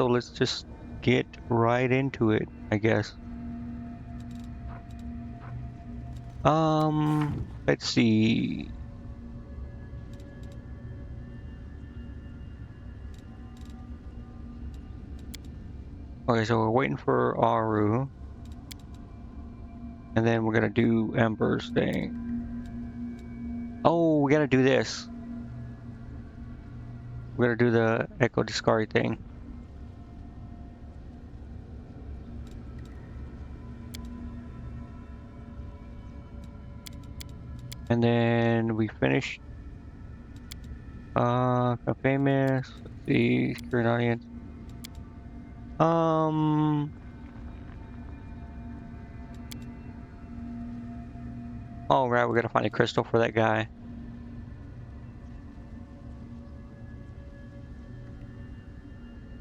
So let's just get right into it, I guess. Let's see. Okay, so we're waiting for Aru. And then we're gonna do Ember's thing. Oh, we gotta do this. We're gonna do the Echo Discari thing. And then we finish famous. Let's see, secure an audience. Oh right, we gotta find a crystal for that guy.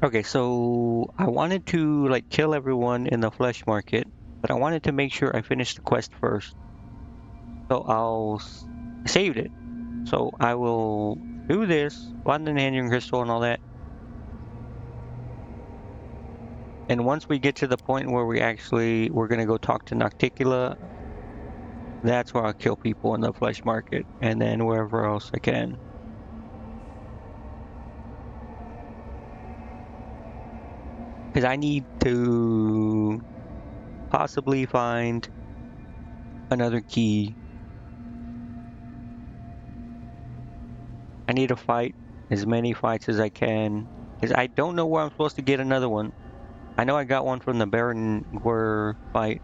Okay, so I wanted to like kill everyone in the flesh market, but I wanted to make sure I finished the quest first. So I saved it. So I will do this, London Hanging Crystal and all that. And once we get to the point where we're gonna go talk to Nocticula, that's where I'll kill people in the flesh market, and then wherever else I can. Because I need to possibly find another key. I need to fight as many fights as I can, because I don't know where I'm supposed to get another one. I know I got one from the Baron Gwr fight.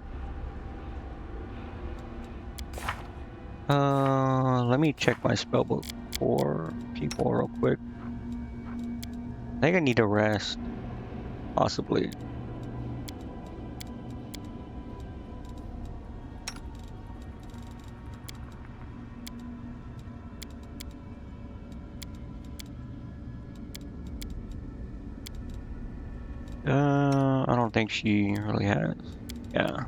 Let me check my spellbook for people real quick. I think I need to rest, possibly. I don't think she really has. Yeah.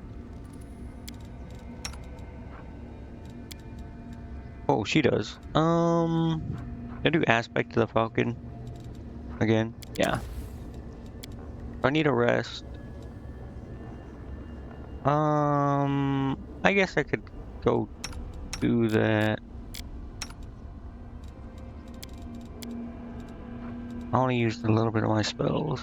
Oh, she does. I do aspect to the Falcon again. Yeah. I need a rest. I guess I could go do that. I only used a little bit of my spells.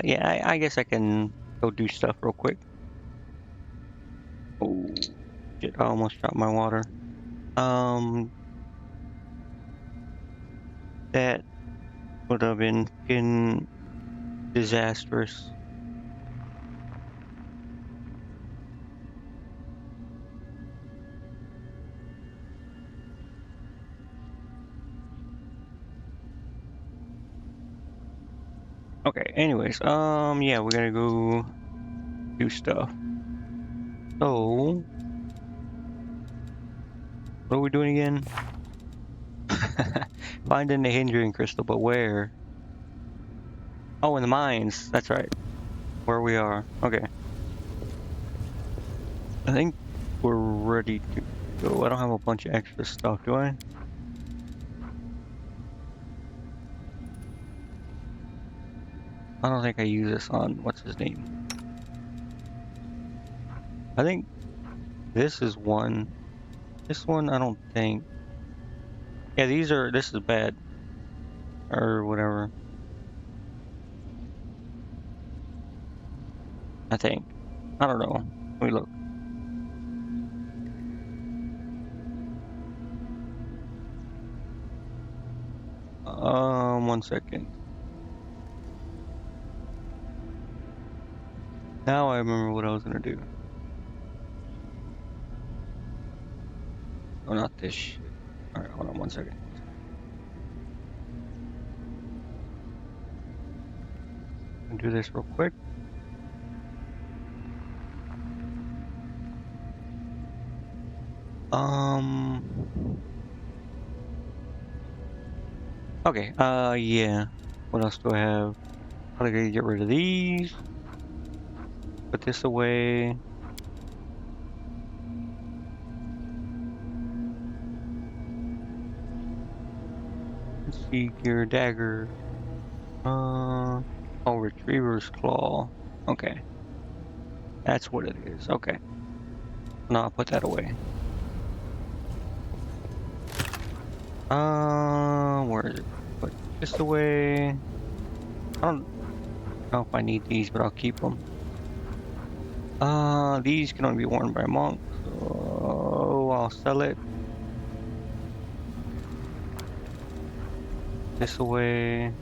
Yeah, I guess I can go do stuff real quick. Oh, shit, I almost dropped my water. That would have been fucking disastrous. Okay, anyways, yeah, we're gonna go do stuff. So, what are we doing again? Finding the hindering crystal, but where? Oh, in the mines. That's right. Where we are. Okay. I think we're ready to go. I don't have a bunch of extra stuff, do I? I don't think I use this on what's his name. I think this is one. This one I don't think. Yeah, this is bad. Or whatever. I think. I don't know. Let me look. One second. Now I remember what I was gonna do. Oh, not this shit. Alright, hold on 1 second. I'll do this real quick. Okay, yeah. What else do I have? I gotta get rid of these. Put this away. Let's see, gear dagger. Oh, retriever's claw. Okay, that's what it is. Okay, no, I'll put that away. Where is it? Put this away. I don't know if I need these, but I'll keep them. These can only be worn by monks, so I'll sell it. This away.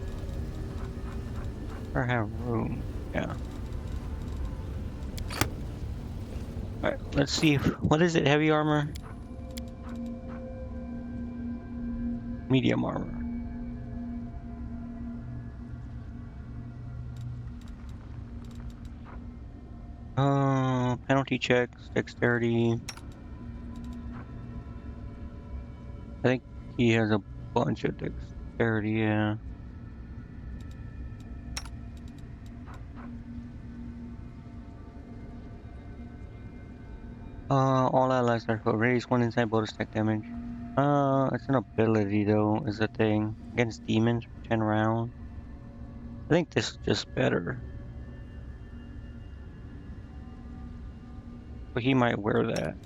Or have room. Yeah. Alright, let's see if, what is it? Heavy armor? Medium armor. Penalty checks, dexterity. I think he has a bunch of dexterity, yeah. All allies are for raise 1 inside bonus attack damage. It's an ability though, is the thing. Against demons for 10 rounds. I think this is just better. But he might wear that.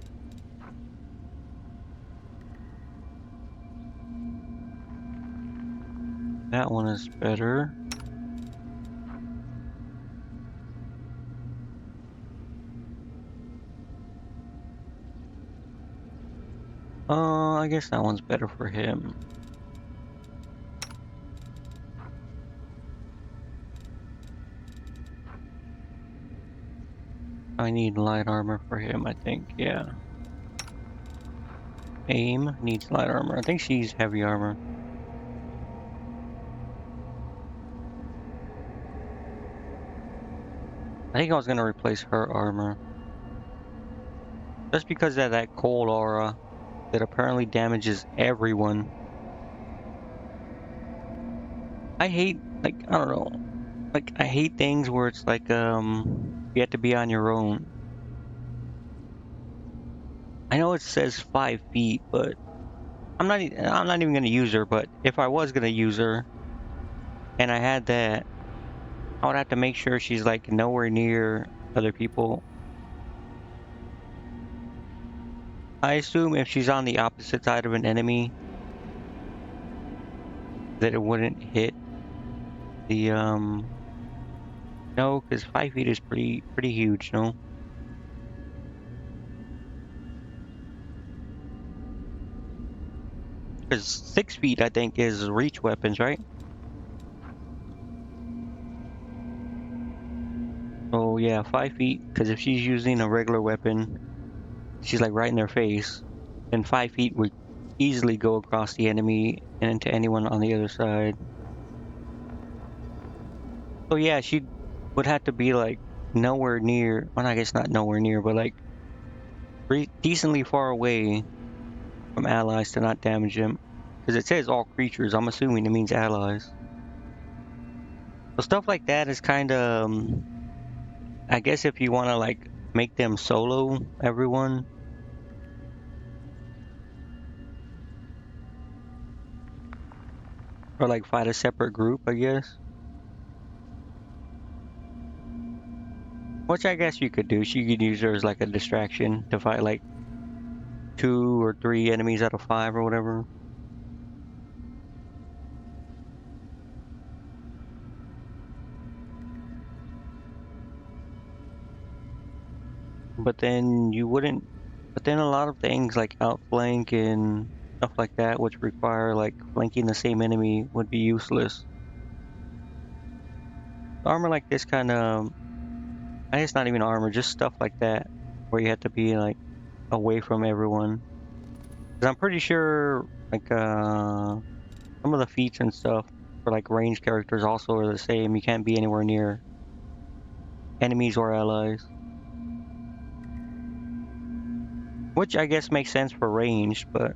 That one is better. I guess that one's better for him. I need light armor for him, I think, yeah. Aim needs light armor. I think she's heavy armor. I think I was gonna replace her armor. Just because of that cold aura that apparently damages everyone. I hate, like, I don't know. Like, I hate things where it's like, you have to be on your own. I know it says 5 feet, but I'm not even gonna use her, but if I was gonna use her, and I had that, I would have to make sure she's, like, nowhere near other people. I assume if she's on the opposite side of an enemy, that it wouldn't hit the, no, because 5 feet is pretty huge, no? Because 6 feet, I think, is reach weapons, right? Oh yeah, 5 feet, because if she's using a regular weapon, she's like right in their face, and 5 feet would easily go across the enemy and into anyone on the other side. So yeah, she would have to be like nowhere near, well I guess not nowhere near, but like decently far away from allies to not damage them. Because it says all creatures, I'm assuming it means allies. So stuff like that is kind of, I guess if you want to like make them solo everyone, or like fight a separate group, I guess. Which I guess you could do. She could use her as like a distraction to fight like 2 or 3 enemies out of 5 or whatever. But then you wouldn't. But then a lot of things like outflank and stuff like that, which require like flanking the same enemy, would be useless. Armor like this kind of, I guess not even armor, just stuff like that, where you have to be like away from everyone. Because I'm pretty sure like some of the feats and stuff for like ranged characters also are the same. You can't be anywhere near enemies or allies. Which I guess makes sense for ranged, but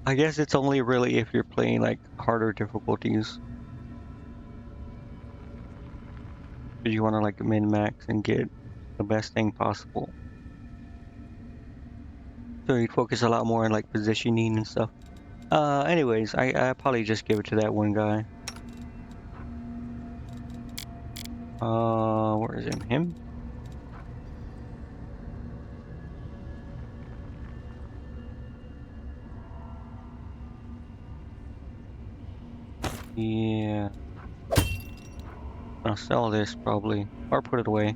I guess it's only really if you're playing like harder difficulties. Because you want to like min-max and get the best thing possible. So you'd focus a lot more on like positioning and stuff. Anyways, I probably just give it to that one guy. Where is him? Him? Yeah. I'll sell this probably, or put it away.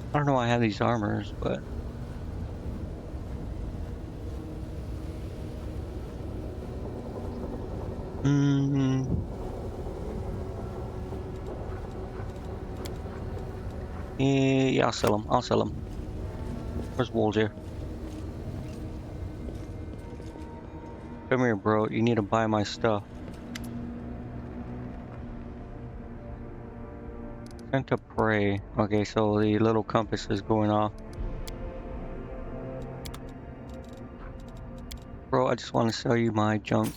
I don't know why I have these armors, but yeah, I'll sell them. I'll sell them. Where's WoTR? Come here, bro. You need to buy my stuff. Sent to prey. Okay, so the little compass is going off. Bro, I just want to sell you my junk.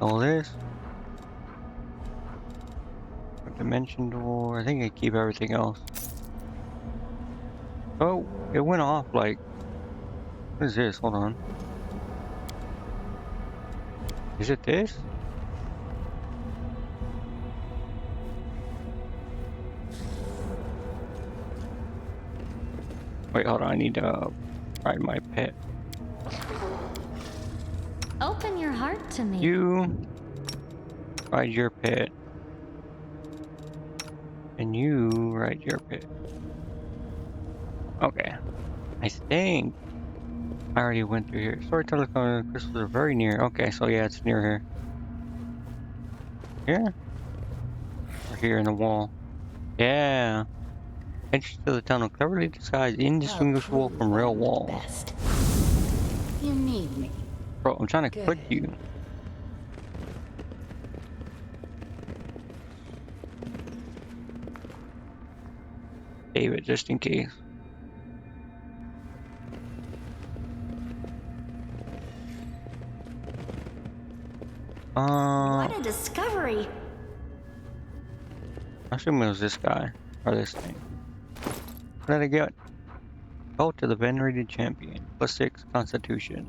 All this. Dimension door. I think I keep everything else. Oh, it went off like. What is this? Hold on. Is it this? Wait, hold on. I need to ride my pet. Open your heart to me. You ride your pet. And you ride your pet. Okay. I think I already went through here. Storyteller crystals are very near. Okay, so yeah, it's near here. Here? Or here in the wall. Yeah. Entrance to the tunnel, cleverly disguised, indistinguishable from real walls. Best. You need me. Bro, I'm trying to click you. Save it just in case. What a discovery! I assume it was this guy or this thing. What did I get? Oh, to the venerated champion. +6 constitution.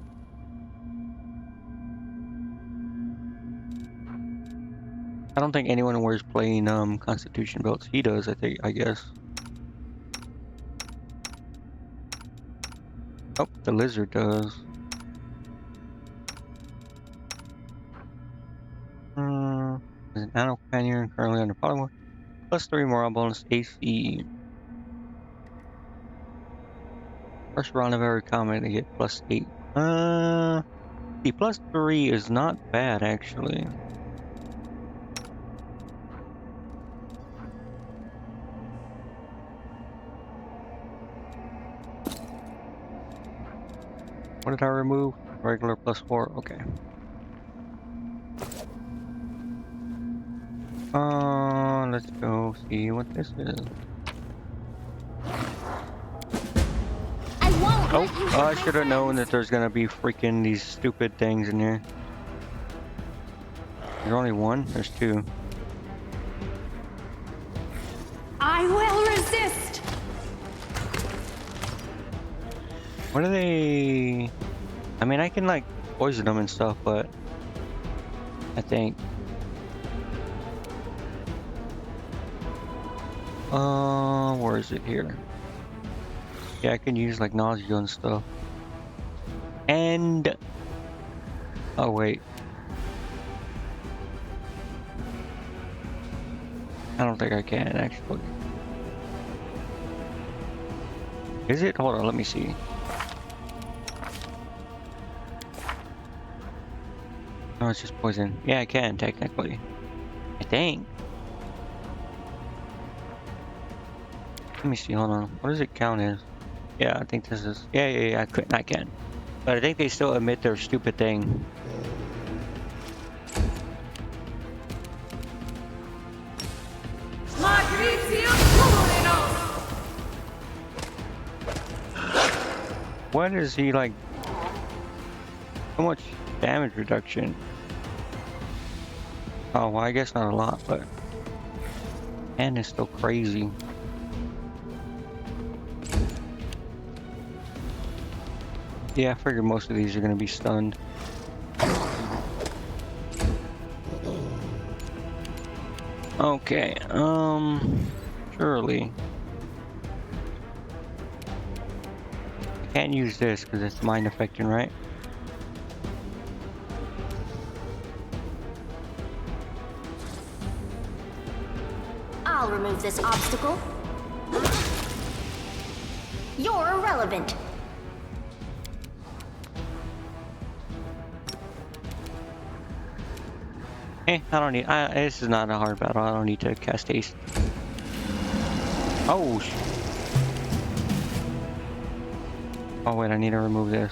I don't think anyone wears plain constitution belts. He does, I guess. Oh, the lizard does. Is an animal companion currently under polymorph. +3 morale bonus AC. First round of every combat to get +8. The +3 is not bad actually. What did I remove? Regular +4, okay. Let's go see what this is. I should have known that there's gonna be freaking these stupid things in here. There's only one? There's two. I will resist! What are they? I mean, I can like poison them and stuff, but I think. Where is it here? Yeah, I can use like nausea and stuff. And oh wait, I don't think I can actually. Is it? Hold on, let me see. No, it's just poison. Yeah, I can technically. I think. Let me see. Hold on. What does it count as? Yeah, I think this is. Yeah. I can. But I think they still emit their stupid thing. What is he like? So much damage reduction. Oh, well, I guess not a lot, but and it's still crazy. Yeah, I figured most of these are gonna be stunned. Okay, surely. I can't use this because it's mind affecting, right? I'll remove this obstacle. You're irrelevant. I don't need. This is not a hard battle. I don't need to cast haste. Oh. Oh wait, I need to remove this.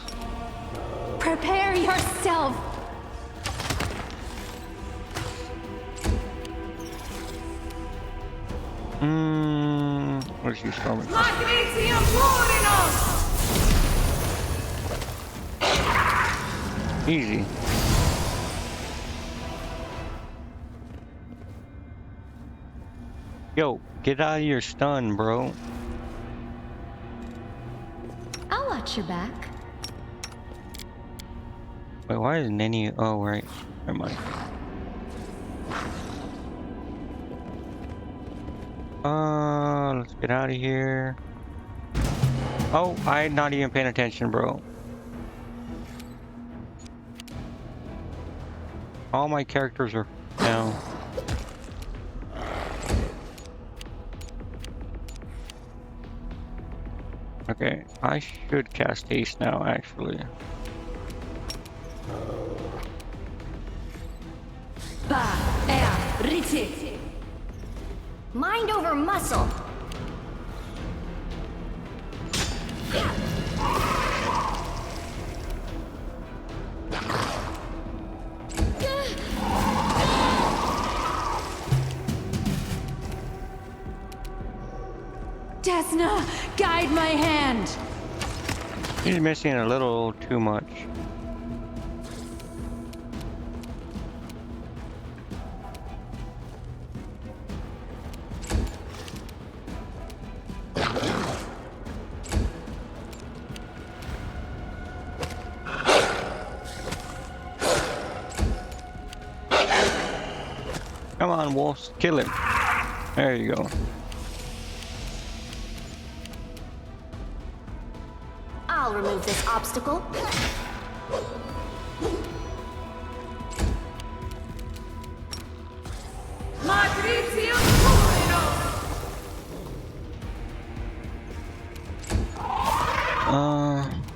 Prepare yourself. Where's you storming? Easy. Yo, get out of your stun, bro. I'll watch your back. Wait, why isn't any? Oh, right. Never mind. Let's get out of here. Oh, I'm not even paying attention, bro. All my characters are down. Okay, I should cast haste now, actually. Mind over muscle. Desna, guide my hand. He's missing a little too much. Come on, wolves, kill him. There you go. I'll remove this obstacle.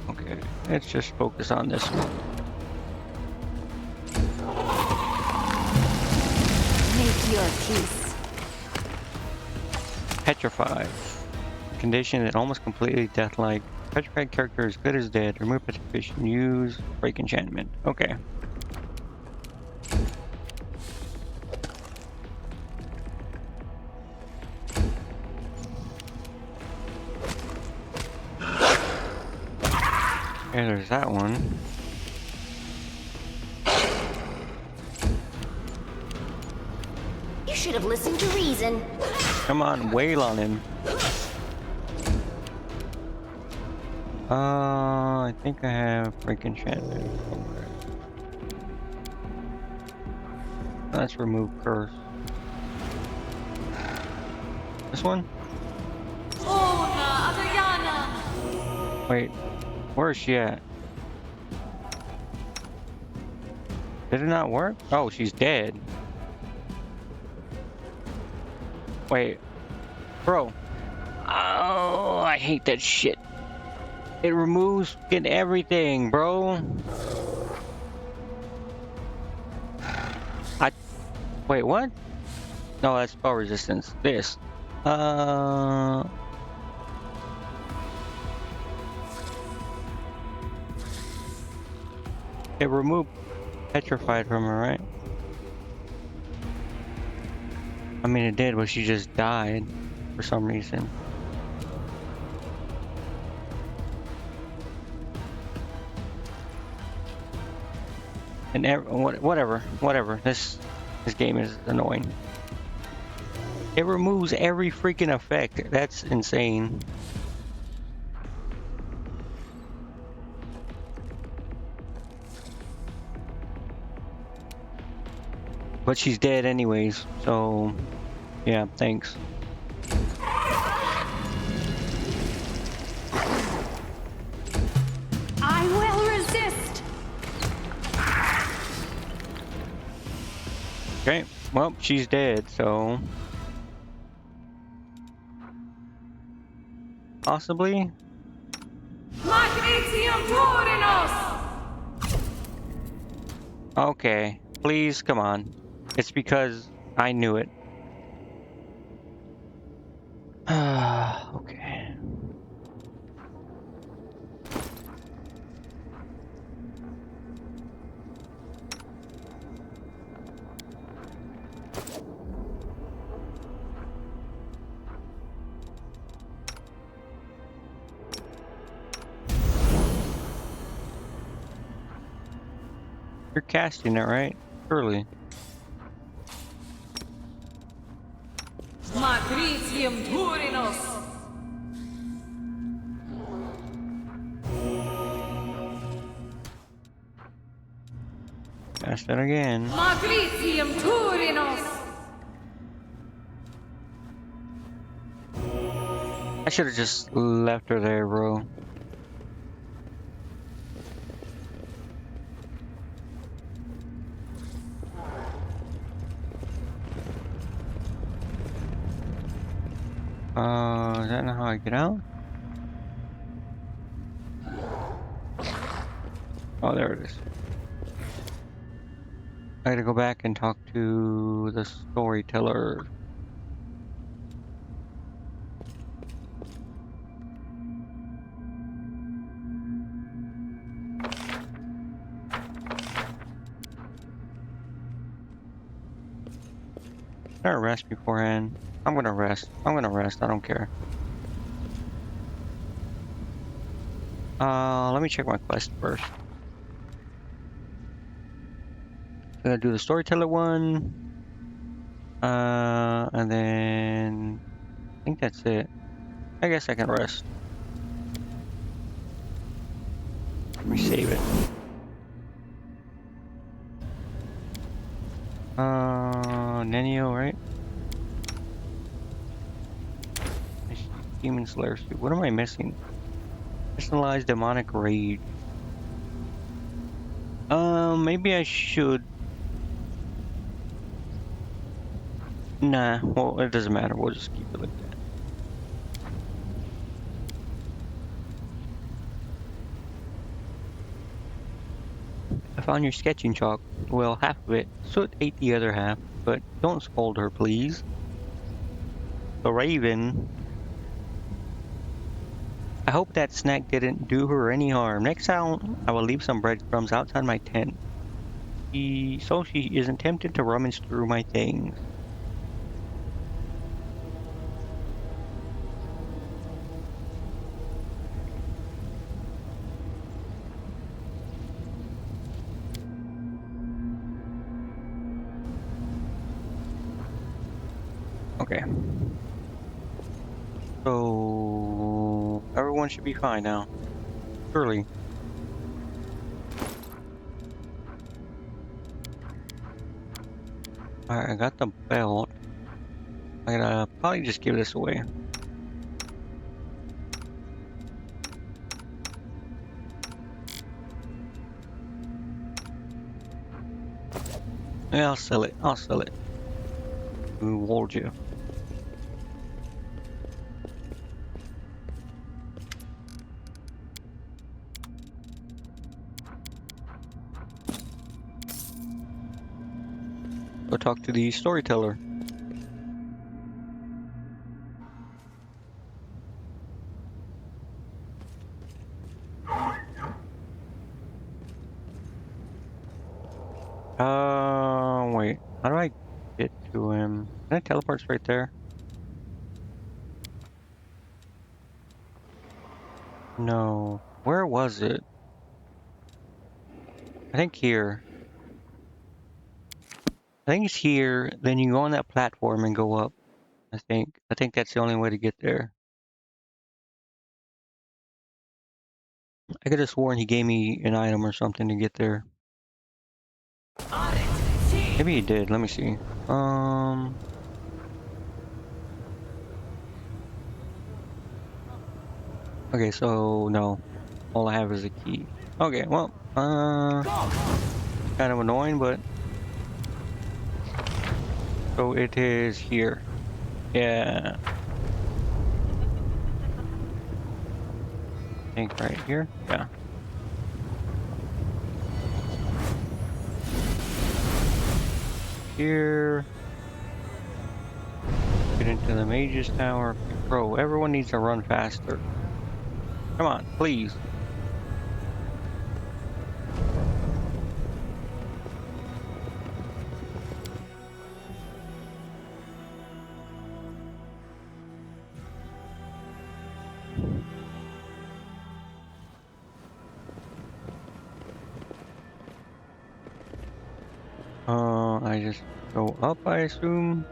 Okay. Let's just focus on this one. Make your peace. Petrified. Condition that almost completely death-like. Petrified character is good as dead. Remove petrification. Use break enchantment. Okay. Okay, there's that one. You should have listened to reason. Come on, wail on him. I think I have break enchantment somewhere. Let's remove curse. This one? Wait, where is she at? Did it not work? Oh, she's dead. Wait, bro. Oh, I hate that shit. It removes fucking everything, bro. Wait, what? No, that's spell resistance. This. It removed petrified from her, right? I mean, it did, but she just died for some reason. And whatever. This game is annoying. It removes every freaking effect. That's insane. But she's dead anyways, so yeah, thanks. I will resist. Okay, well, she's dead, so possibly. Magnesium Turinos! Okay, please, come on. It's because I knew it. Okay. You're casting it, right? Surely. Magnesium Turinos! Cast it again. Magnesium Turinos! I should have just left her there, bro. Is that not how I get out? Oh, there it is. I gotta go back and talk to the storyteller. I gotta rest beforehand. I'm gonna rest. I don't care. Let me check my quest first. Gonna do the storyteller one. And then I think that's it. I guess I can rest. Let me save it. Nenio, right? Demon Slayer suit. What am I missing? Personalized demonic rage. Maybe I should. Nah, well, it doesn't matter. We'll just keep it like that. I found your sketching chalk. Well, half of it. Soot ate the other half, but don't scold her, please. The Raven. I hope that snack didn't do her any harm. Next time, I will leave some breadcrumbs outside my tent. So she isn't tempted to rummage through my things. Okay. So everyone should be fine now. Surely. Alright, I got the belt. I'm gonna probably just give this away. Yeah, I'll sell it. Who warned you? Go talk to the storyteller. Wait. How do I get to him? Can I teleport right there? No. Where was it? I think here. I think it's here. Then you go on that platform and go up. I think. I think that's the only way to get there. I could have sworn he gave me an item or something to get there. Maybe he did. Let me see. Okay, so no. All I have is a key. Okay, well, kind of annoying, but so it is here. Yeah, I think right here. Yeah. Here. Get into the mage's tower. Bro, everyone needs to run faster. Come on, please. I just go up, I assume.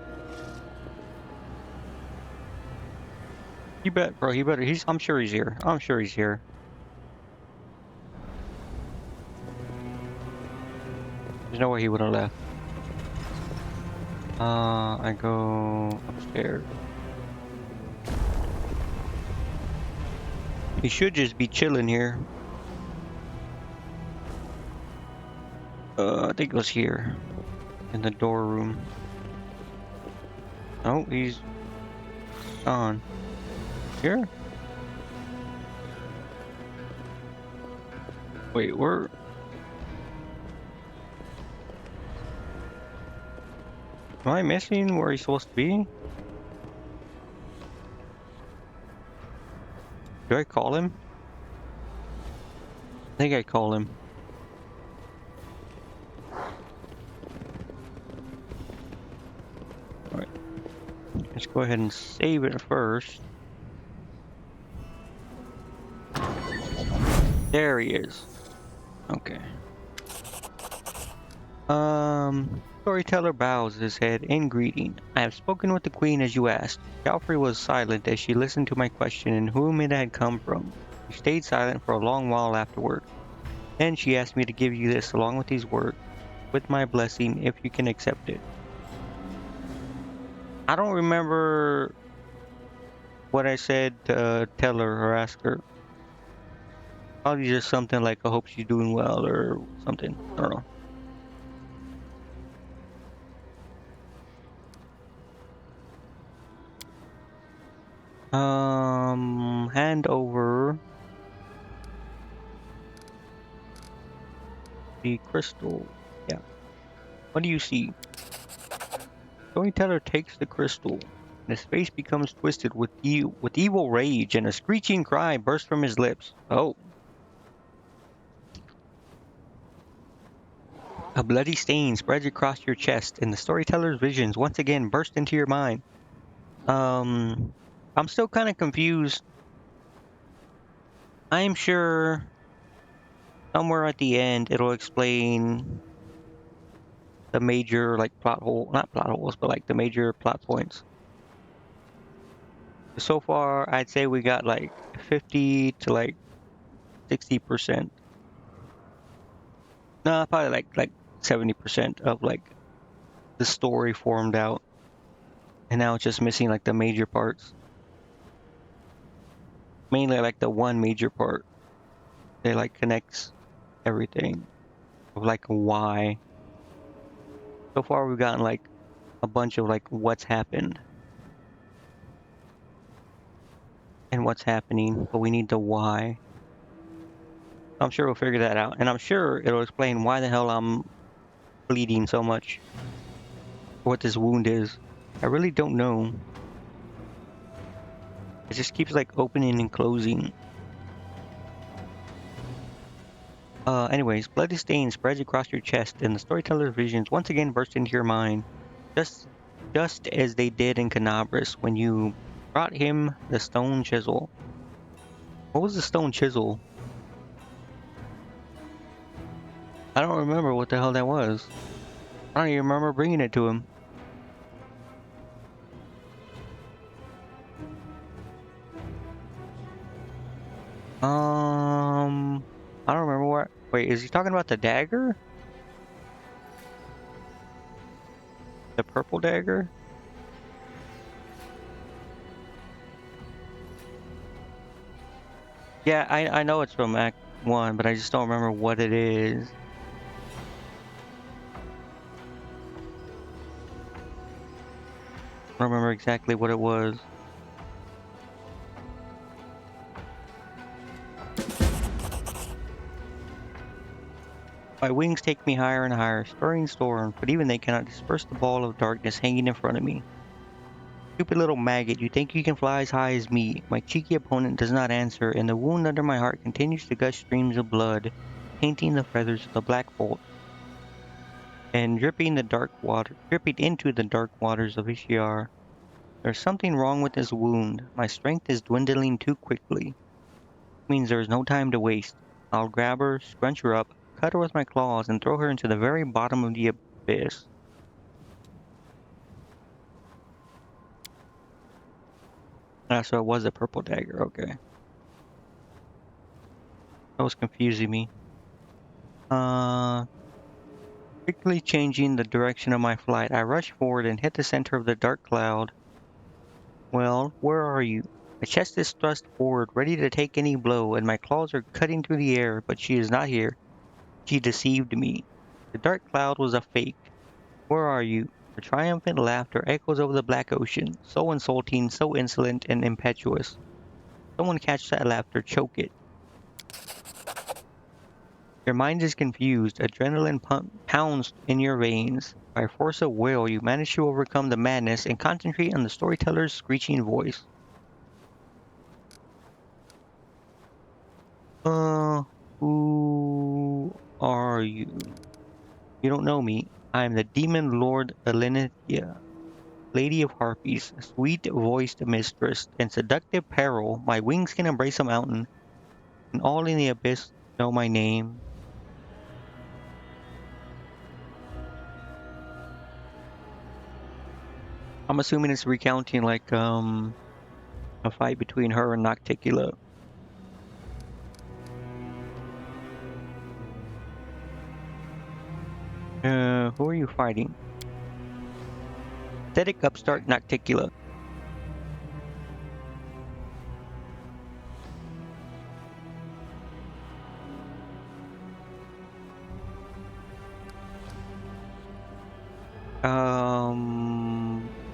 You bet, bro. He better. I'm sure he's here. I'm sure he's here. There's no way he would have left. I go upstairs. He should just be chilling here. I think it was here. In the door room. Oh, he's gone. Here? Wait, where? Am I missing where he's supposed to be? Do I call him? I think I call him. Alright. Let's go ahead and save it first. There he is. Okay. Storyteller bows his head in greeting. I have spoken with the queen as you asked. Joffrey was silent as she listened to my question and whom it had come from. She stayed silent for a long while afterward. Then she asked me to give you this along with these words, with my blessing if you can accept it. I don't remember what I said to tell her or ask her. Probably just something like I hope she's doing well or something. I don't know. Hand over the crystal. Yeah. What do you see? Storyteller takes the crystal, and his face becomes twisted with evil rage, and a screeching cry bursts from his lips. Oh. A bloody stain spreads across your chest, and the storyteller's visions once again burst into your mind. I'm still kind of confused. I'm sure somewhere at the end it'll explain the major like plot hole, not plot holes, but like the major plot points. So far, I'd say we got like 50 to like 60%. No, probably like 70% of like the story formed out, and now it's just missing like the major parts. Mainly like the one major part that like connects everything of like why. So far, we've gotten like a bunch of like what's happened and what's happening, but we need the why. I'm sure we'll figure that out, and I'm sure it'll explain why the hell I'm bleeding so much, what this wound is. I really don't know. It just keeps like opening and closing. Anyways, bloody stain spreads across your chest, and the storyteller's visions once again burst into your mind, just as they did in Canabras when you brought him the stone chisel. What was the stone chisel? I don't remember what the hell that was. I don't even remember bringing it to him. I don't remember what. Wait, is he talking about the dagger? The purple dagger? Yeah, I know it's from Act 1, but I just don't remember what it is. I don't remember exactly what it was. My wings take me higher and higher, stirring storms, but even they cannot disperse the ball of darkness hanging in front of me. Stupid little maggot, you think you can fly as high as me? My cheeky opponent does not answer, and the wound under my heart continues to gush streams of blood, painting the feathers of the black bolt, and dripping into the dark waters of Ishiar. There's something wrong with this wound. My strength is dwindling too quickly. It means there is no time to waste. I'll grab her, scrunch her up, cut her with my claws, and throw her into the very bottom of the abyss. Ah, so it was a purple dagger, okay. That was confusing me. Quickly changing the direction of my flight, I rush forward and hit the center of the dark cloud. Well, where are you? My chest is thrust forward, ready to take any blow, and my claws are cutting through the air, but she is not here. She deceived me. The dark cloud was a fake. Where are you? Her triumphant laughter echoes over the black ocean, so insulting, so insolent and impetuous. Someone catch that laughter, choke it. Your mind is confused, adrenaline pounds in your veins. By force of will, you manage to overcome the madness and concentrate on the storyteller's screeching voice. Uh, who are you? You don't know me. I am the demon lord Alinithia, lady of harpies, sweet-voiced mistress, and seductive peril. My wings can embrace a mountain, and all in the abyss know my name. I'm assuming it's recounting like a fight between her and Nocticula. Who are you fighting? Pathetic upstart Nocticula.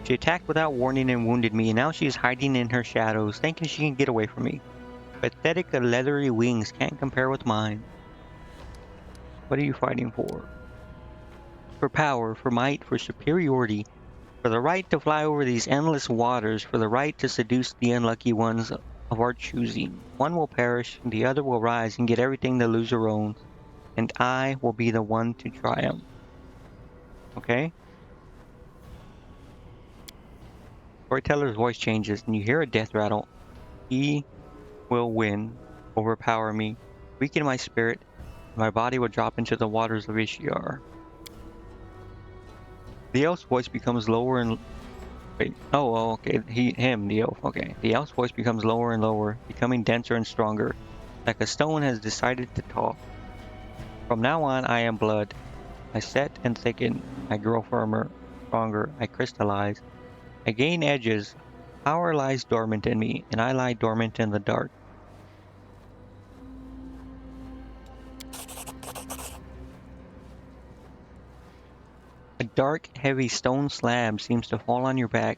She attacked without warning and wounded me, and now she is hiding in her shadows, thinking she can get away from me. Pathetic leathery wings can't compare with mine. What are you fighting for? For power, for might, for superiority, for the right to fly over these endless waters, for the right to seduce the unlucky ones of our choosing. One will perish, the other will rise and get everything the loser owns, and I will be the one to triumph. Okay? Storyteller's voice changes, and you hear a death rattle. He will win, overpower me, weaken my spirit, and my body will drop into the waters of Ishiar. The elf's voice becomes lower and wait. Oh, okay. The elf. Okay. The elf's voice becomes lower and lower, becoming denser and stronger, like a stone has decided to talk. From now on, I am blood. I set and thicken. I grow firmer, stronger. I crystallize. I gain edges. Power lies dormant in me, and I lie dormant in the dark. A dark, heavy stone slab seems to fall on your back,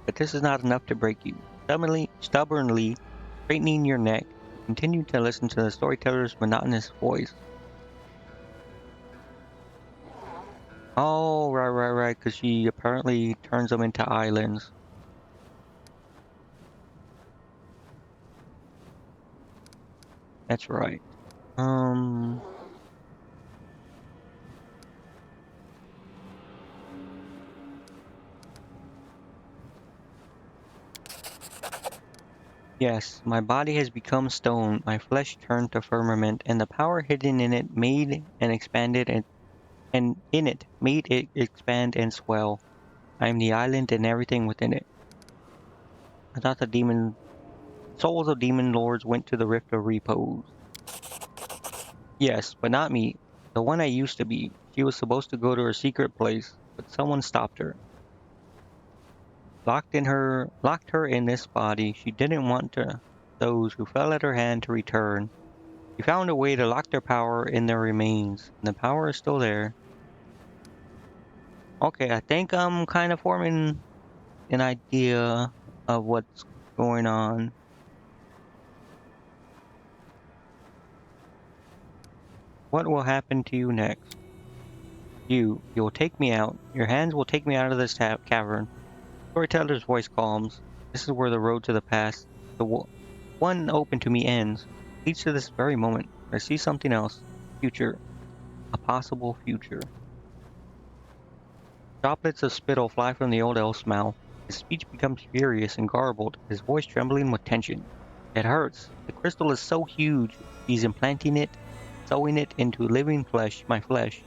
but this is not enough to break you. Stubbornly straightening your neck, continue to listen to the storyteller's monotonous voice. Oh, right, because she apparently turns them into islands. That's right. Um, yes, my body has become stone, my flesh turned to firmament, and the power hidden in it made and expanded and in it made it expand and swell. I am the island and everything within it. I thought the demon souls of demon lords went to the Rift of Repose. Yes, but not me. The one I used to be. She was supposed to go to her secret place, but someone stopped her. Locked her in this body. She didn't want those who fell at her hand to return. She found a way to lock their power in their remains, and the power is still there. Okay, I think I'm kind of forming an idea of what's going on. What will happen to you next? You'll take me out. Your hands will take me out of this cavern. Storyteller's voice calms. This is where the road to the past, one open to me ends. Leads to this very moment. I see something else. Future. A possible future. Droplets of spittle fly from the old elf's mouth. His speech becomes furious and garbled, his voice trembling with tension. It hurts. The crystal is so huge. He's implanting it, sewing it into living flesh, my flesh.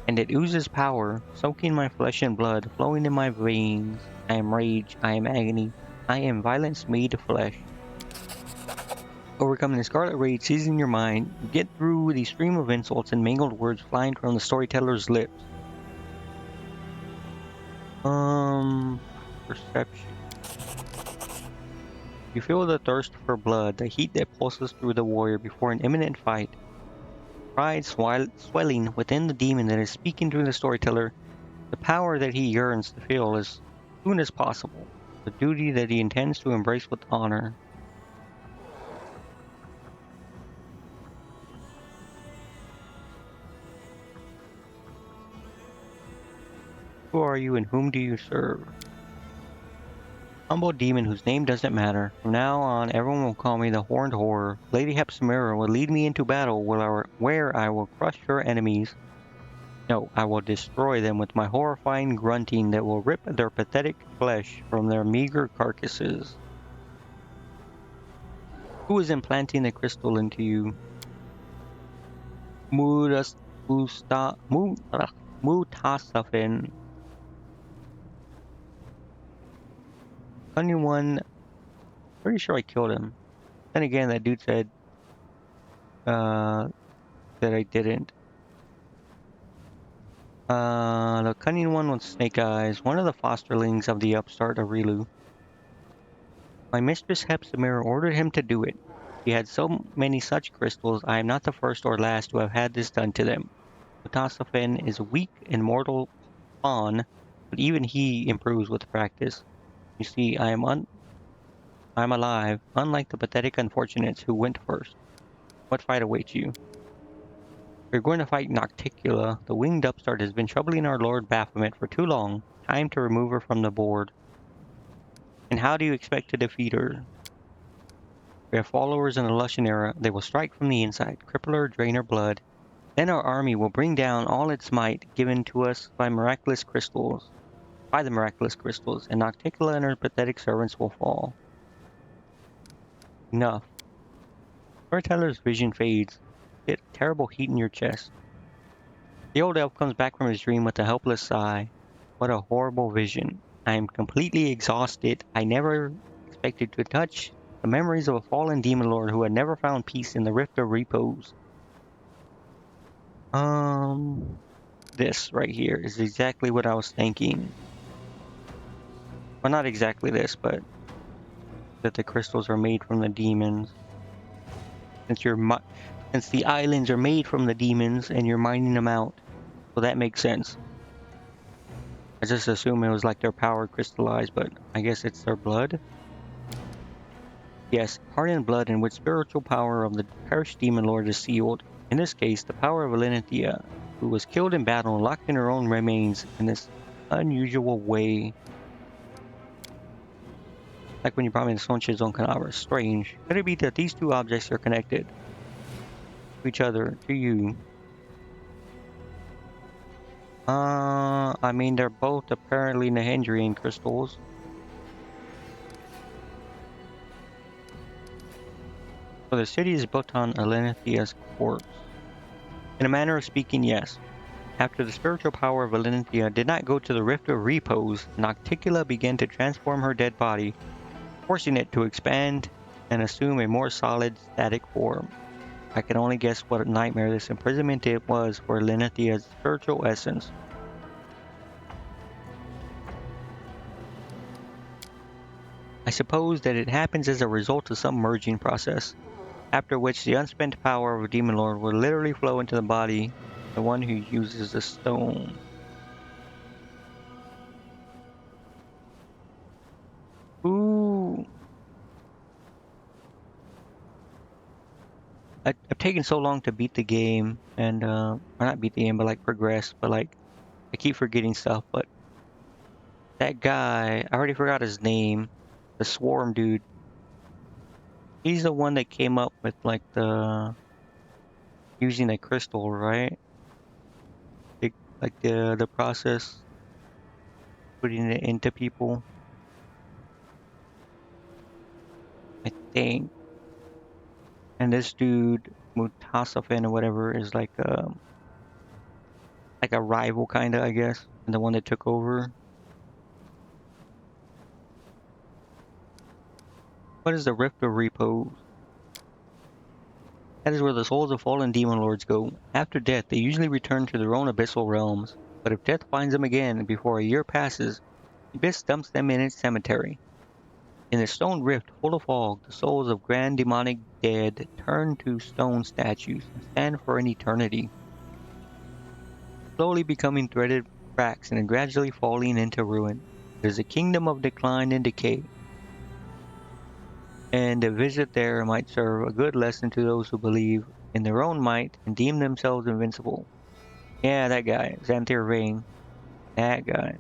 And it oozes power, soaking my flesh and blood, flowing in my veins. I am rage, I am agony, I am violence made flesh. Overcoming the scarlet rage seizing your mind, you get through the stream of insults and mangled words flying from the storyteller's lips. Perception. You feel the thirst for blood, the heat that pulses through the warrior before an imminent fight. Pride swelling within the demon that is speaking to the storyteller, the power that he yearns to feel as soon as possible, the duty that he intends to embrace with honor. Who are you and whom do you serve? Humble demon whose name doesn't matter. From now on, everyone will call me the Horned Horror. Lady Hepzibah will lead me into battle where I will crush her enemies. No, I will destroy them with my horrifying grunting that will rip their pathetic flesh from their meager carcasses. Who is implanting the crystal into you? Mutasafin. Cunning one. Pretty sure I killed him. Then again, that dude said that I didn't. The cunning one with snake eyes, one of the fosterlings of the upstart of Rilu. My mistress Hepzibah ordered him to do it. He had so many such crystals, I am not the first or last to have had this done to them. Mutasafin is a weak and mortal pawn, but even he improves with practice. You see, I'm alive, unlike the pathetic unfortunates who went first. What fight awaits you? We're going to fight Nocticula. The winged upstart has been troubling our Lord Baphomet for too long. Time to remove her from the board. And how do you expect to defeat her? We have followers in the Lushan era. They will strike from the inside, cripple her, drain her blood. Then our army will bring down all its might given to us by the miraculous crystals, and Nocticula and her pathetic servants will fall. Enough. Storyteller's vision fades. Get a terrible heat in your chest. The old elf comes back from his dream with a helpless sigh. What a horrible vision. I am completely exhausted. I never expected to touch the memories of a fallen demon lord who had never found peace in the Rift of Repose. This right here is exactly what I was thinking. Well, not exactly this, but that the crystals are made from the demons. Since the islands are made from the demons and you're mining them out, well, that makes sense. I just assume it was like their power crystallized, but I guess it's their blood. Yes, heart and blood in which spiritual power of the perished demon lord is sealed. In this case, the power of Valentia, who was killed in battle and locked in her own remains in this unusual way. Like when you brought me the Sonche Zone Canavra. Strange. Could it be that these two objects are connected to each other, to you? I mean, they're both apparently Nahendrian crystals. So the city is built on Alenethia's corpse. In a manner of speaking, yes. After the spiritual power of Valentia did not go to the Rift of Repose, Nocticula began to transform her dead body, forcing it to expand and assume a more solid, static form. I can only guess what a nightmare this imprisonment it was for Lenethia's spiritual essence. I suppose that it happens as a result of some merging process, after which the unspent power of a demon lord will literally flow into the body, the one who uses the stone. Ooh. I've taken so long to beat the game and or not beat the game but like progress, but like I keep forgetting stuff. But that guy, I already forgot his name, the swarm dude. He's the one that came up with like the using a crystal, right? Like the process putting it into people. I think. And this dude Mutasafin or whatever is like a rival kinda, I guess, and the one that took over. What is the Rift of Repose? That is where the souls of fallen demon lords go. After death, they usually return to their own abyssal realms. But if death finds them again before a year passes, the abyss dumps them in its cemetery. In the stone rift full of fog, the souls of grand demonic dead turn to stone statues and stand for an eternity, slowly becoming threaded cracks and gradually falling into ruin. It is a kingdom of decline and decay, and a visit there might serve a good lesson to those who believe in their own might and deem themselves invincible. Yeah, that guy, Xanthir Vane. That guy.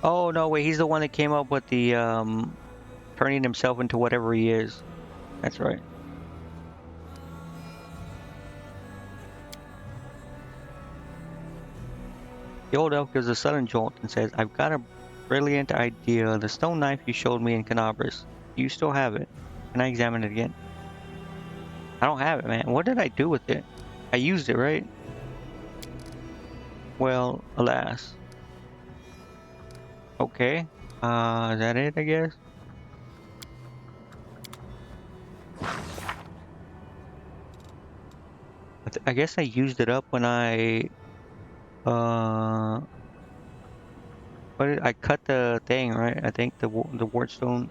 Oh no, wait, he's the one that came up with the turning himself into whatever he is. That's right. The old elf gives a sudden jolt and says, I've got a brilliant idea. The stone knife you showed me in Canabras. You still have it. Can I examine it again? I don't have it, man. What did I do with it? I used it, right? Well, alas. Okay. Is that it, I guess? I guess I used it up when I I cut the thing, right? I think the wardstone.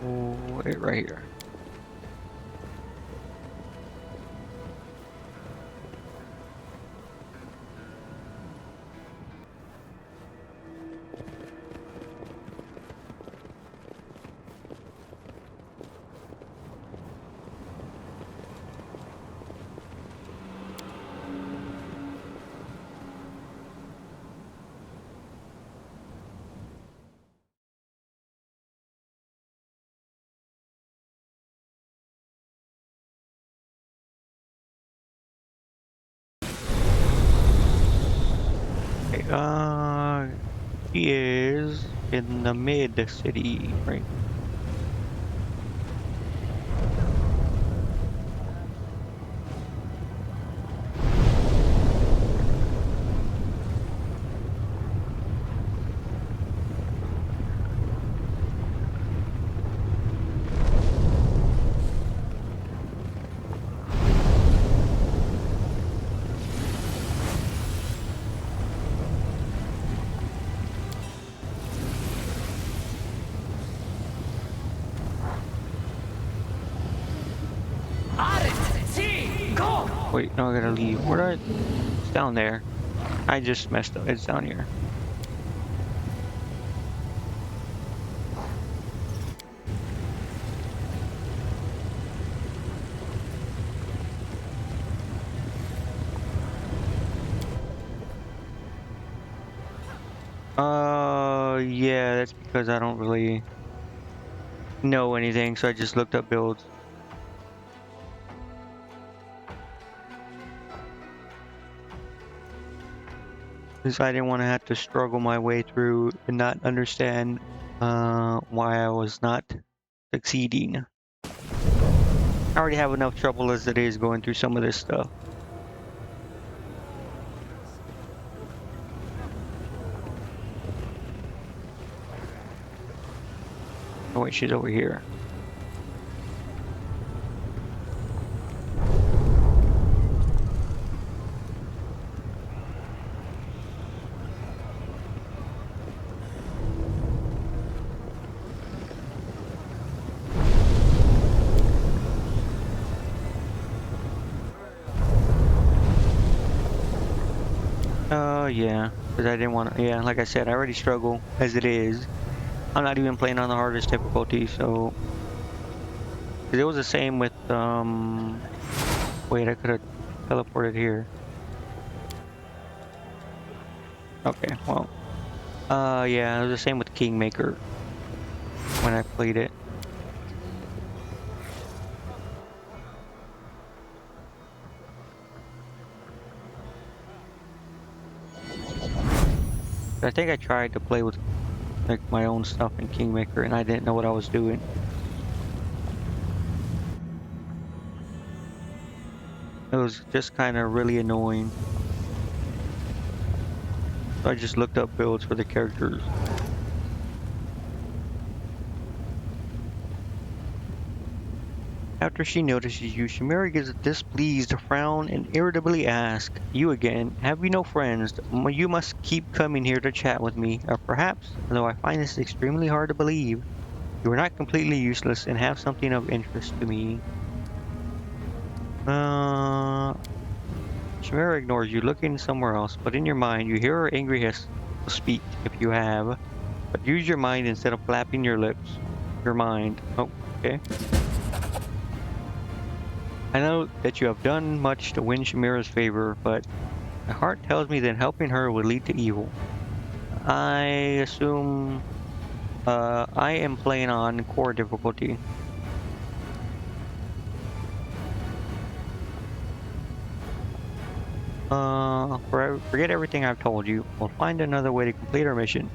Oh, it right here. Okay, he is in the mid city, right? Wait, no, I gotta leave. Where did It's down there. I just messed up. It's down here. Yeah, that's because I don't really know anything, so I just looked up builds. Because I didn't want to have to struggle my way through and not understand why I was not succeeding. I already have enough trouble as it is going through some of this stuff. Oh wait, she's over here. Yeah, because I didn't want to. Yeah, like I said, I already struggle as it is. I'm not even playing on the hardest difficulty, so. Because it was the same with, Wait, I could have teleported here. Okay, well. Yeah, it was the same with Kingmaker when I played it. I think I tried to play with like my own stuff in Kingmaker and I didn't know what I was doing. It was just kind of really annoying. So I just looked up builds for the characters. After she notices you, Chimera gives a displeased frown and irritably asks, "You again? Have you no friends? You must keep coming here to chat with me. Or perhaps, though I find this extremely hard to believe, you are not completely useless and have something of interest to me." Chimera ignores you, looking somewhere else, but in your mind you hear her angry hiss. Speak, if you have, but use your mind instead of flapping your lips. Your mind. Oh, okay. I know that you have done much to win Chimera's favor, but my heart tells me that helping her would lead to evil. I assume I am playing on core difficulty. Forget everything I've told you. We'll find another way to complete our mission.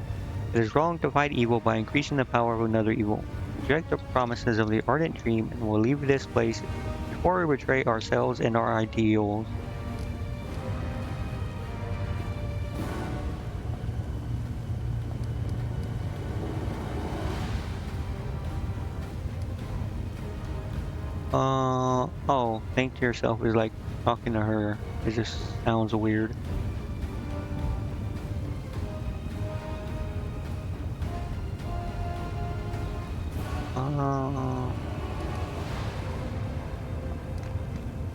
It is wrong to fight evil by increasing the power of another evil. Reject the promises of the Ardent Dream and we'll leave this place before we betray ourselves and our ideals. Oh, think to yourself is like talking to her. It just sounds weird.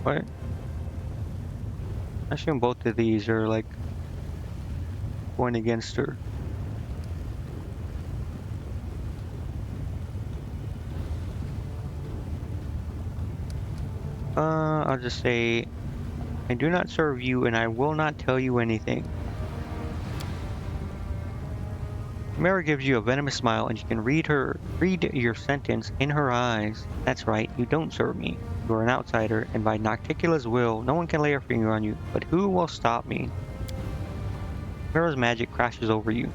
What? I assume both of these are like going against her. I'll just say, I do not serve you and I will not tell you anything. Mara gives you a venomous smile and you can read your sentence in her eyes. That's right, you don't serve me. You are an outsider, and by Nocticula's will, no one can lay a finger on you. But who will stop me? Mira's magic crashes over you.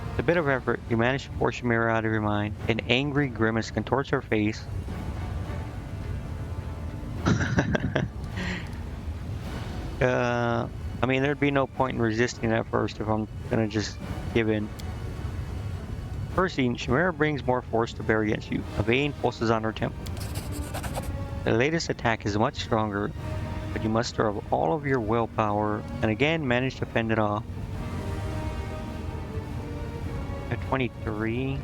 With a bit of effort, you manage to force Mira out of your mind. An angry grimace contorts her face. I mean, there'd be no point in resisting at first if I'm gonna just give in. First scene, Chimera brings more force to bear against you. A vein pulses on her temple. The latest attack is much stronger, but you muster up all of your willpower and again manage to fend it off. At 23.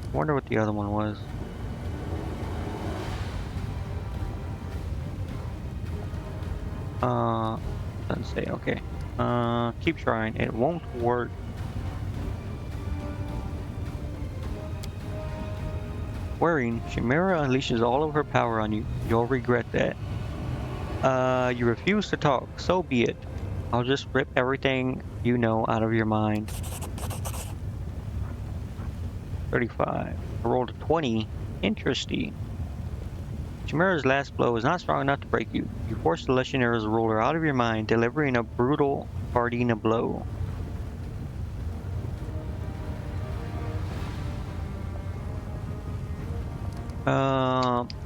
I wonder what the other one was. Doesn't say, okay. Keep trying, it won't work. Swearing, Chimera unleashes all of her power on you. You'll regret that. You refuse to talk. So be it. I'll just rip everything you know out of your mind. 35. I rolled a 20. Interesting. Chimera's last blow is not strong enough to break you. You force the Legionnaires' ruler out of your mind, delivering a brutal Bardina blow.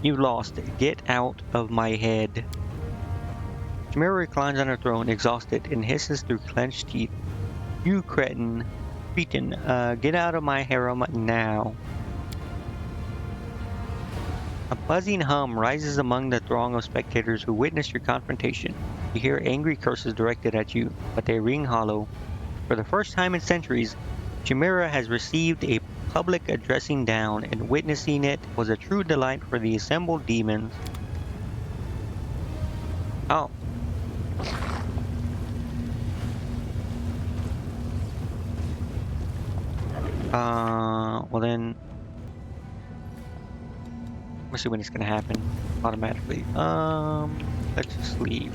You've lost. Get out of my head. Chimera reclines on her throne, exhausted, and hisses through clenched teeth. You cretin. Get out of my harem now. A buzzing hum rises among the throng of spectators who witness your confrontation. You hear angry curses directed at you, but they ring hollow. For the first time in centuries, Chimera has received a public addressing down, and witnessing it was a true delight for the assembled demons. Oh. Well then... Let's see when it's gonna happen automatically. Let's just leave.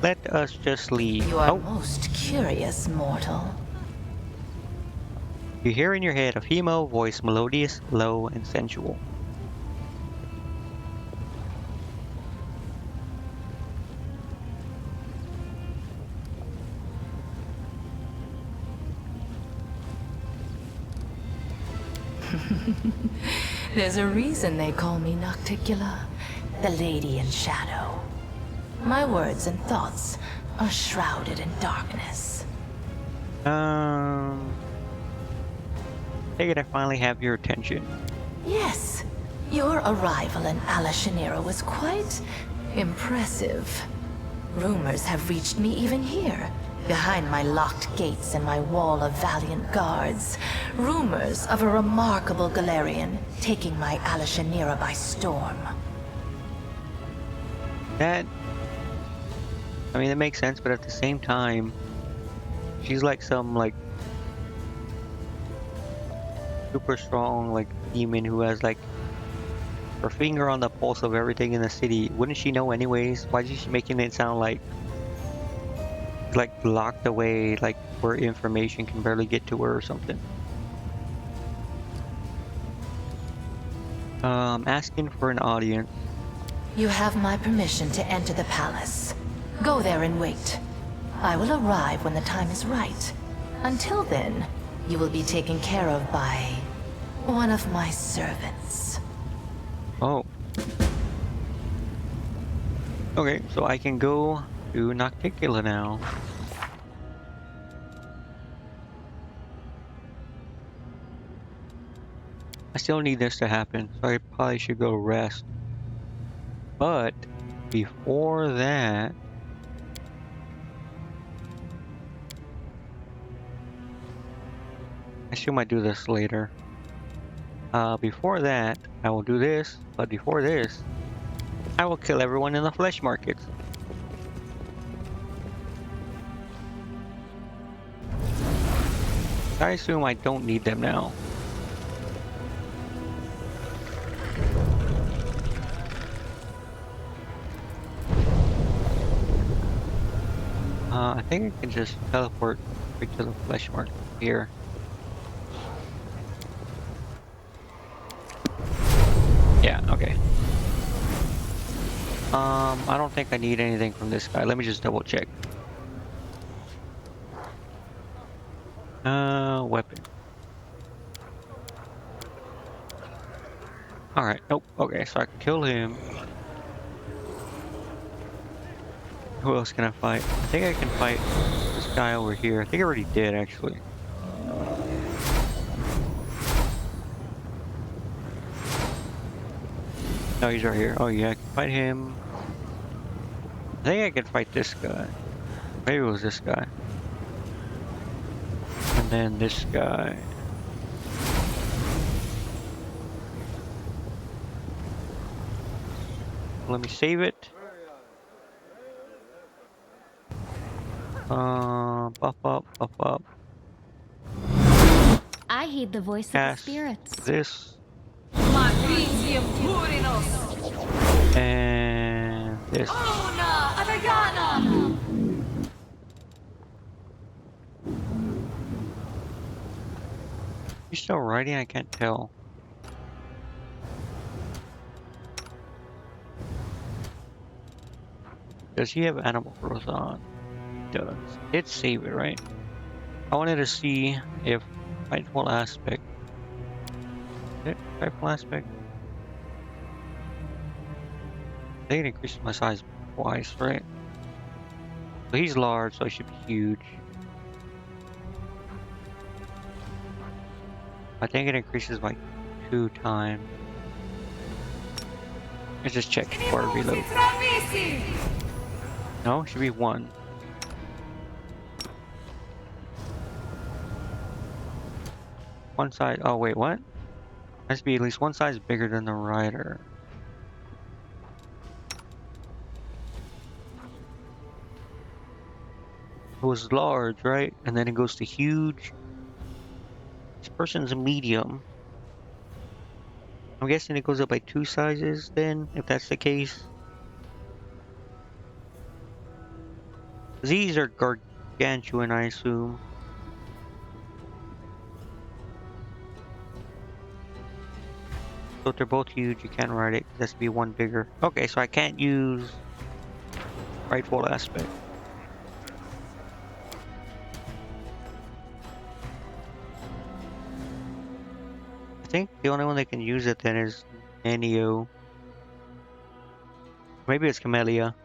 Let us just leave. You are most curious, mortal. You hear in your head a female voice, melodious, low, and sensual. There's a reason they call me Nocticula, the Lady in Shadow. My words and thoughts are shrouded in darkness. Take it I finally have your attention. Yes, your arrival in Alashanira was quite impressive. Rumors have reached me even here, behind my locked gates and my wall of valiant guards. Rumors of a remarkable Galarian taking my Alashanira by storm. That makes sense, but at the same time, she's like some super strong demon who has her finger on the pulse of everything in the city. Wouldn't she know anyways? Why is she making it sound like locked away, where information can barely get to her or something? Asking for an audience. You have my permission to enter the palace. Go there and wait. I will arrive when the time is right. Until then, you will be taken care of by one of my servants. Oh. Okay, so I can go to Nocticula now. I still need this to happen, so I probably should go rest. But before that, I still might do this later. Before that, I will do this, but before this, I will kill everyone in the flesh markets. I assume I don't need them now. I think I can just teleport right to the flesh market here. Yeah, okay. I don't think I need anything from this guy. Let me just double check. Weapon. Alright, nope. Okay, so I can kill him. Who else can I fight? I think I can fight this guy over here. I think I already did, actually. No, he's right here. Oh yeah, I can fight him. I think I can fight this guy. Maybe it was this guy. And then this guy. Let me save it. Buff up, buff up. I heed the voice of the spirits. This. Magnesium Turinos. And This. Una Adagana! You still riding? I can't tell. Does he have animal growth on? He does. It's save it, right? I wanted to see if frightful aspect. Is it frightful aspect? I think it increases my size twice, right? So he's large, so he should be huge. I think it increases by 2 times. Let's just check before I reload. No, it should be 1. One side. Oh wait, what? Has to be at least one size bigger than the rider. It was large, right? And then it goes to huge. This person's a medium. I'm guessing it goes up by 2 sizes then, if that's the case. These are gargantuan, I assume. So if they're both huge, you can't ride it. It has to be one bigger. Okay, so I can't use rightful aspect. I think the only one that can use it then is Nanio. Maybe it's Camellia.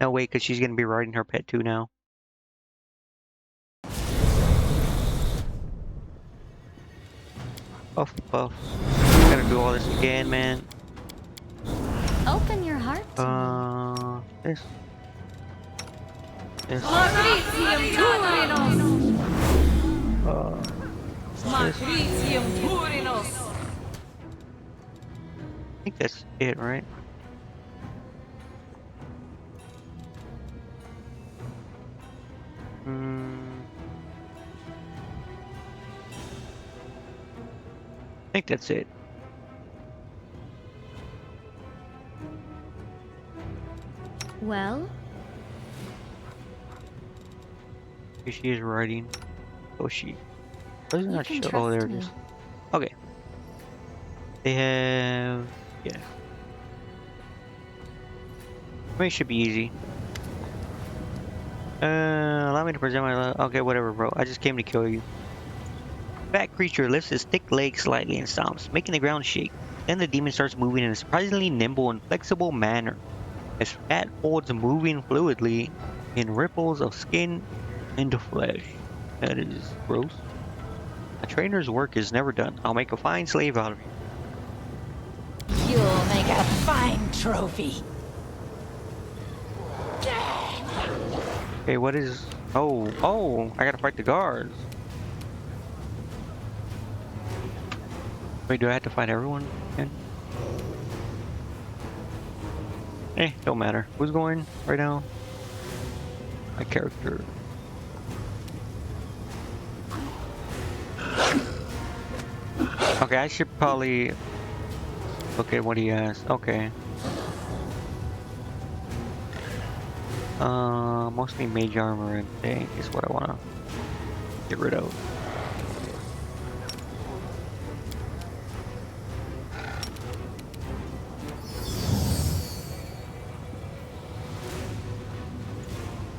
No, wait, because she's going to be riding her pet too now. Puff, puff. Gotta do all this again, man. Open your heart to This. This. Matricium Turinos! This. Matricium Turinos! I think that's it, right? I think that's it. me. Well, Here she is riding. Oh, she. Doesn't you that can show? trust Oh, there it me. is. Okay. They have. Yeah. I mean, it should be easy. Allow me to present my. Okay, whatever, bro. I just came to kill you. Fat creature lifts his thick legs slightly and stomps, making the ground shake. Then the demon starts moving in a surprisingly nimble and flexible manner. His fat folds moving fluidly in ripples of skin into flesh. That is gross. A trainer's work is never done. I'll make a fine slave out of you. You'll make a fine trophy. Okay, what is... Oh, I gotta fight the guards. Wait, do I have to fight everyone again? Don't matter. Who's going right now? My character. Okay, I should probably look at what he has. Okay. Mostly mage armor and thing is what I wanna get rid of.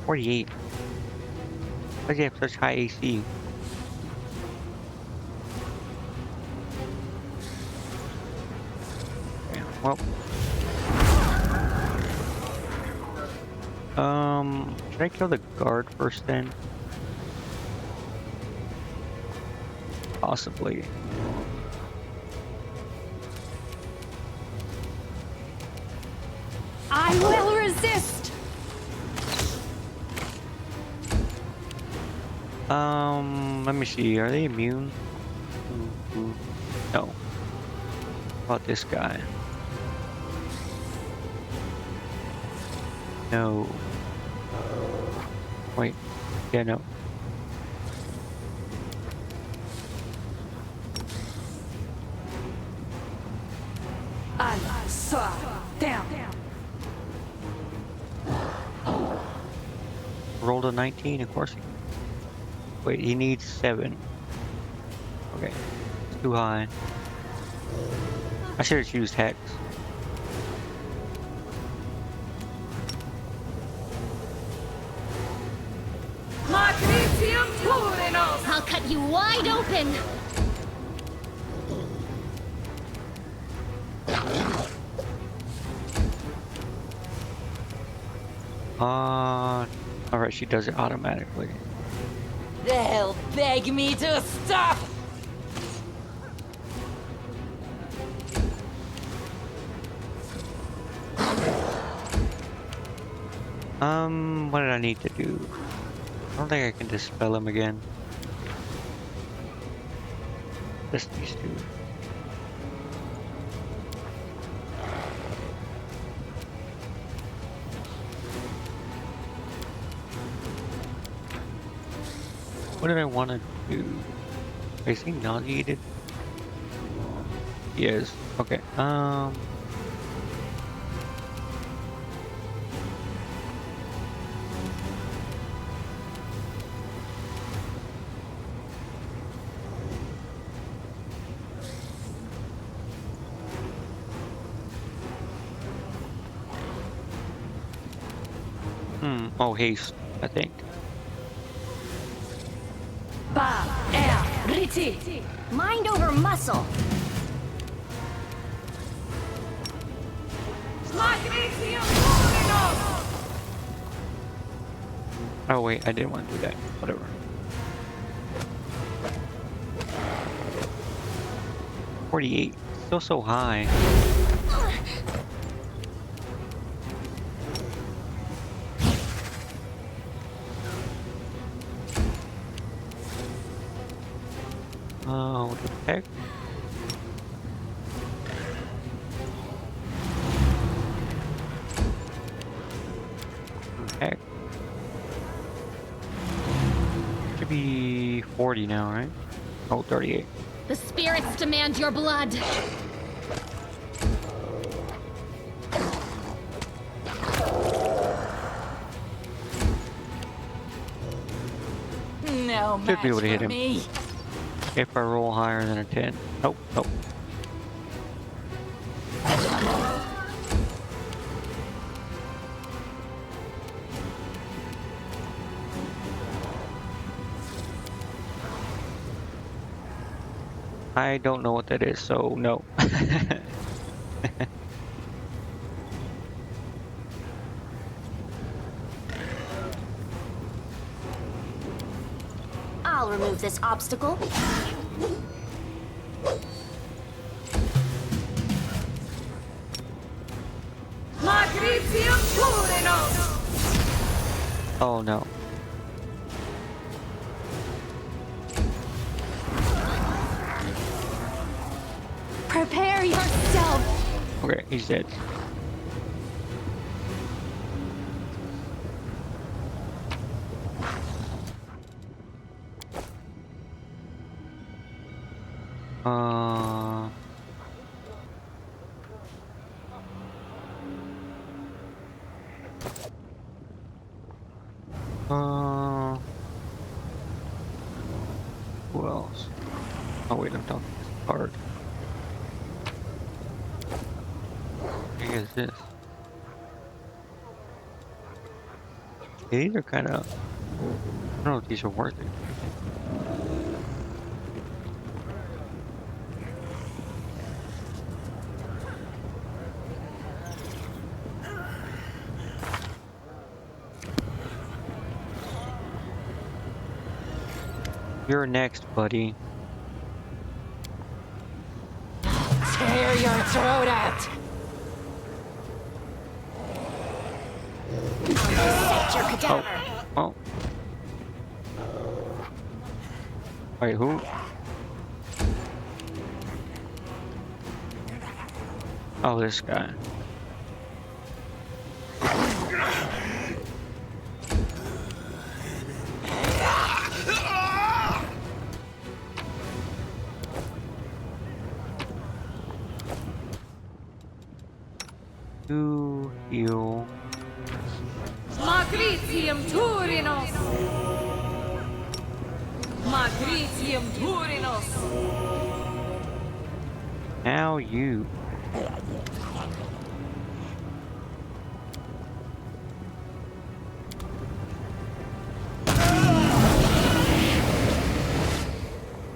$48. Why does he have such high AC? Okay, well. Should I kill the guard first then? Possibly. I will resist! Let me see. Are they immune? No. How about this guy? No. Wait. Yeah, no. Allah, down. to 19, of course. Wait, he needs 7. Okay, it's too high. I should have used Hex. Magnesium Turinos! I'll cut you wide open! Alright, she does it automatically. They'll beg me to stop! What did I need to do? I don't think I can dispel him again. Just these two. What did I want to do? Is he nauseated? He is. Okay. Oh, haste, I think. Ba, er, riti! Mind over muscle! Magnesium Turinos! Oh wait, I didn't want to do that. Whatever. 48. Still so high. What the heck? Heck. Should be 40 now, right? Oh, 38. The spirits demand your blood! No Should be able to hit match for him. me. If I roll higher than a 10. Nope, nope. I don't know what that is, so no. I'll remove this obstacle. Magnesium Turinos! Oh no. Prepare yourself! Okay, he's dead. Uh... Who else? Oh wait, I'm talking this card. What is this? These are kind of... I don't know if these are worth it. You're next, buddy. Tear your throat out! Set your cadaver! Oh. Wait, who? Oh, this guy. To heal. Matricium Turinos! Matricium Turinos! Now you.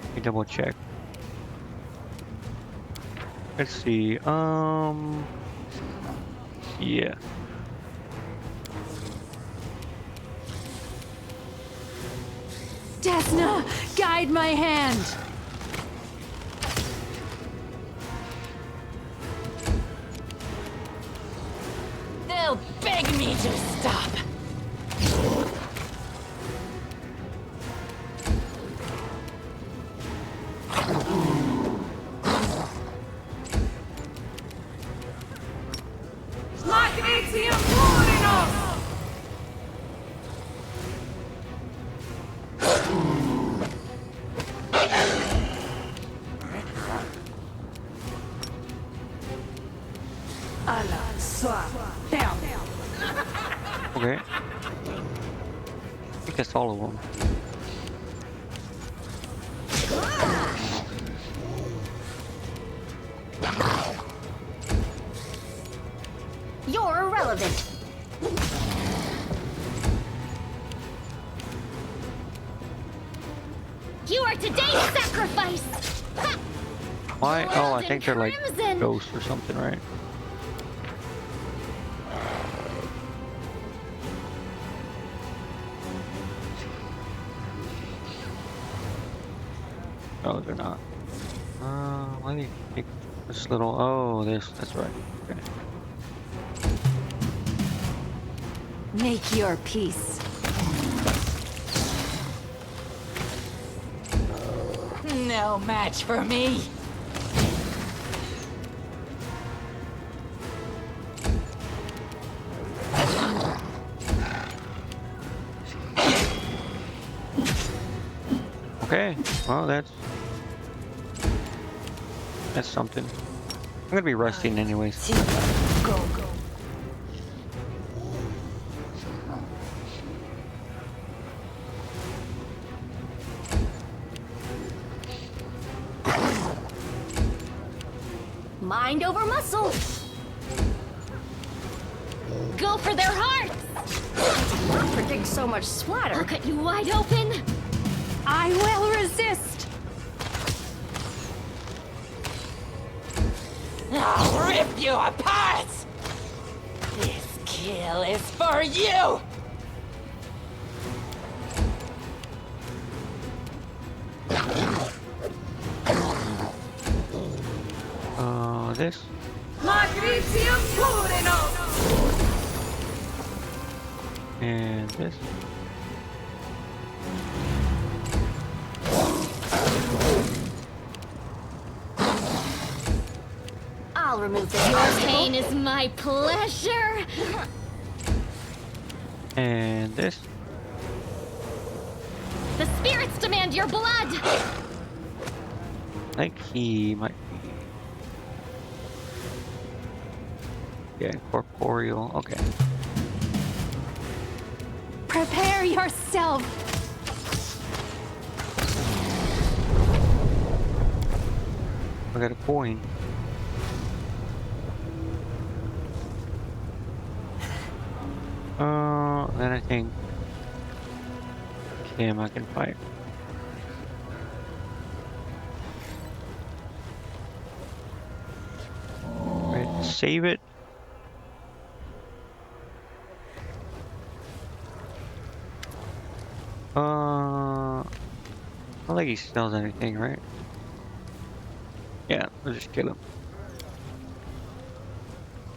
Let me double check. Let's see. Yeah. Desna, guide my hand! They'll beg me to stop! Magnesium Murinos! Okay. I think that's all of them. You're irrelevant. You are today's sacrifice. Ha! Why? Oh, I think they're like Crimson. ghosts or something, right? No, they're not. Let me take this little. Oh, that's right. Okay. Make your peace. No match for me. Okay. Well, that's something. I'm gonna be resting anyways. Go. Mind over muscle. Go for their hearts. Not predict so much splatter. I'll cut you wide open. I will resist. I'll rip you apart. This kill is for you. This. Matricium Purinos! And this. I'll remove this. Your pain is my pleasure. And this. The spirits demand your blood. I think he might be. Yeah, corporeal. Okay. Prepare yourself. I got a coin. Then I think Kim I can fight. Right, save it. I don't think he smells anything, right? Yeah, we'll just kill him.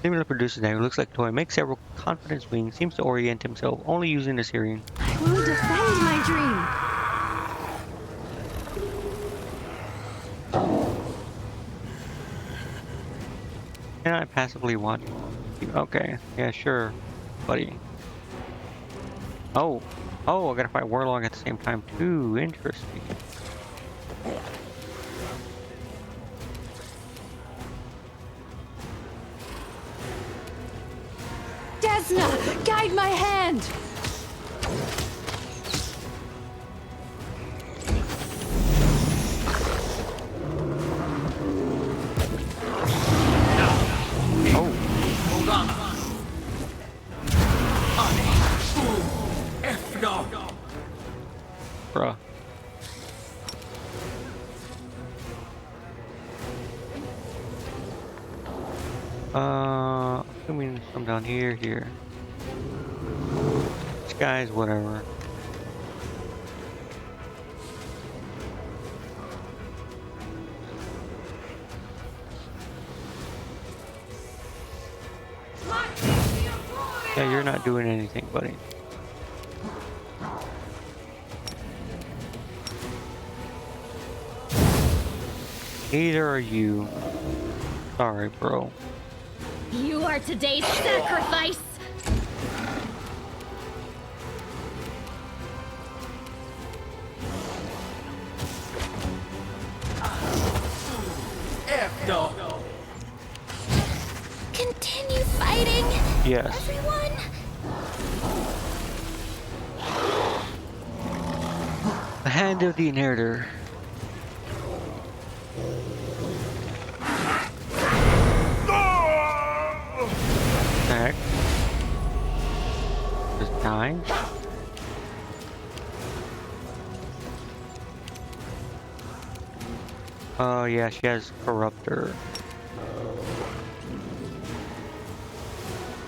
Similar produces now. Looks like toy. Makes several confidence wings. Seems to orient himself only using the Syrian. I will defend my dream. Can I passively watch? Okay. Yeah, sure, buddy. Oh, I gotta fight Warlock at the same time too. Interesting. Jasna, guide my hand! Bruh. Assuming some down here, here. This guy's whatever. Yeah, you're not doing anything, buddy. Neither are you. Sorry, bro. You are today's sacrifice! Continue fighting! Yes. Everyone! The hand of the inheritor. Heck. Just die. Oh yeah, she has corruptor.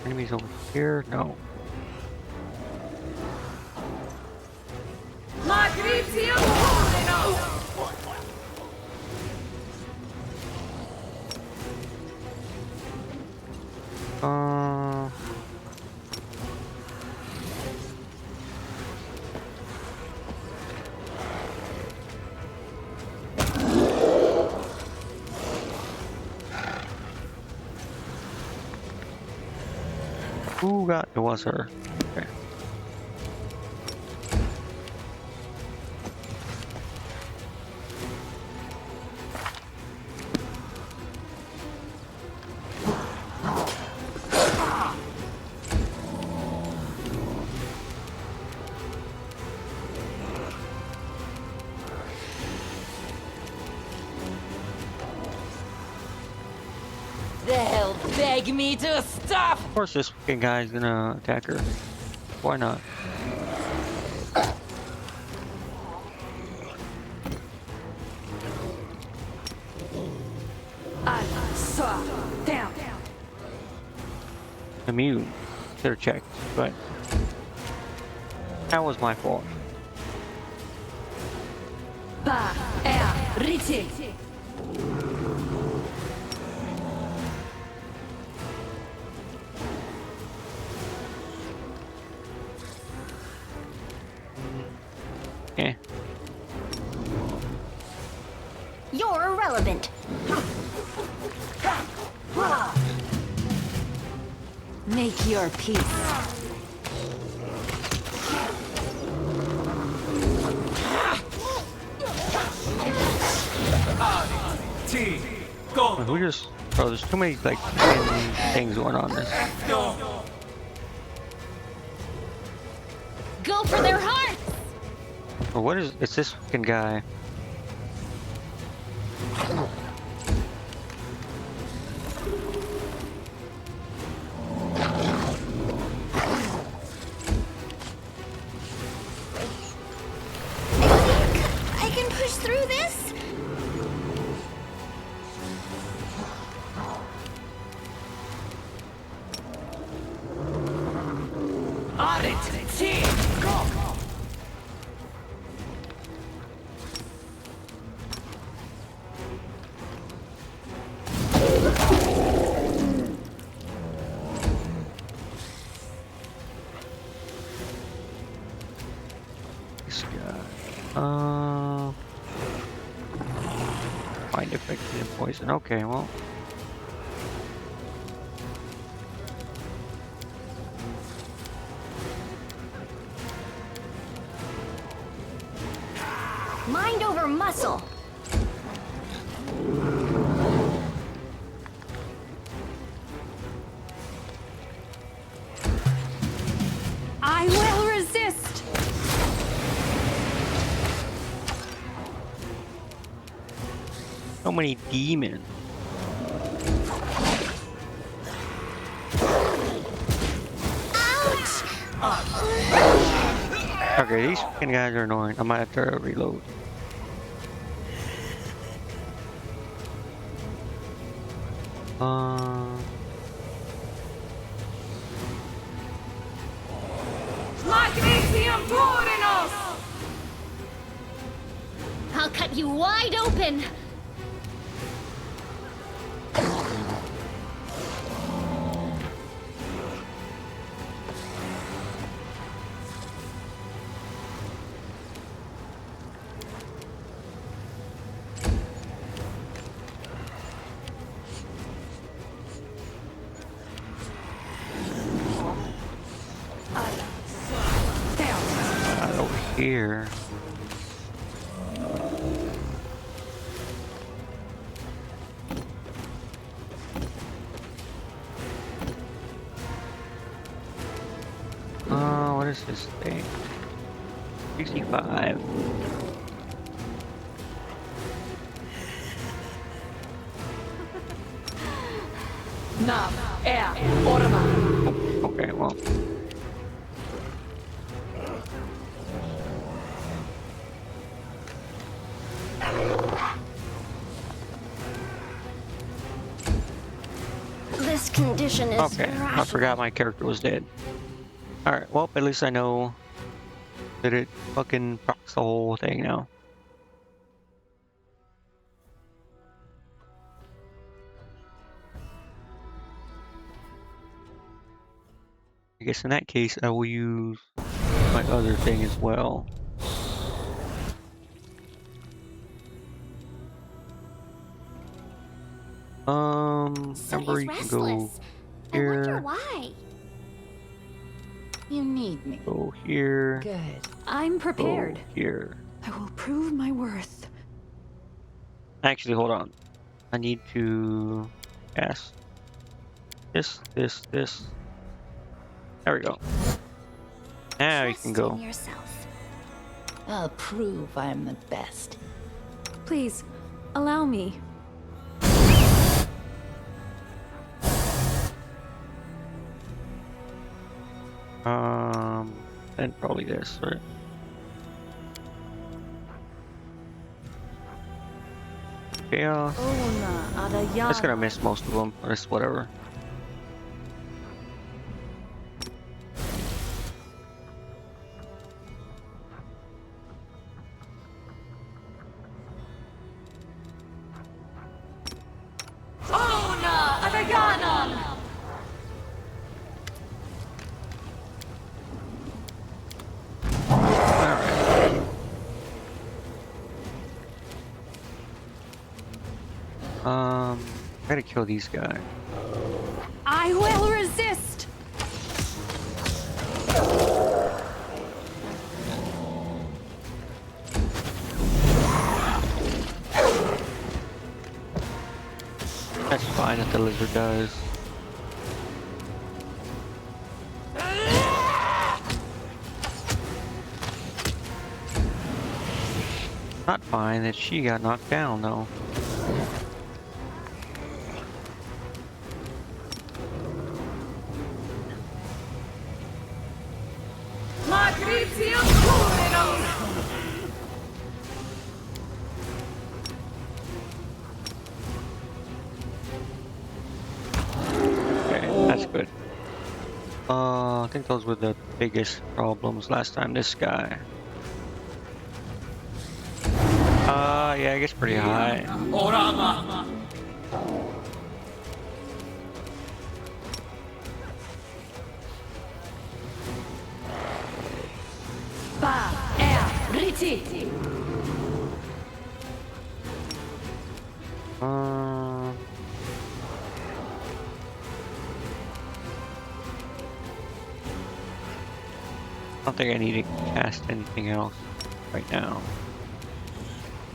Enemies over here? No. Uh, who got it? Was her. Okay. They'll beg me to stop! Of course this fucking guy's gonna attack her. Why not? Down. Immune. Should have checked, but that was my fault. Ba, riti. Eh. You're irrelevant. Make your peace. Who just... Bro, there's too many, like, fucking things going on this. Go for their hearts! Or what is... It's this fucking guy. I can push through this? This guy. Find effective in poison. Okay, well. Mind over muscle. So many demons. Okay, these fucking guys are annoying. I might have to reload. Uh, I'll cut you wide open. over here. What is this thing? 65. Okay, well. This condition is Okay, I forgot my character was dead. Alright, well, at least I know that it fucking procs the whole thing now. I guess in that case, I will use my other thing as well. So remember he's you can go restless. I wonder here, why. You need me. go here, Good. I'm prepared. go here. I will prove my worth. Actually, hold on. I need to cast this. There we go. Now you can Trust go. in yourself. I'll prove I'm the best. Please, allow me. And probably this, right? Chaos. That's gonna miss most of them, but it's whatever. Gotta kill these guys. I will resist. That's fine if the lizard does. Not fine that she got knocked down though. Okay, that's good. I think those were the biggest problems last time. This guy. Yeah, I guess pretty high. I don't think I need to cast anything else right now.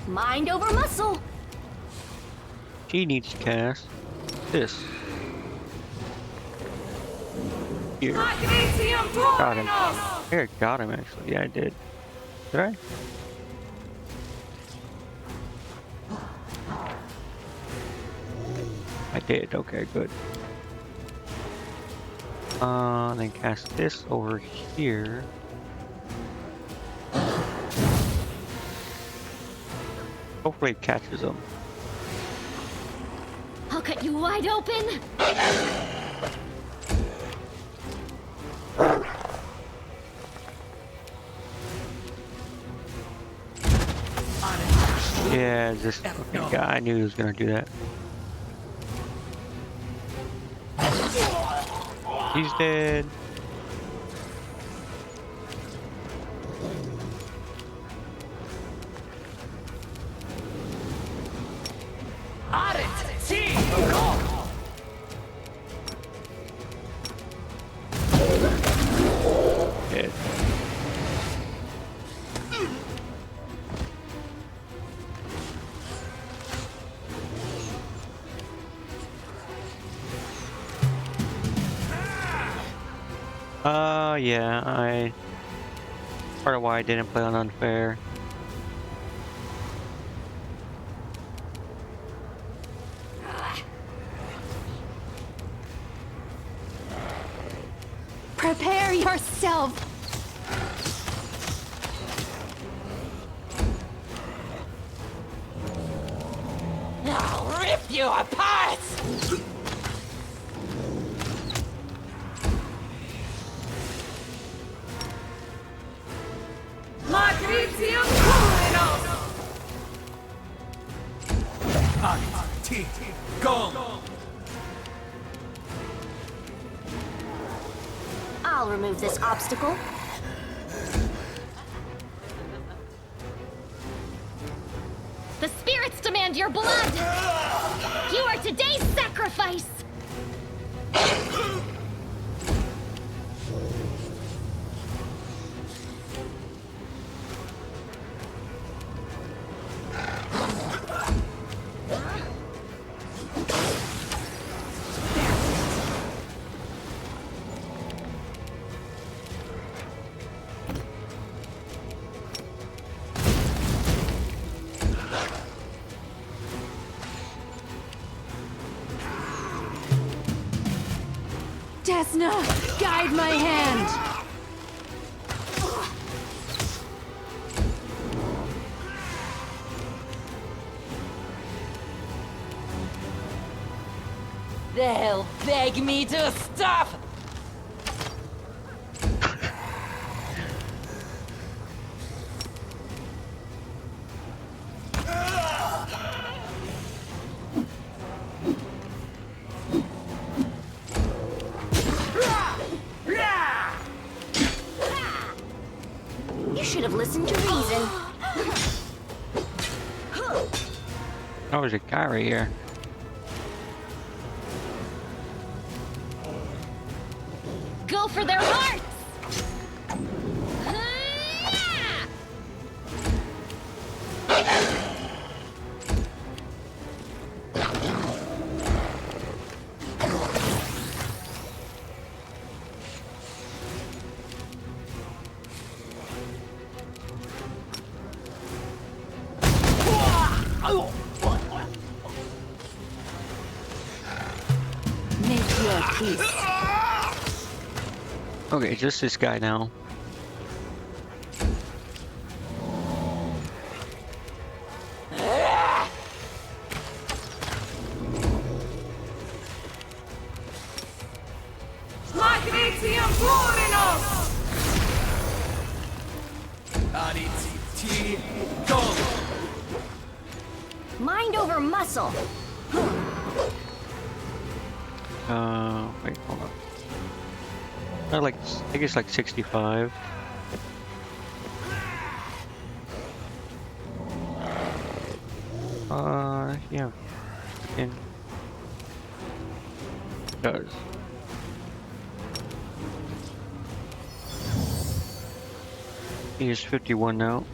Mind over muscle. She needs to cast this. Here. Got him. Here, got him actually. Yeah, I did. Did I? I did. Okay, good. Then cast this over here. Hopefully it catches them. I'll cut you wide open. Yeah, this fucking guy. I knew he was gonna do that. He's dead. Dead. Yeah, part of why I didn't play on unfair. Prepare yourself. I'll rip you apart! I'll remove this obstacle. The spirits demand your blood! You are today's sacrifice! Desna, guide my hand. They'll beg me to stop! You should have listened to reason. Oh, there's a guy right here. Go for their hearts! Make your peace. Okay, just this guy now. Mind over muscle. Wait, hold on. I think it's like 65. Yeah. And does. He is 51 now.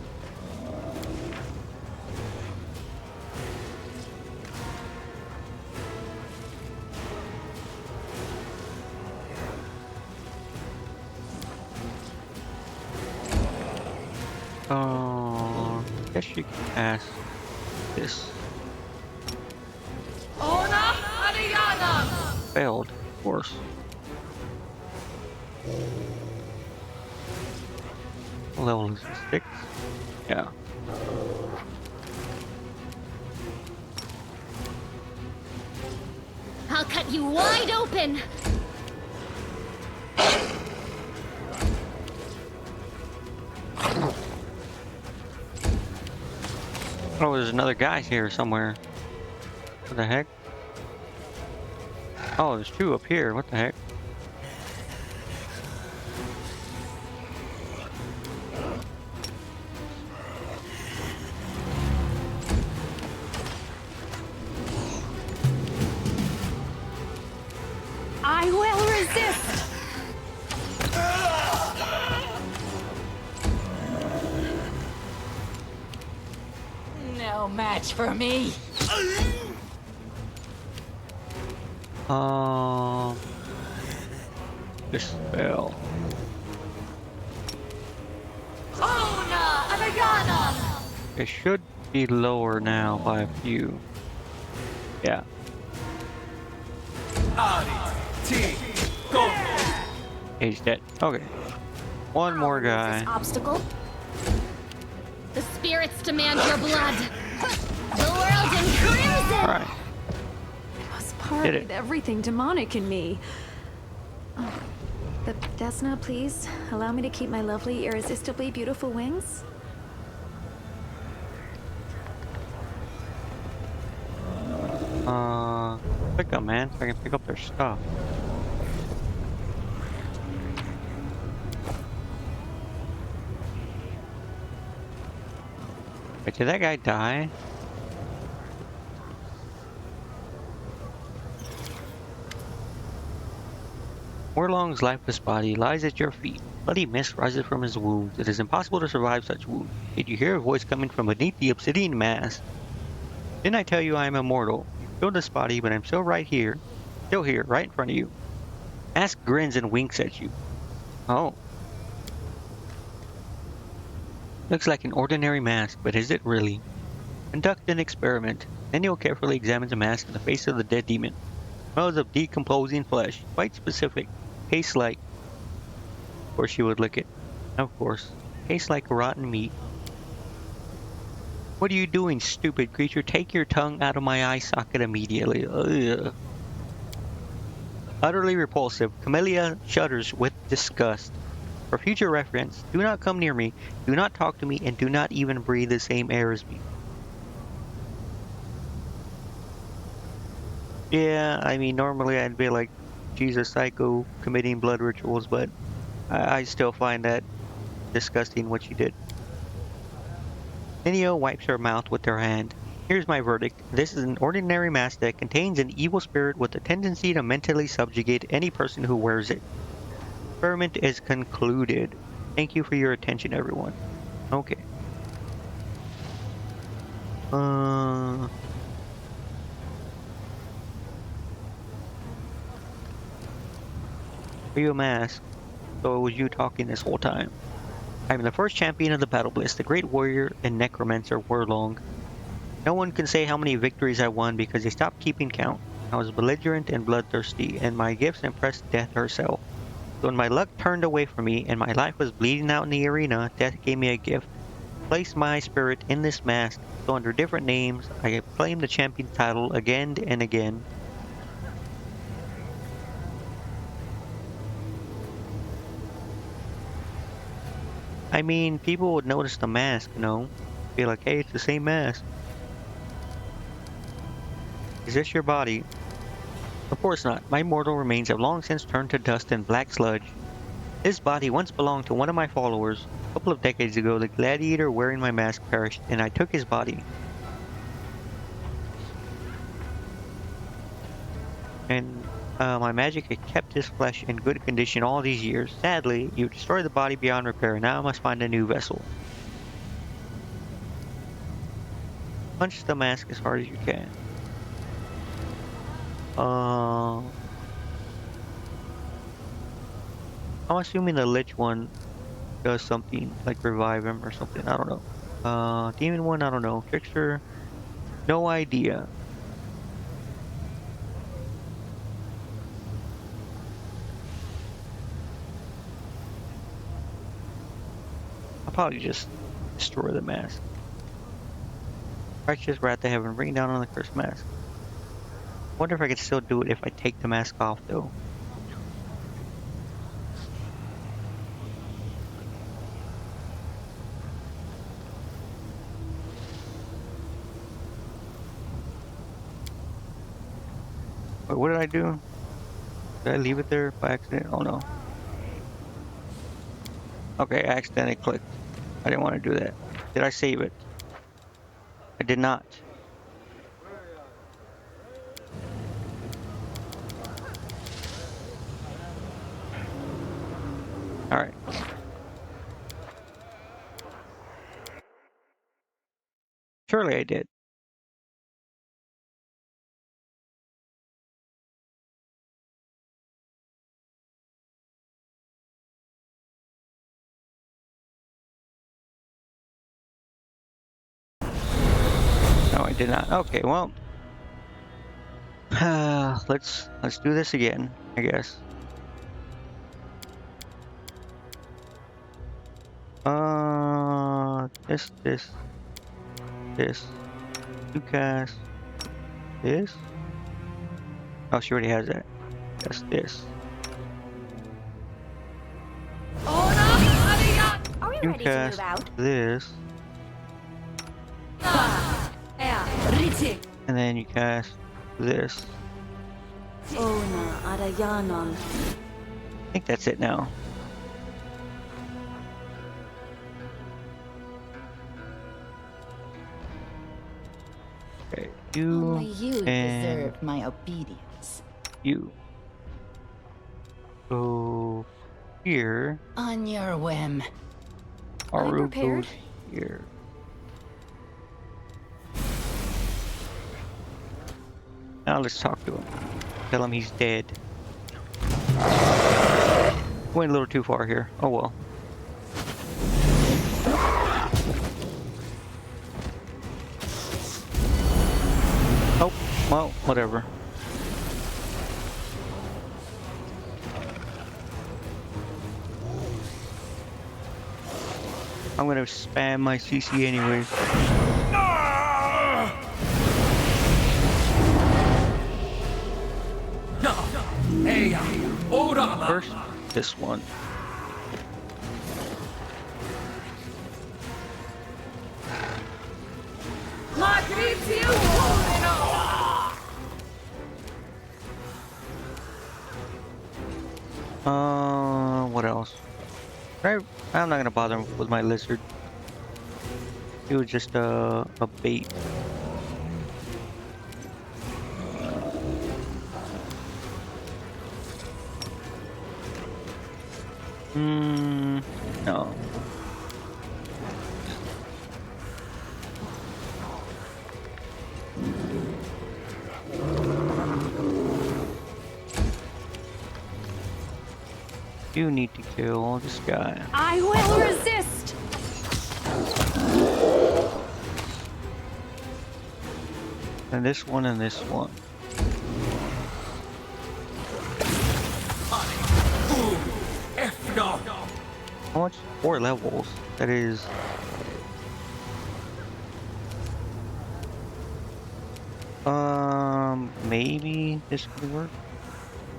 Oh, I guess you can ask this. Ona Ariya! Failed, of course. Level is 6. Yeah. I'll cut you wide open. Oh, there's another guy here somewhere. What the heck? Oh, there's 2 up here. What the heck? I will resist! No match for me. Dispel. It should be lower now by a few. Yeah. He's dead. Okay. One more guy. Obstacle. The spirits demand your blood. The world in crimson. Alright. I was Did part it. with everything demonic in me. Oh, but Desna, please, allow me to keep my lovely, irresistibly beautiful wings? Pick up, man, so I can pick up their stuff. Wait, did that guy die? Warlong's lifeless body lies at your feet. Bloody mist rises from his wounds. It is impossible to survive such wounds. Yet you hear a voice coming from beneath the obsidian mass. Didn't I tell you I am immortal? You killed this body, but I'm still right here. Still here, right in front of you. Mask grins and winks at you. Oh. Looks like an ordinary mask, but is it really? Conduct an experiment. Then you'll carefully examine the mask in the face of the dead demon. Smells of decomposing flesh. Quite specific. Tastes like... Of course she would lick it. Of course. Tastes like rotten meat. What are you doing, stupid creature? Take your tongue out of my eye socket immediately. Ugh. Utterly repulsive, Camellia shudders with disgust. For future reference, do not come near me, do not talk to me, and do not even breathe the same air as me. Yeah, I mean, normally I'd be like, Jesus, psycho, committing blood rituals, but I still find that disgusting what she did. Ninio wipes her mouth with her hand. Here's my verdict. This is an ordinary mask that contains an evil spirit with a tendency to mentally subjugate any person who wears it. Experiment is concluded. Thank you for your attention, everyone. Okay. Are you a mask? So it was you talking this whole time. I'm the first champion of the Battle Bliss, the great warrior and necromancer Warlong. No one can say how many victories I won because they stopped keeping count. I was belligerent and bloodthirsty, and my gifts impressed Death herself. So when my luck turned away from me and my life was bleeding out in the arena, Death gave me a gift. Placed my spirit in this mask, so under different names, I claimed the champion title again and again. I mean, people would notice the mask, you know? Be like, hey, it's the same mask. Is this your body? Of course not. My mortal remains have long since turned to dust and black sludge. This body once belonged to one of my followers. A couple of decades ago, the gladiator wearing my mask perished, and I took his body. And my magic had kept his flesh in good condition all these years. Sadly, you destroyed the body beyond repair. Now I must find a new vessel. Punch the mask as hard as you can. I'm assuming the Lich one does something, like revive him or something. I don't know. Demon one, I don't know. Trickster, no idea. probably just destroy the mask. Righteous Wrath to Heaven, bring down on the cursed mask. Wonder if I could still do it if I take the mask off though. Wait, what did I do? Did I leave it there by accident? Oh no. Okay, I accidentally clicked. I didn't want to do that. Did I save it? I did not. Alright. Surely I did. No, I did not. Okay, well. Let's do this again, I guess. This. You cast this. Oh, she already has that. That's this. Are we You ready to cast move out? this. And then you cast this. I think that's it now. Okay, Only you you and deserve my obedience. you. Go here. On your whim. I'm Aru prepared. goes here. Now let's talk to him. Tell him he's dead. Went a little too far here. Oh well. Oh, well, whatever. I'm gonna spam my CC anyways. First, this one. What else? I'm not gonna bother with my lizard. It was just a bait. No. You need to kill this guy. I will resist. And this one and this one. How much? 4 levels. That is. Maybe this could work.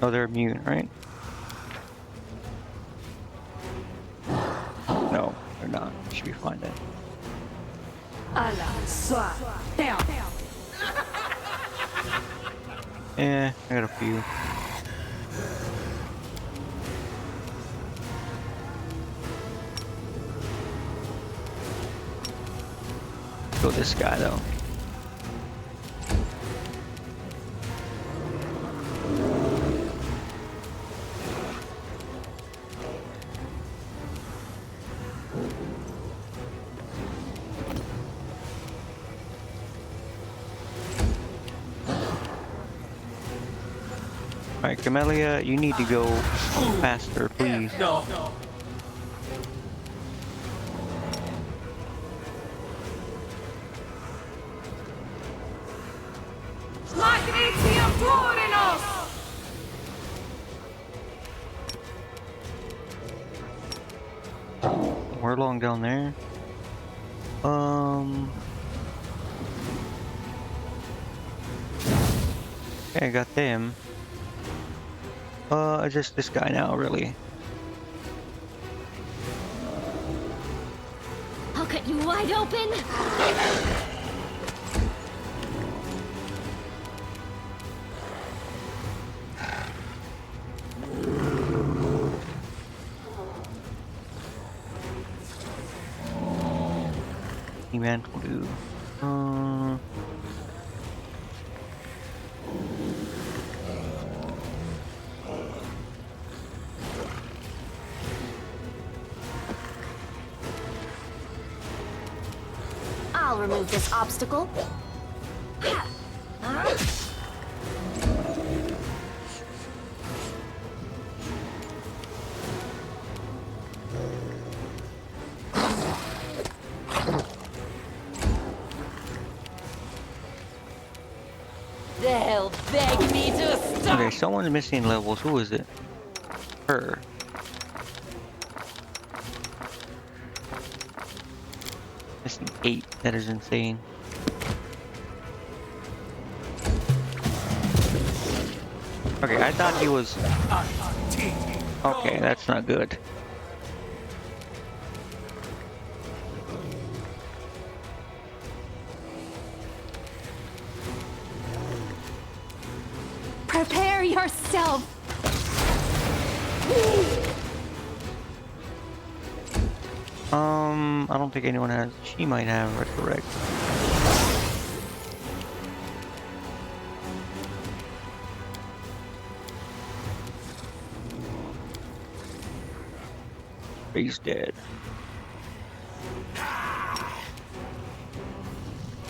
Oh, they're immune, right? No, they're not. Should be fine then. Yeah, I got a few. Kill this guy though. Alright, Camellia, you need to go faster, please. We're along down there. Okay, I got them. Just this guy now, really. I'll cut you wide open. Man will do. I'll remove this obstacle. They'll beg me to stop. Okay, someone's missing levels. Who is it? Her. Missing 8. That is insane. Okay, I thought he was... Okay, that's not good. Prepare yourself. I don't think anyone has... She might have Resurrect. He's dead.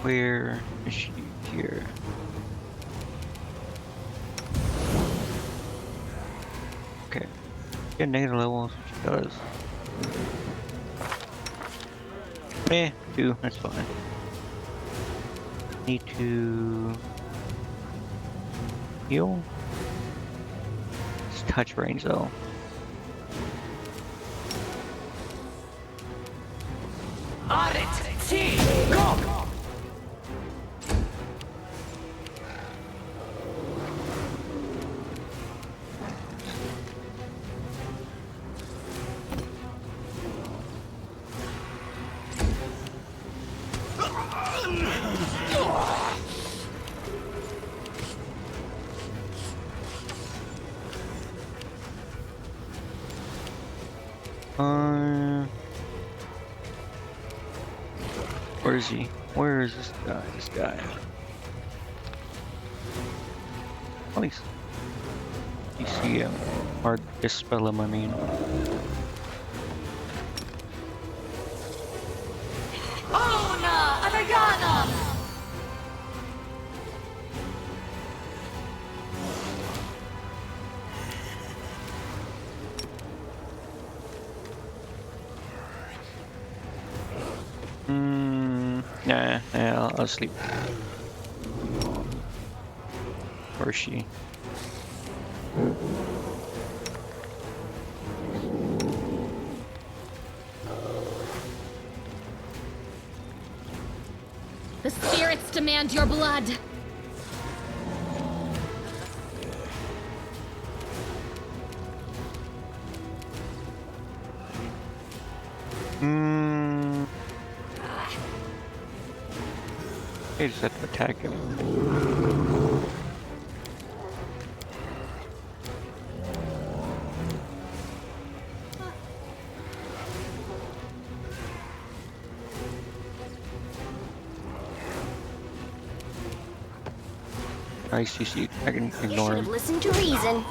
Where is she? Here. Okay. Get negative levels, which she does. 2, that's fine. Need to heal. It's touch range though. On it, T, go! Where is he? Where is this guy? This guy. At least you see him, or dispel him. I mean. Una Adagana! Nah, I'll sleep. Where is she? The spirits demand your blood. I just have to attack him. Nice, you see, I can ignore him. Listen to reason.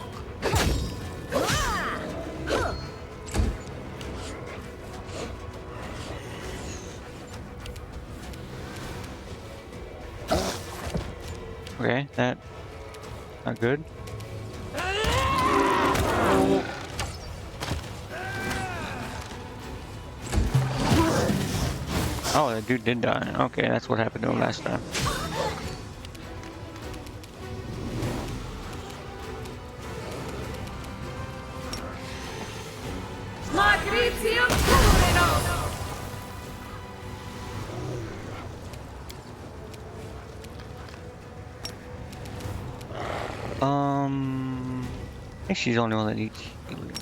Okay, that not good. Oh, that dude did die. Okay, that's what happened to him last time. Matricium Purino! I think she's the only one that needs healing.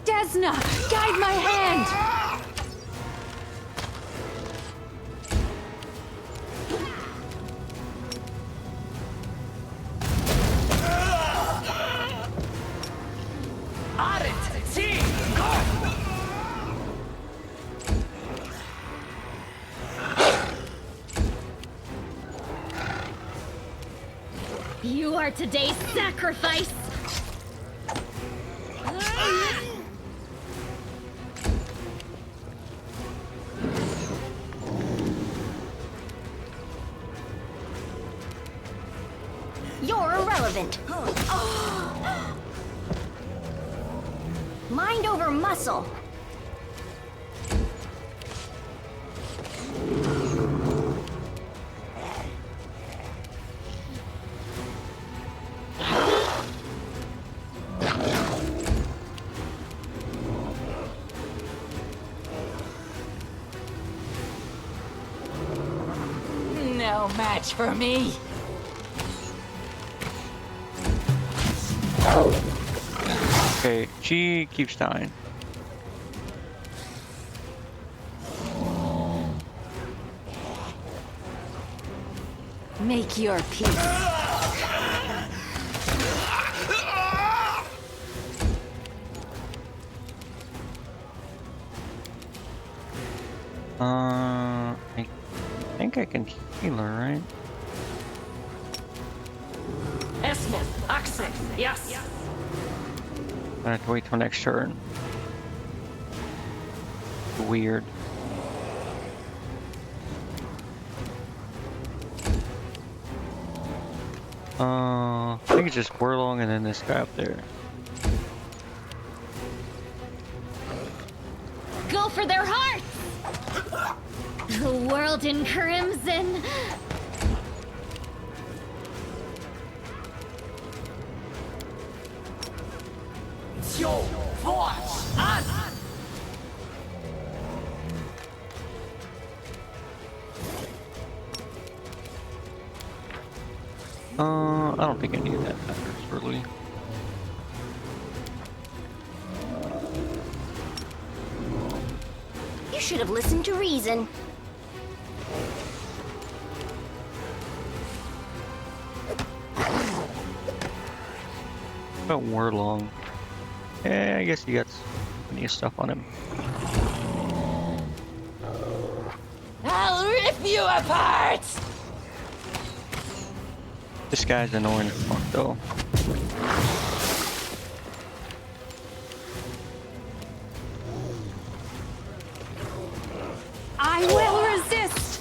Desna, guide my hand! You are today's sacrifice! You're irrelevant. Mind over muscle. No match for me. Okay, she keeps dying. Make your peace. I think I can heal her, right? Esmond, access, yes. I have to wait till next turn. Weird. I think it's just Whirlong and then this guy up there. Go for their hearts! The world in crimson. Your voice, I don't think any of that matters, really. You should have listened to reason. About Whirlong. Yeah, I guess he got plenty of stuff on him. I'll rip you apart! This guy's annoying as fuck, though. I will resist!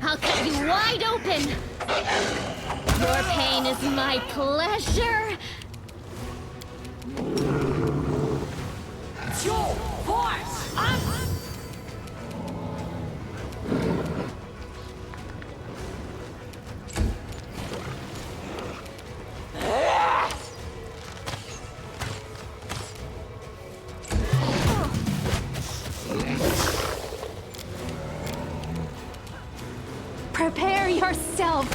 I'll cut you wide open! Your pain is my pleasure! Your voice, Prepare yourself!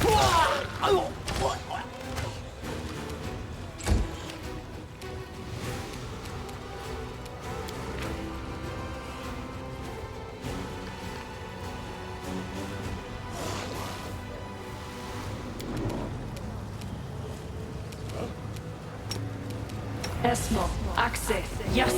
Esmo, access, yes.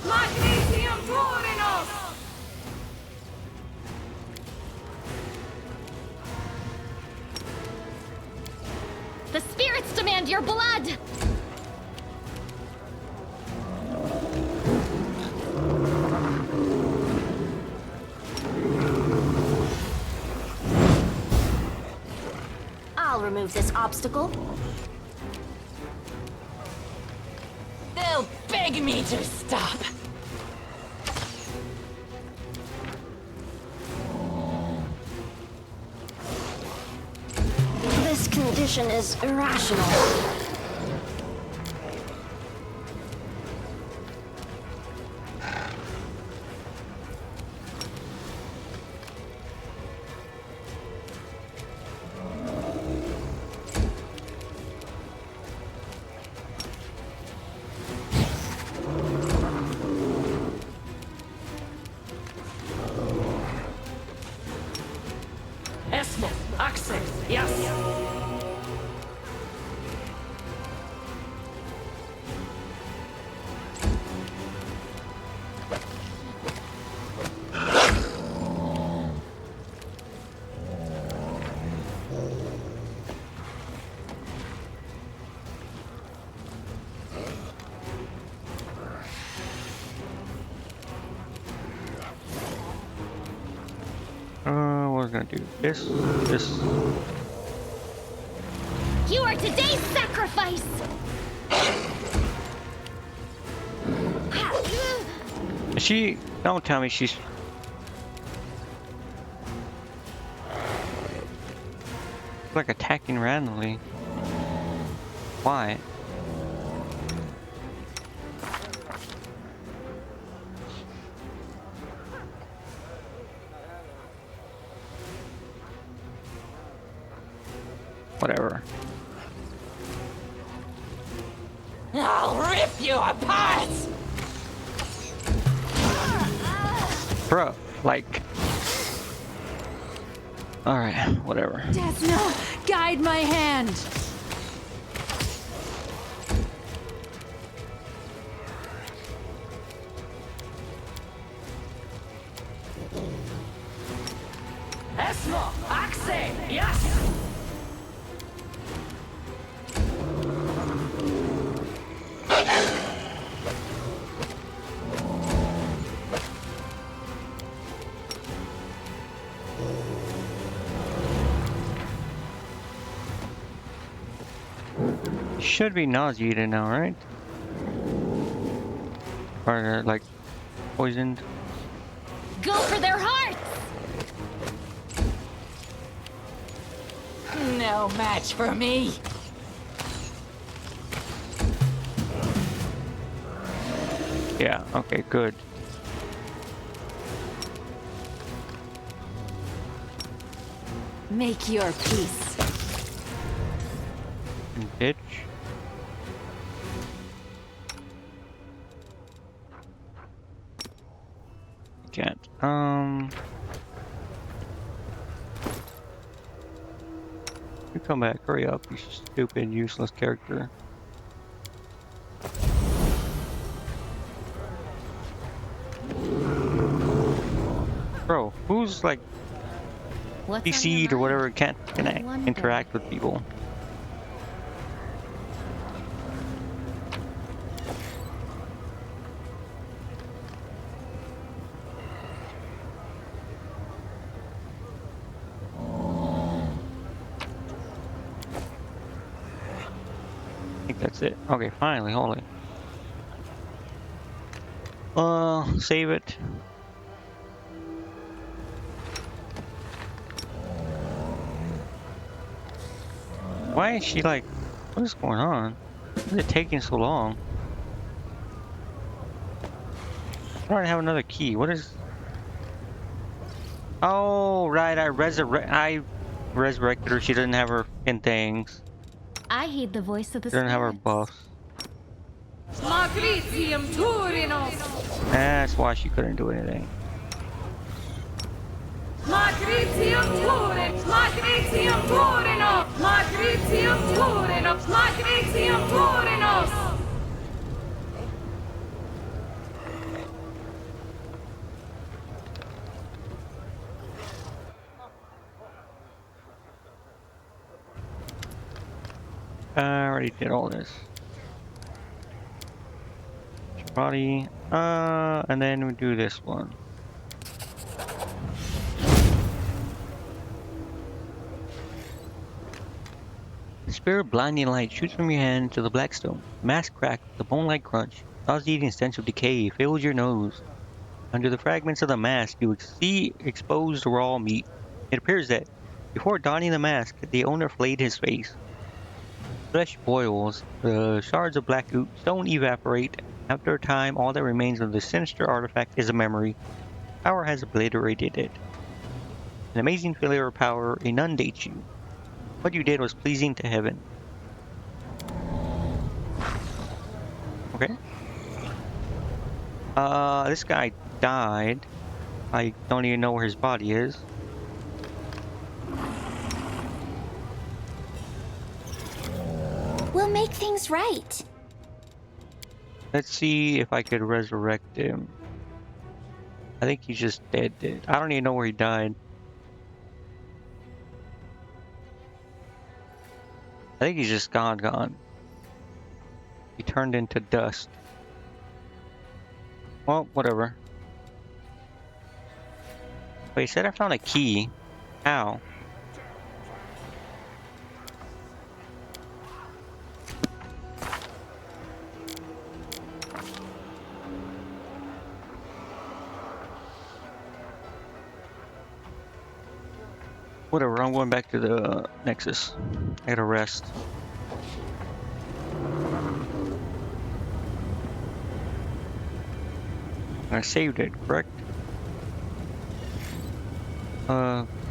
Magnesium Turinos! The spirits demand your blood! I'll remove this obstacle. They'll beg me to stop. This condition is irrational. Esmo, Axel, yes. We're gonna do this, this. You are today's sacrifice! She, don't tell me she's. Like attacking randomly. Why? Whatever. I'll rip you apart! Bro, like. Alright, whatever. Desna, guide my hand. Esmo, Axel, yes. Should be nauseated now, right? Or like poisoned. Go for their hearts! No match for me. Yeah, okay, good. Make your peace. Bitch. Can't. You come back, hurry up, you stupid, useless character. Bro, who's like What's on your PC'd or mind? whatever can't I wonder. interact with people? I think that's it. Okay, finally, holy. Save it. Why is she like, what is going on? Why is it taking so long? I don't have another key. What is? Oh, right. I resurrected her. She doesn't have her fucking things. I heed the voice of the She doesn't have her spirits. buffs. Magritium Turinos! That's why she couldn't do anything. Magritium Turin! Magritium Turino! Magritium Turino! Magritium Turinos! I already did all this. Body. And then we do this one. The spirit of blinding light shoots from your hand to the black stone. The mask crack with a bone-like crunch. Nauseating stench of decay fills your nose. Under the fragments of the mask, you see exposed raw meat. It appears that, before donning the mask, the owner flayed his face. Flesh boils, the shards of black stone evaporate. After a time, all that remains of the sinister artifact is a memory. Power has obliterated it. An amazing failure of power inundates you. What you did was pleasing to heaven. Okay. This guy died. I don't even know where his body is. We'll make things right. Let's see if I could resurrect him. I think he's just dead. I don't even know where he died. I think he's just gone. He turned into dust. Well, whatever. Wait, he said I found a key. How? Whatever, I'm going back to the Nexus. I gotta rest. I saved it, correct?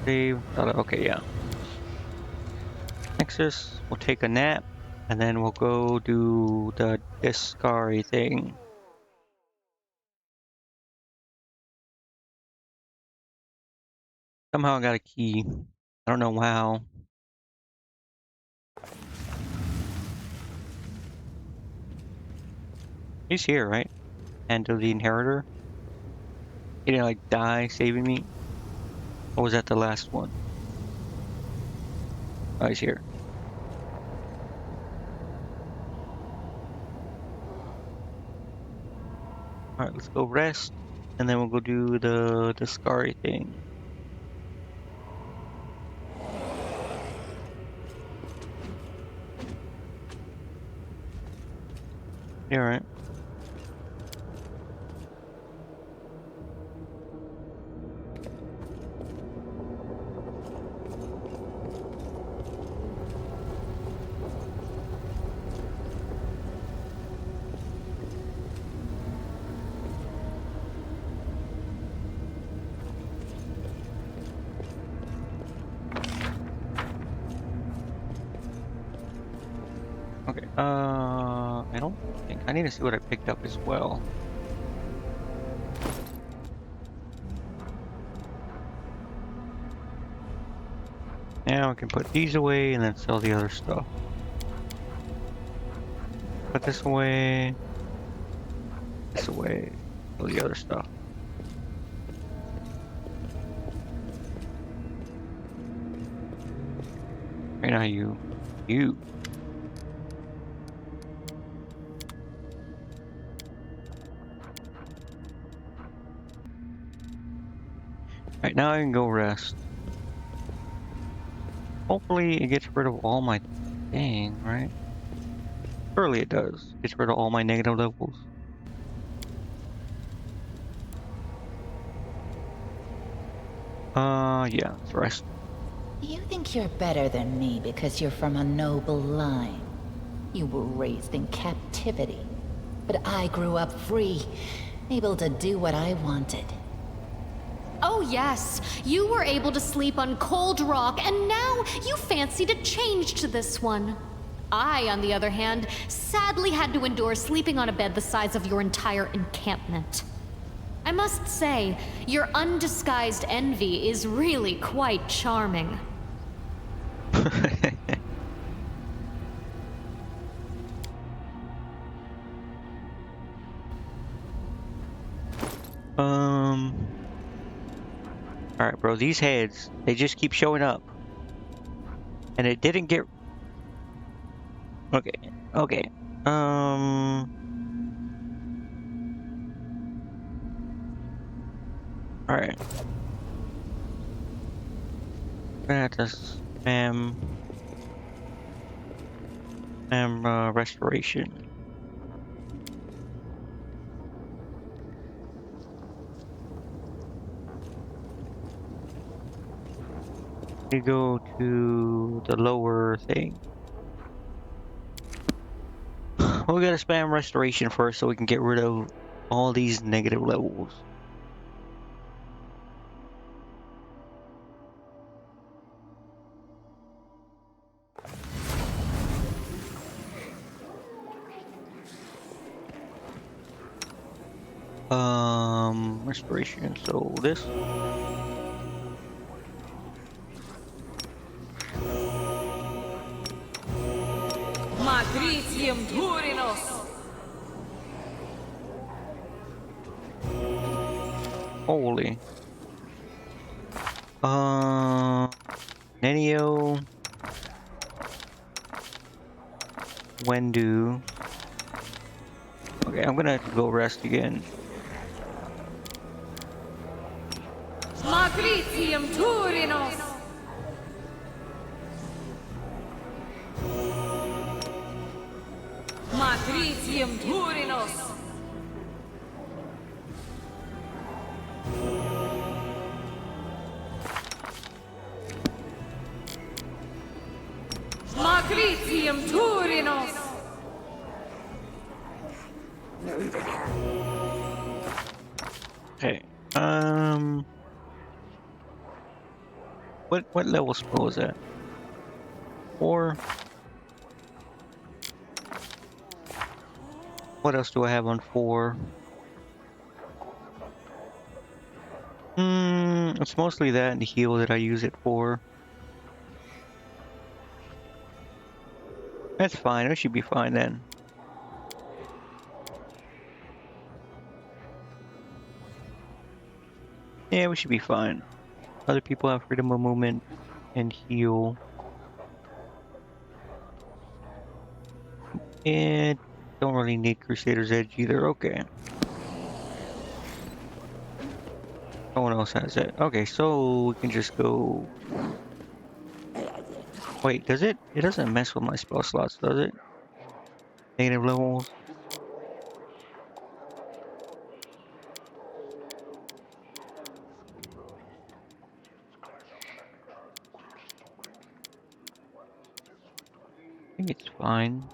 Save. Okay, yeah. Nexus, we'll take a nap, and then we'll go do the Discari thing. Somehow I got a key. I don't know how. He's here, right? Hand of the Inheritor. He didn't like die saving me. Or was that the last one? Oh, he's here. Alright, let's go rest. And then we'll go do the Discari thing. You alright? Okay, I don't think I need to see what I picked up as well. Now I can put these away and then sell the other stuff. Put this away, sell the other stuff. Right now, you. Right now, I can go rest. Hopefully, it gets rid of all my thing, right? Surely it does. Gets rid of all my negative levels. Yeah, let's rest. You think you're better than me because you're from a noble line. You were raised in captivity. But I grew up free, able to do what I wanted. Oh yes, you were able to sleep on cold rock, and now you fancied a change to this one. I, on the other hand, sadly had to endure sleeping on a bed the size of your entire encampment. I must say, your undisguised envy is really quite charming. Alright, bro, these heads, they just keep showing up. And it didn't get... Okay, okay. All right. That's restoration. We go to the lower thing. We gotta spam restoration first so we can get rid of all these negative levels. Restoration. So this. Matricium Turinos! Holy. Nenio. Wendu. Okay, I'm gonna have to go rest again. Matricium Turinos! Matricium Turinos! Matricium Turinos! Okay. What level spell is that? 4. What else do I have on 4? It's mostly that and the heal that I use it for. That's fine. It should be fine then. Yeah, we should be fine. Other people have freedom of movement and heal. And don't really need Crusader's Edge either. Okay. No one else has it. Okay, so we can just go. Wait, does it? It doesn't mess with my spell slots, does it? Negative levels. I think it's fine.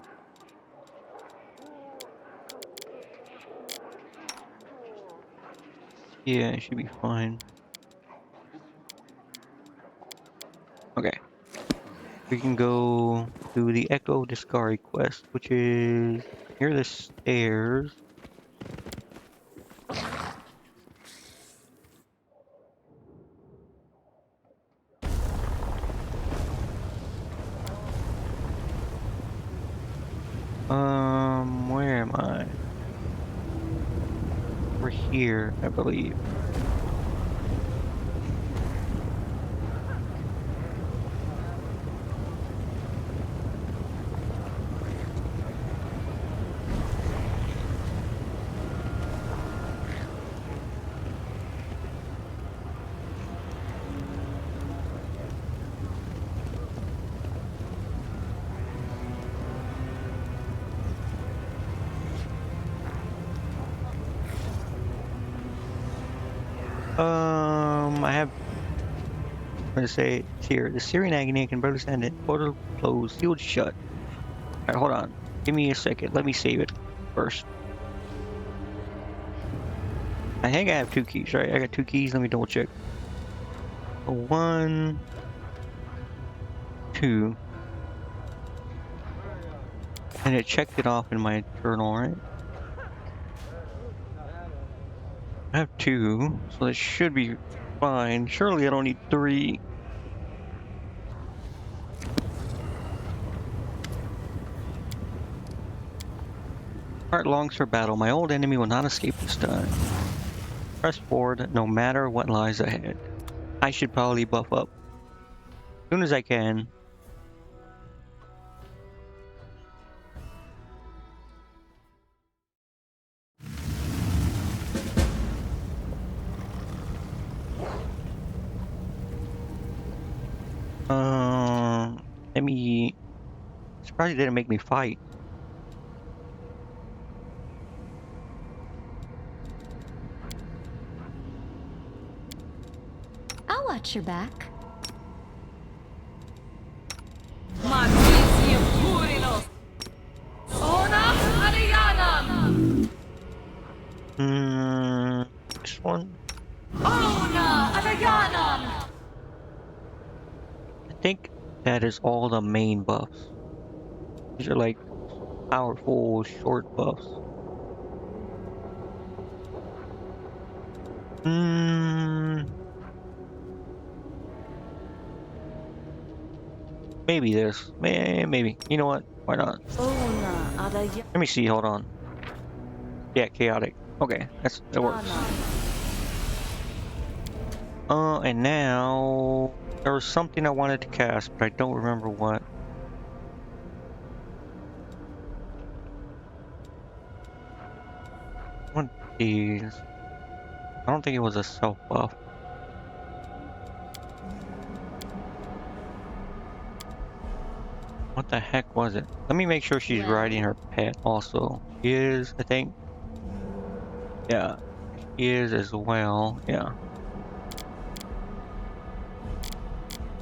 Yeah, it should be fine. Okay. We can go to the Echo Discari quest, which is near the stairs. Where am I? We're here, I believe. I have. I'm gonna say it's here. The Syrian agony can barely stand it. Portal closed, sealed shut. Alright, hold on. Give me a second. Let me save it first. I think I have 2 keys, right? I got 2 keys. Let me double check. 1, 2. And it checked it off in my journal, right? I have 2, so that should be fine. Surely I don't need 3. Heart longs for battle. My old enemy will not escape this time. Press forward no matter what lies ahead. I should probably buff up as soon as I can. Let me. Surprised it didn't make me fight. I'll watch your back. This one. I think that is all the main buffs. These are like powerful short buffs. Maybe this. Maybe. You know what? Why not? Let me see. Hold on. Yeah, chaotic. Okay, that works. And now there was something I wanted to cast, but I don't remember what. One of these. I don't think it was a self buff. What the heck was it? Let me make sure she's riding her pet also. She is, I think. Yeah, she is as well. Yeah.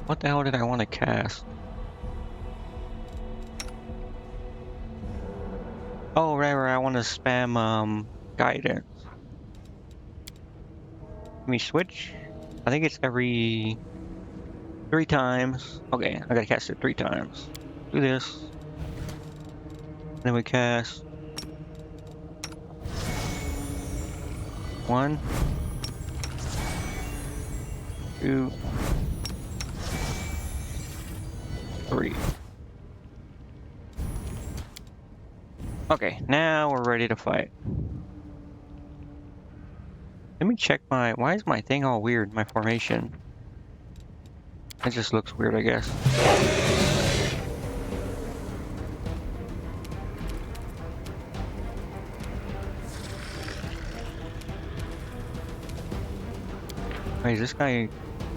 What the hell did I want to cast? Oh, right. I want to spam guidance. Let me switch. I think it's every 3 times. Okay, I gotta cast it 3 times. Do this. Then we cast 1, 2, 3. Okay, now we're ready to fight. Let me check my... Why is my thing all weird, my formation? It just looks weird, I guess. Wait, is this guy...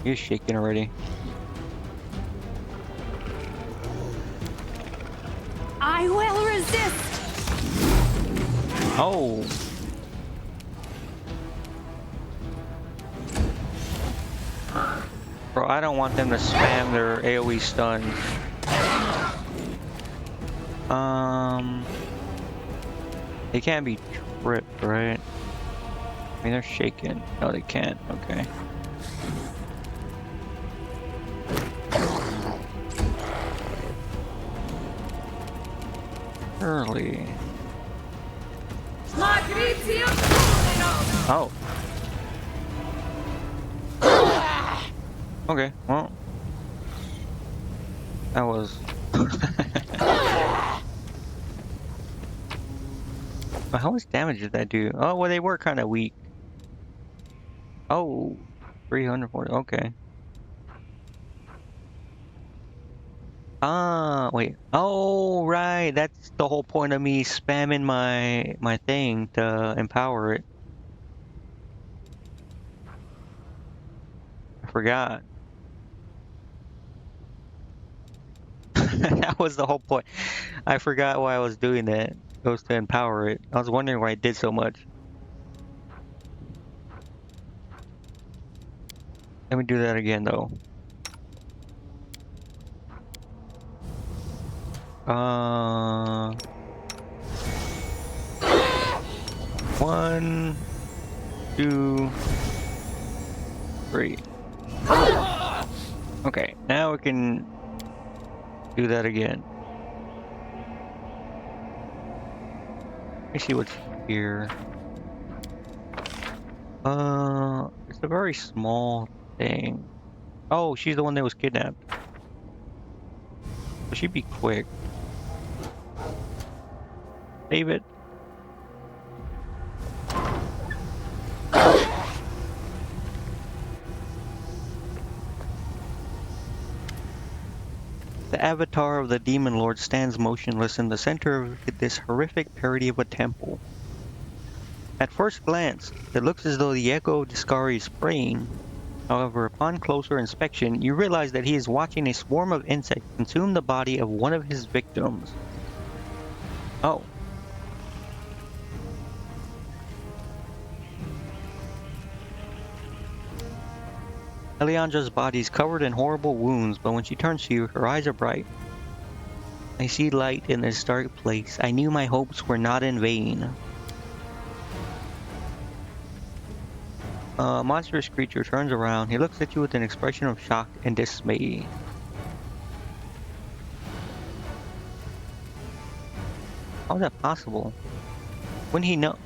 He's shaking already. I will resist! Oh! Bro, I don't want them to spam their AoE stuns. They can't be tripped, right? I mean, they're shaking. No, they can't. Okay. Early. Oh. Okay, well. That was... But how much damage did that do? Oh, well, they were kind of weak. Oh, 340, okay. Ah, wait. Oh, right. That's the whole point of me spamming my thing to empower it. I forgot. That was the whole point. I forgot why I was doing that. It was to empower it. I was wondering why it did so much. Let me do that again, though. 1, 2, 3. Okay, now we can do that again. Let me see what's here. It's a very small thing. Oh, she's the one that was kidnapped. So she'd be quick. Save it. The avatar of the Demon Lord stands motionless in the center of this horrific parody of a temple. At first glance, it looks as though the echo of Discari is praying, However, upon closer inspection, you realize that he is watching a swarm of insects consume the body of one of his victims. Oh. Eliandra's body is covered in horrible wounds, but when she turns to you, her eyes are bright. I see light in this dark place. I knew my hopes were not in vain. A monstrous creature turns around. He looks at you with an expression of shock and dismay. How is that possible? Wouldn't he know?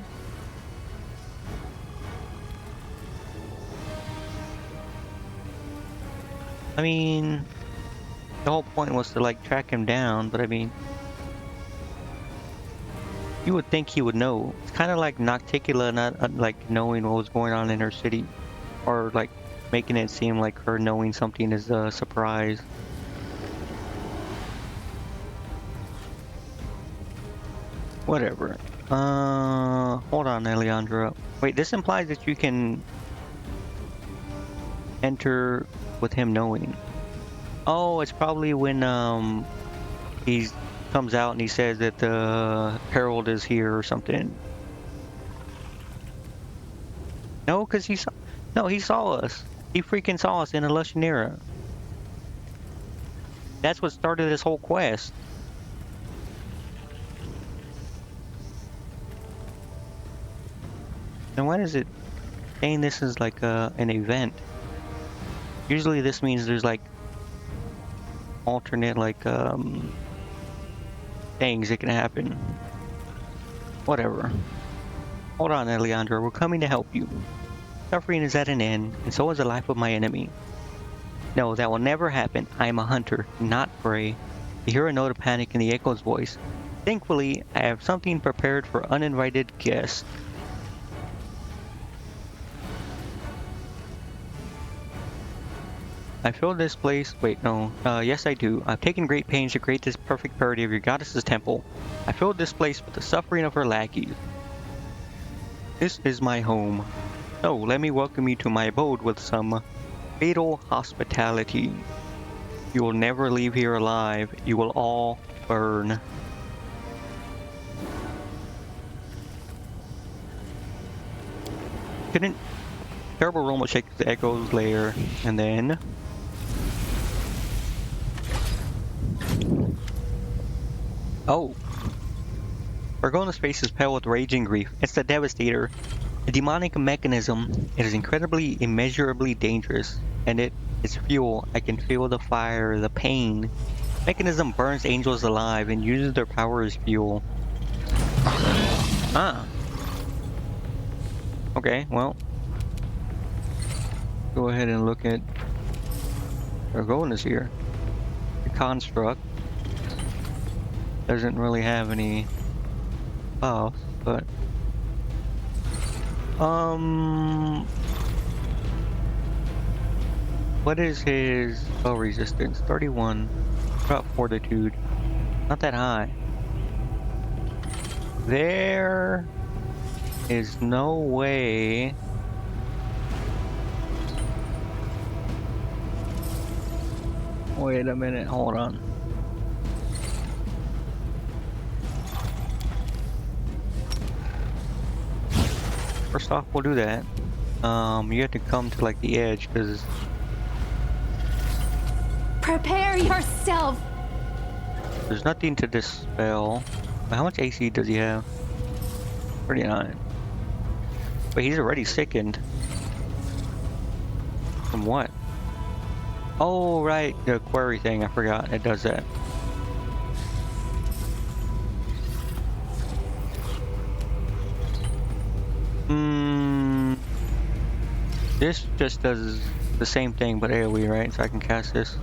I mean, the whole point was to like track him down, but I mean, you would think he would know. It's kind of like Nocticula not like knowing what was going on in her city, or like making it seem like her knowing something is a surprise. Whatever. Hold on, Eliandra. Wait, this implies that you can enter with him knowing. Oh, it's probably when he comes out and he says that the Herald is here or something. No, because he saw us. He freaking saw us in a Lushanera. That's what started this whole quest. And why is it saying this is like an event? Usually this means there's like alternate like things that can happen. Whatever. Hold on, Eliandra, we're coming to help you. Suffering is at an end, and so is the life of my enemy. No, that will never happen. I am a hunter, not prey. You hear a note of panic in the echo's voice. Thankfully, I have something prepared for uninvited guests. I filled this place. Wait, no. Yes, I do. I've taken great pains to create this perfect parody of your goddess's temple. I filled this place with the suffering of her lackeys. This is my home. So, let me welcome you to my abode with some fatal hospitality. You will never leave here alive. You will all burn. Couldn't. Terrible rumble shakes the echo's lair, and then. Oh. Bergona's face is pale with rage and grief. It's the Devastator. A demonic mechanism. It is incredibly, immeasurably dangerous. And its fuel. I can feel the fire, the pain. Mechanism burns angels alive and uses their power as fuel. Ah. Okay, well. Go ahead and look at Bergona's here. The construct doesn't really have any buffs, but what is his spell resistance? 31. About fortitude. Not that high. There is no way. Wait a minute, hold on. First off, we'll do that. You have to come to like the edge, because Prepare yourself! there's nothing to dispel. But how much AC does he have? 39. But he's already sickened. From what? Oh, right, the query thing, I forgot, it does that. This just does the same thing, but AoE, right? So I can cast this.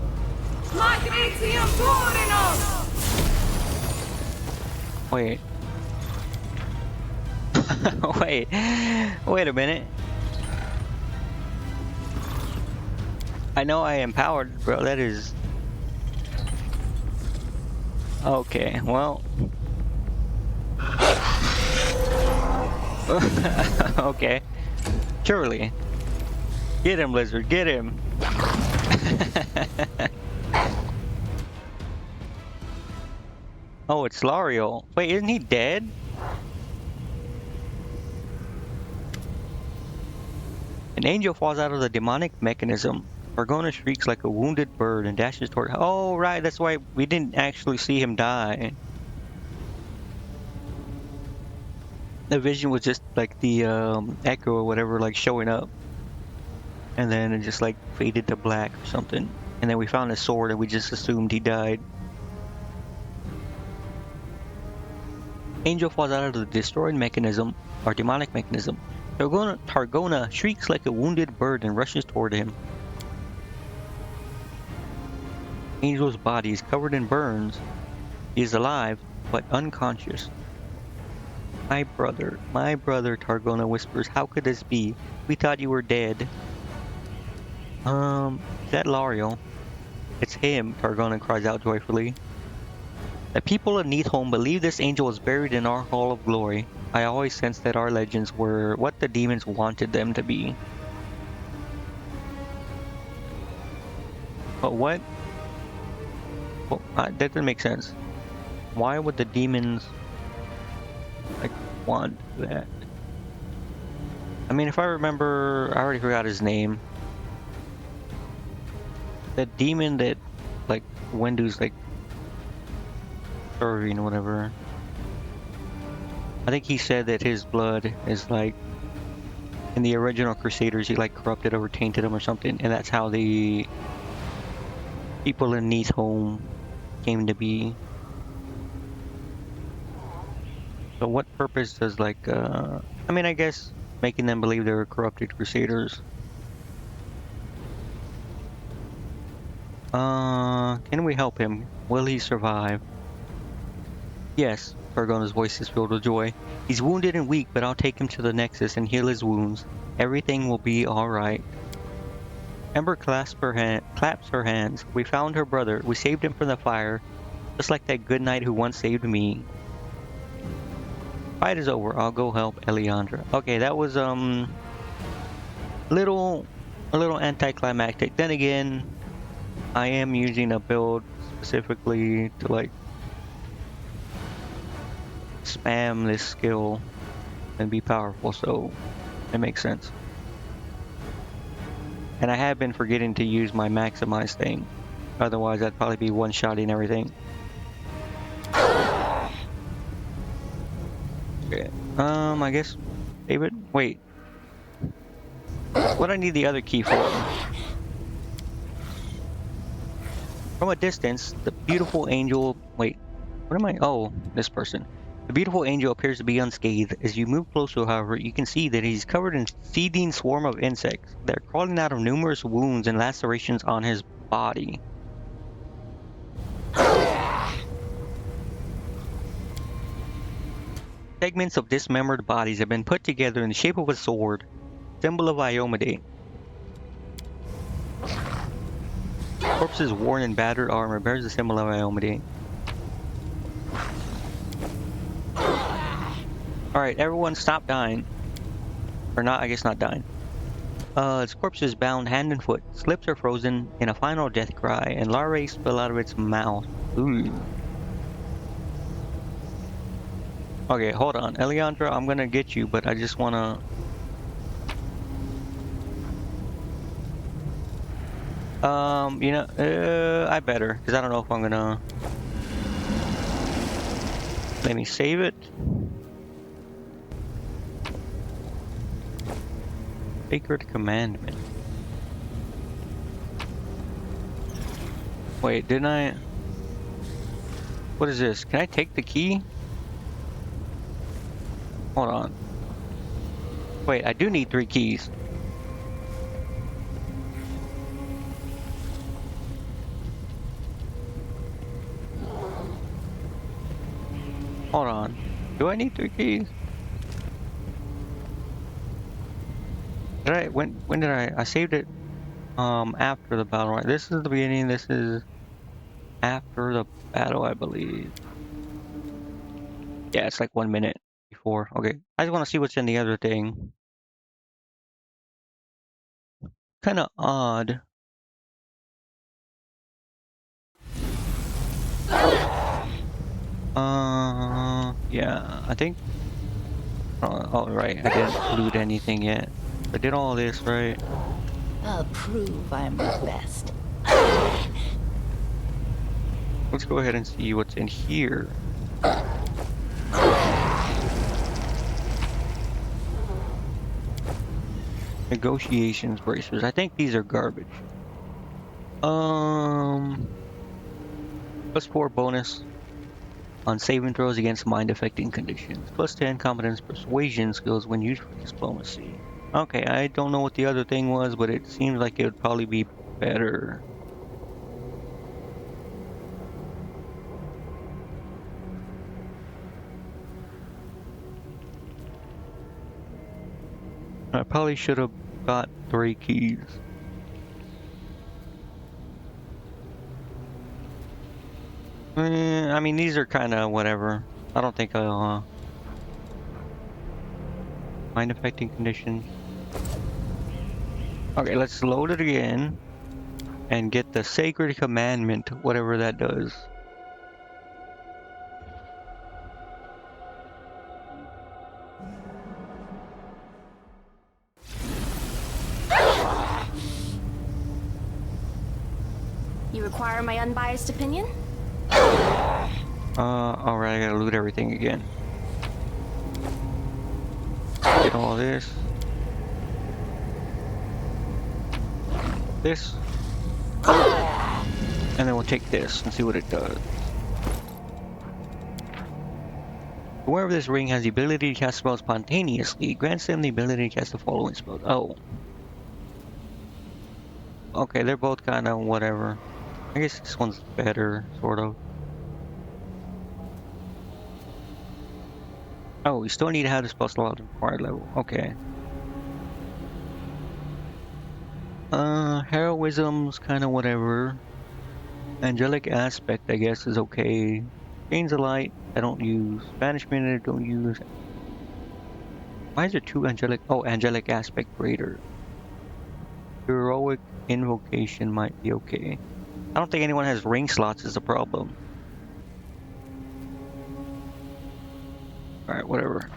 Wait. Wait a minute. I know I am powered, bro. That is... Okay, well... Okay. Surely. Get him, lizard, get him! Oh, it's L'Oreal. Wait, isn't he dead? An angel falls out of the demonic mechanism. Argona shrieks like a wounded bird and dashes toward. Oh, right, that's why we didn't actually see him die. The vision was just like the echo or whatever, like showing up, and then it just like faded to black or something. And then we found his sword, and we just assumed he died. Angel falls out of the destroyed mechanism, or demonic mechanism. Targona shrieks like a wounded bird and rushes toward him. Angel's body is covered in burns. He is alive, but unconscious. My brother, Targona whispers, how could this be? We thought you were dead. Is that L'Oreal? It's him, Targona cries out joyfully. The people of Neathholm believe this angel was buried in our Hall of Glory. I always sensed that our legends were what the demons wanted them to be. But what? Well, that doesn't make sense. Why would the demons like want that? I mean, if I remember, I already forgot his name. The demon that like Wendu's like serving or whatever. I think he said that his blood is like in the original Crusaders, he like corrupted or tainted them or something, and that's how the people in Neathholm came to be. So what purpose does like I mean, I guess making them believe they were corrupted Crusaders. Can we help him? Will he survive? Yes, Gargona's voice is filled with joy. He's wounded and weak, but I'll take him to the Nexus and heal his wounds. Everything will be alright. Ember claps her hands. We found her brother. We saved him from the fire, just like that good knight who once saved me. Fight is over. I'll go help Eliandra. Okay, that was a little anticlimactic. Then again, I am using a build specifically to like spam this skill and be powerful, so it makes sense. And I have been forgetting to use my maximize thing. Otherwise, I'd probably be one-shotting everything. Okay. I guess David. Wait. What do I need the other key for? From a distance, the beautiful angel. Wait. What am I? Oh, this person. The beautiful angel appears to be unscathed. As you move closer, however, you can see that he's covered in seething swarm of insects. They're crawling out of numerous wounds and lacerations on his body. Segments of dismembered bodies have been put together in the shape of a sword, symbol of Iomedae. Corpse's worn and battered armor bears the symbol of Iomedae. Alright, everyone stop dying. Or not, I guess not dying. Its corpse is bound hand and foot. Its lips are frozen in a final death cry, and larvae spill out of its mouth. Ooh. Okay, hold on. Eliandra, I'm gonna get you, but I just wanna... you know, I better, because I don't know if I'm gonna... Let me save it. Sacred Commandment. Wait, didn't I... What is this? Can I take the key? Hold on. Wait, I do need 3 keys. Hold on. Do I need 3 keys? Did I, when did I saved it after the battle, right? This is the beginning, this is after the battle, I believe. Yeah, it's like 1 minute before. Okay. I just want to see what's in the other thing. kind of odd. Yeah, I think. Oh, right, I didn't loot anything yet. I did all this, right? I'll prove I'm the best. Let's go ahead and see what's in here. Negotiations bracers. I think these are garbage. +4 bonus on saving throws against mind-affecting conditions. +10 competence persuasion skills when used for diplomacy. Okay, I don't know what the other thing was, but it seems like it would probably be better. I probably should have got 3 keys. I mean, these are kind of whatever. I don't think I'll, mind-affecting conditions. Okay, let's load it again and get the Sacred Commandment, whatever that does. You require my unbiased opinion? Alright, I gotta loot everything again. Get all this. This. And then we'll take this and see what it does. The wearer of this ring has the ability to cast spells spontaneously. It grants them the ability to cast the following spells. Oh. Okay, they're both kind of whatever. I guess this one's better, sort of. Oh, you still need to have the spell slot at the required level. Okay. Heroism's kind of whatever. Angelic aspect, I guess, is okay. Chains of light, I don't use. Banishment, I don't use. Why is there 2 angelic? Oh, angelic aspect greater. Heroic invocation might be okay. I don't think anyone has ring slots is a problem. Alright, whatever.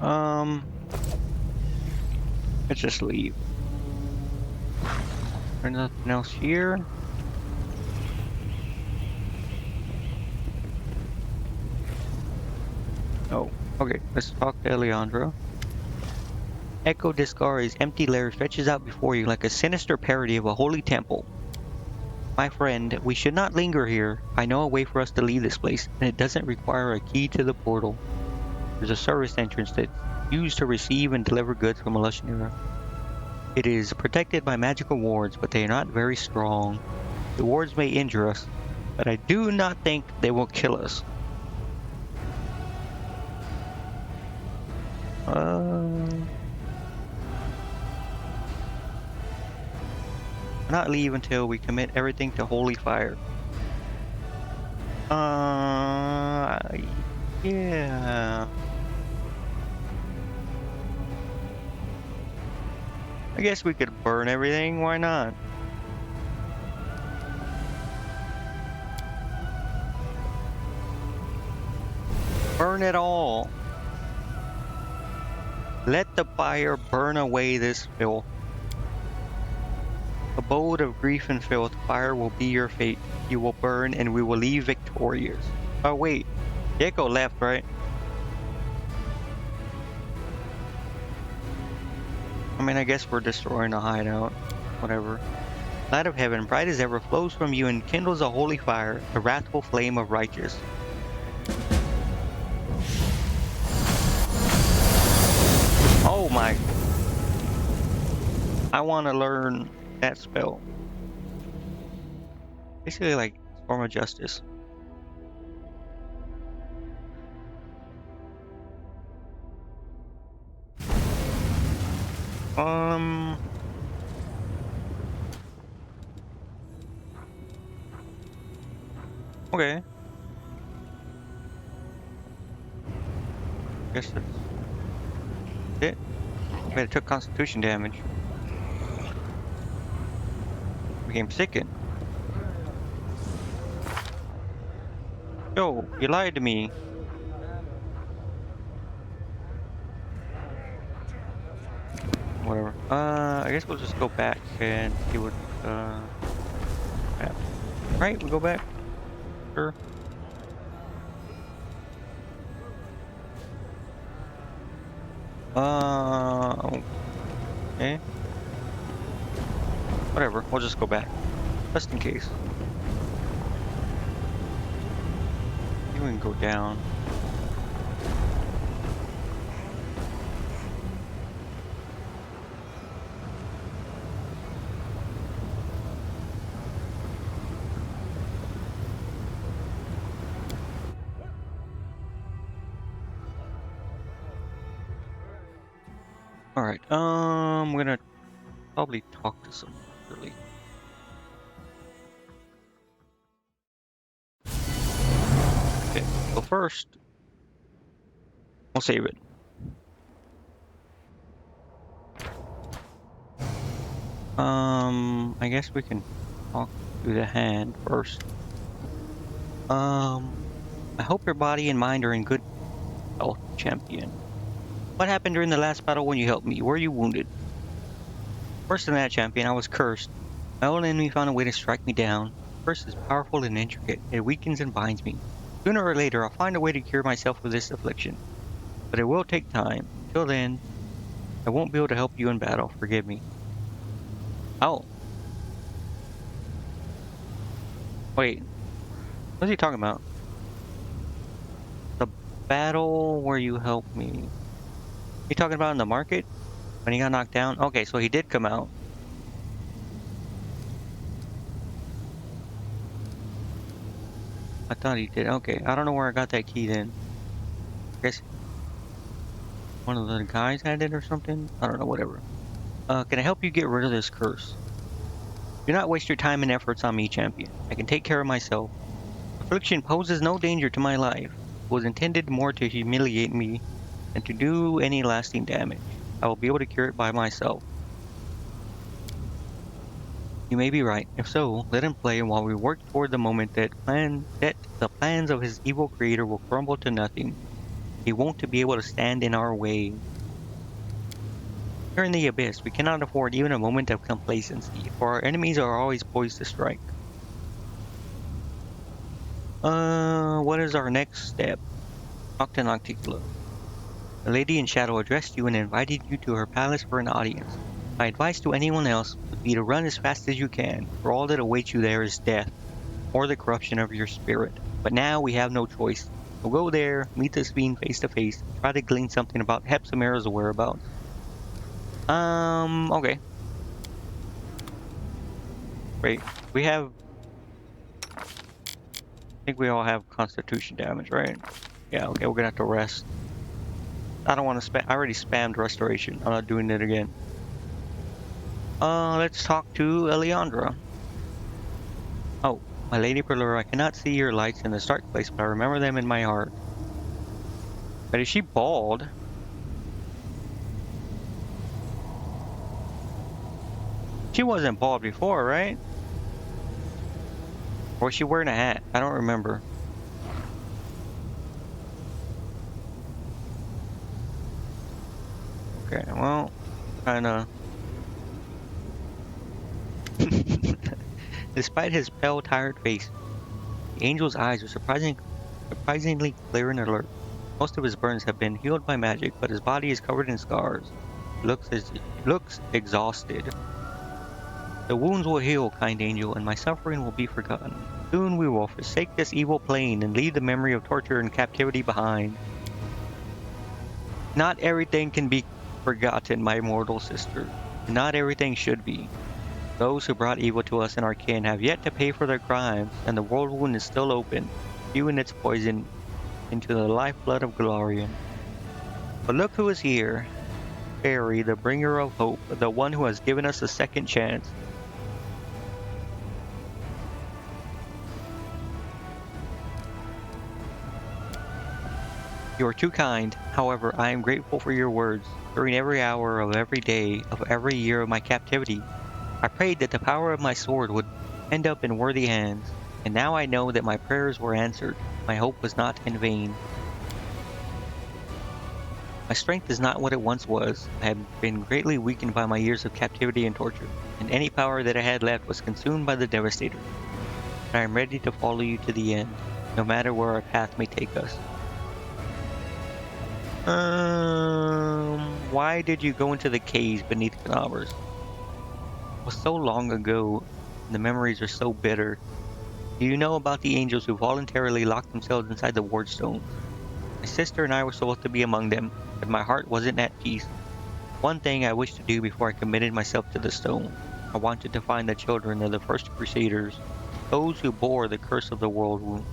Let's just leave. There's nothing else here. Oh, okay, let's talk to Eleandra. Echo Discari's empty lair stretches out before you like a sinister parody of a holy temple. My friend, we should not linger here. I know a way for us to leave this place, and it doesn't require a key to the portal. There's a service entrance that's used to receive and deliver goods from Alushnira. It is protected by magical wards, but they are not very strong. The wards may injure us, but I do not think they will kill us. Not leave until we commit everything to holy fire. Yeah. I guess we could burn everything, why not? Burn it all. Let the fire burn away this filth. Abode of grief and filth, fire will be your fate. You will burn and we will leave victorious. Oh wait, Gecko left, right? I mean, I guess we're destroying a hideout. Whatever. Light of heaven, bright as ever, flows from you and kindles a holy fire, the wrathful flame of righteous. Oh my. I want to learn that spell. Basically like form of justice. Okay. Guess that's it. But it took constitution damage. became sickened. Yo, you lied to me. Whatever. I guess we'll just go back and see what happens. Right, we go back. Sure. Okay. Whatever, we'll just go back. Just in case. You can go down. Alright, I'm gonna probably talk to someone really. Okay, so first, we'll save it. I guess we can talk to the hand first. I hope your body and mind are in good health, champion. What happened during the last battle when you helped me? Were you wounded? Worse than that, champion, I was cursed. My own enemy found a way to strike me down. The curse is powerful and intricate. It weakens and binds me. Sooner or later, I'll find a way to cure myself of this affliction. But it will take time. Till then, I won't be able to help you in battle. Forgive me. Oh. Wait. What's he talking about? The battle where you helped me. You talking about in the market? When he got knocked down? Okay, so he did come out. I thought he did. Okay, I don't know where I got that key then. I guess one of the guys had it or something? I don't know, whatever. Can I help you get rid of this curse? Do not waste your time and efforts on me, champion. I can take care of myself. Affliction poses no danger to my life. It was intended more to humiliate me than to do any lasting damage. I will be able to cure it by myself. You may be right. If so, let him play while we work toward the moment that the plans of his evil creator will crumble to nothing. He won't be able to stand in our way. Here in the abyss, we cannot afford even a moment of complacency, for our enemies are always poised to strike. What is our next step? Talk to Nocticula. The lady in shadow addressed you and invited you to her palace for an audience. My advice to anyone else would be to run as fast as you can, for all that awaits you there is death, or the corruption of your spirit. But now we have no choice. We'll go there, meet this fiend face to face, try to glean something about Hepsimera's whereabouts. Okay. Wait, we have... I think we all have constitution damage, right? Yeah, okay, we're gonna have to rest. I don't want to spam. I already spammed restoration. I'm not doing it again. Let's talk to Eliandra. Oh, my lady Perlura, I cannot see your lights in this dark place, but I remember them in my heart. But is she bald? She wasn't bald before, right? Or was she wearing a hat? I don't remember. Okay, well, kinda. Despite his pale, tired face, the angel's eyes are surprisingly clear and alert. Most of his burns have been healed by magic, but his body is covered in scars. He looks exhausted. The wounds will heal, kind angel, and my suffering will be forgotten. Soon we will forsake this evil plane and leave the memory of torture and captivity behind. Not everything can be forgotten, my mortal sister. Not everything should be. Those who brought evil to us and our kin have yet to pay for their crimes, and the world wound is still open, spewing its poison into the lifeblood of Glorian. But look who is here. Fairy, the bringer of hope, the one who has given us a second chance. You are too kind. However, I am grateful for your words. During every hour of every day of every year of my captivity, I prayed that the power of my sword would end up in worthy hands, and now I know that my prayers were answered. My hope was not in vain. My strength is not what it once was. I have been greatly weakened by my years of captivity and torture, and any power that I had left was consumed by the Devastator. But I am ready to follow you to the end, no matter where our path may take us. Why did you go into the caves beneath Canavers? It was so long ago, and the memories are so bitter. Do you know about the angels who voluntarily locked themselves inside the ward stones? My sister and I were supposed to be among them, but my heart wasn't at peace. One thing I wished to do before I committed myself to the stone. I wanted to find the children of the first Crusaders, those who bore the curse of the world wound.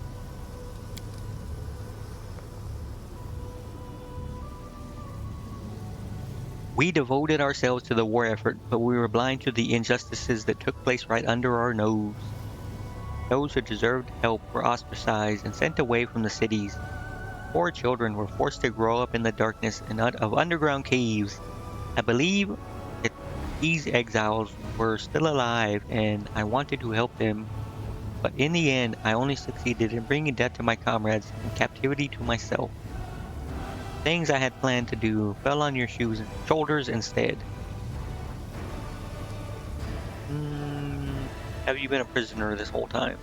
We devoted ourselves to the war effort, but we were blind to the injustices that took place right under our nose. Those who deserved help were ostracized and sent away from the cities. Poor children were forced to grow up in the darkness and out of underground caves. I believe that these exiles were still alive, and I wanted to help them. But in the end, I only succeeded in bringing death to my comrades and captivity to myself. Things I had planned to do fell on your shoulders instead. Have you been a prisoner this whole time?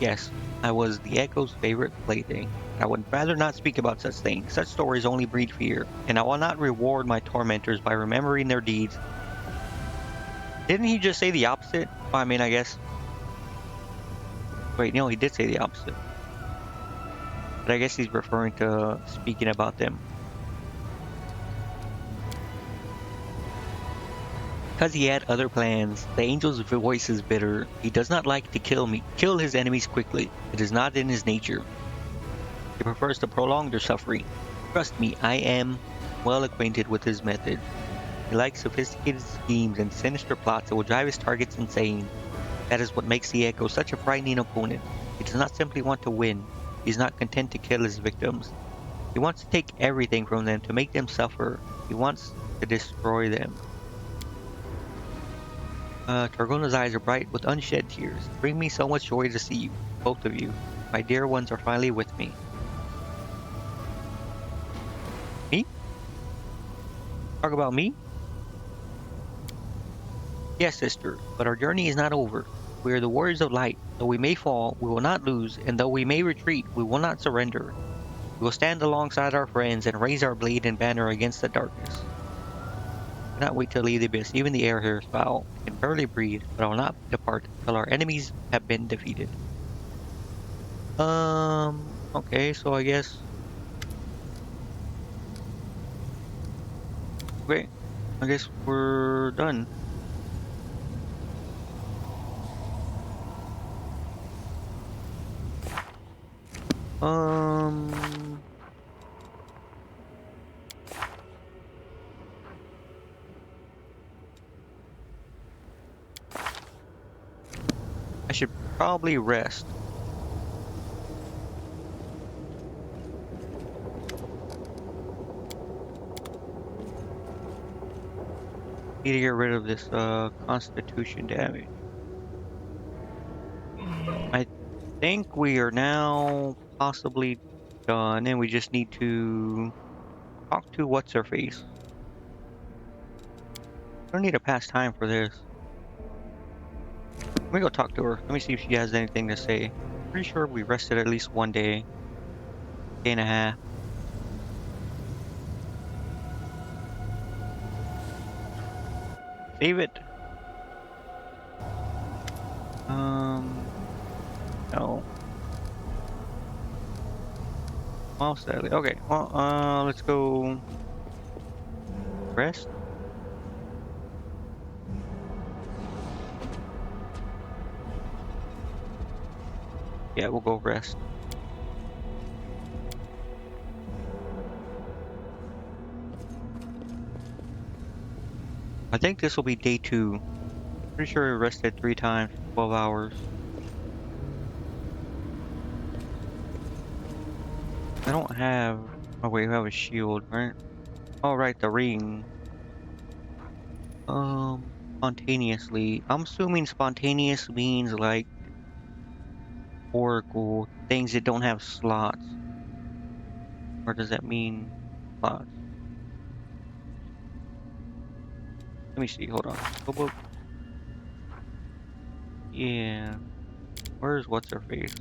Yes, I was the Echo's favorite plaything. I would rather not speak about such things. Such stories only breed fear, and I will not reward my tormentors by remembering their deeds. Didn't he just say the opposite? Well, I mean, I guess... Wait, no, he did say the opposite. But I guess he's referring to speaking about them. Because he had other plans, the angel's voice is bitter. He does not like to kill his enemies quickly. It is not in his nature. He prefers to prolong their suffering. Trust me, I am well acquainted with his method. He likes sophisticated schemes and sinister plots that will drive his targets insane. That is what makes the Echo such a frightening opponent. He does not simply want to win. He is not content to kill his victims. He wants to take everything from them to make them suffer. He wants to destroy them. Targona's eyes are bright with unshed tears. Bring me so much joy to see you, both of you. My dear ones are finally with me. Me? Talk about me? Yes, sister, but our journey is not over. We are the warriors of light. Though we may fall, we will not lose, and though we may retreat, we will not surrender. We will stand alongside our friends and raise our blade and banner against the darkness. I cannot wait to leave the abyss. Even the air here is foul. I can barely breathe, but I will not depart until our enemies have been defeated. Okay, so I guess... Okay, I guess we're done. I should probably rest. Need to get rid of this constitution damage. I think we are now possibly done, and we just need to talk to what's her face. I don't need to pass time for this. Let me go talk to her. Let me see if she has anything to say. Pretty sure we rested at least one day. Day and a half. Save it. No. Well, sadly. Okay, well, let's go rest. Yeah, we'll go rest. I think this will be day 2. Pretty sure we rested 3 times, 12 hours. I don't have... Oh wait, we have a shield, right? Oh right, the ring. Spontaneously. I'm assuming spontaneous means like Oracle, things that don't have slots. Or does that mean slots? Let me see, hold on. Boop. Yeah. Where's what's her face?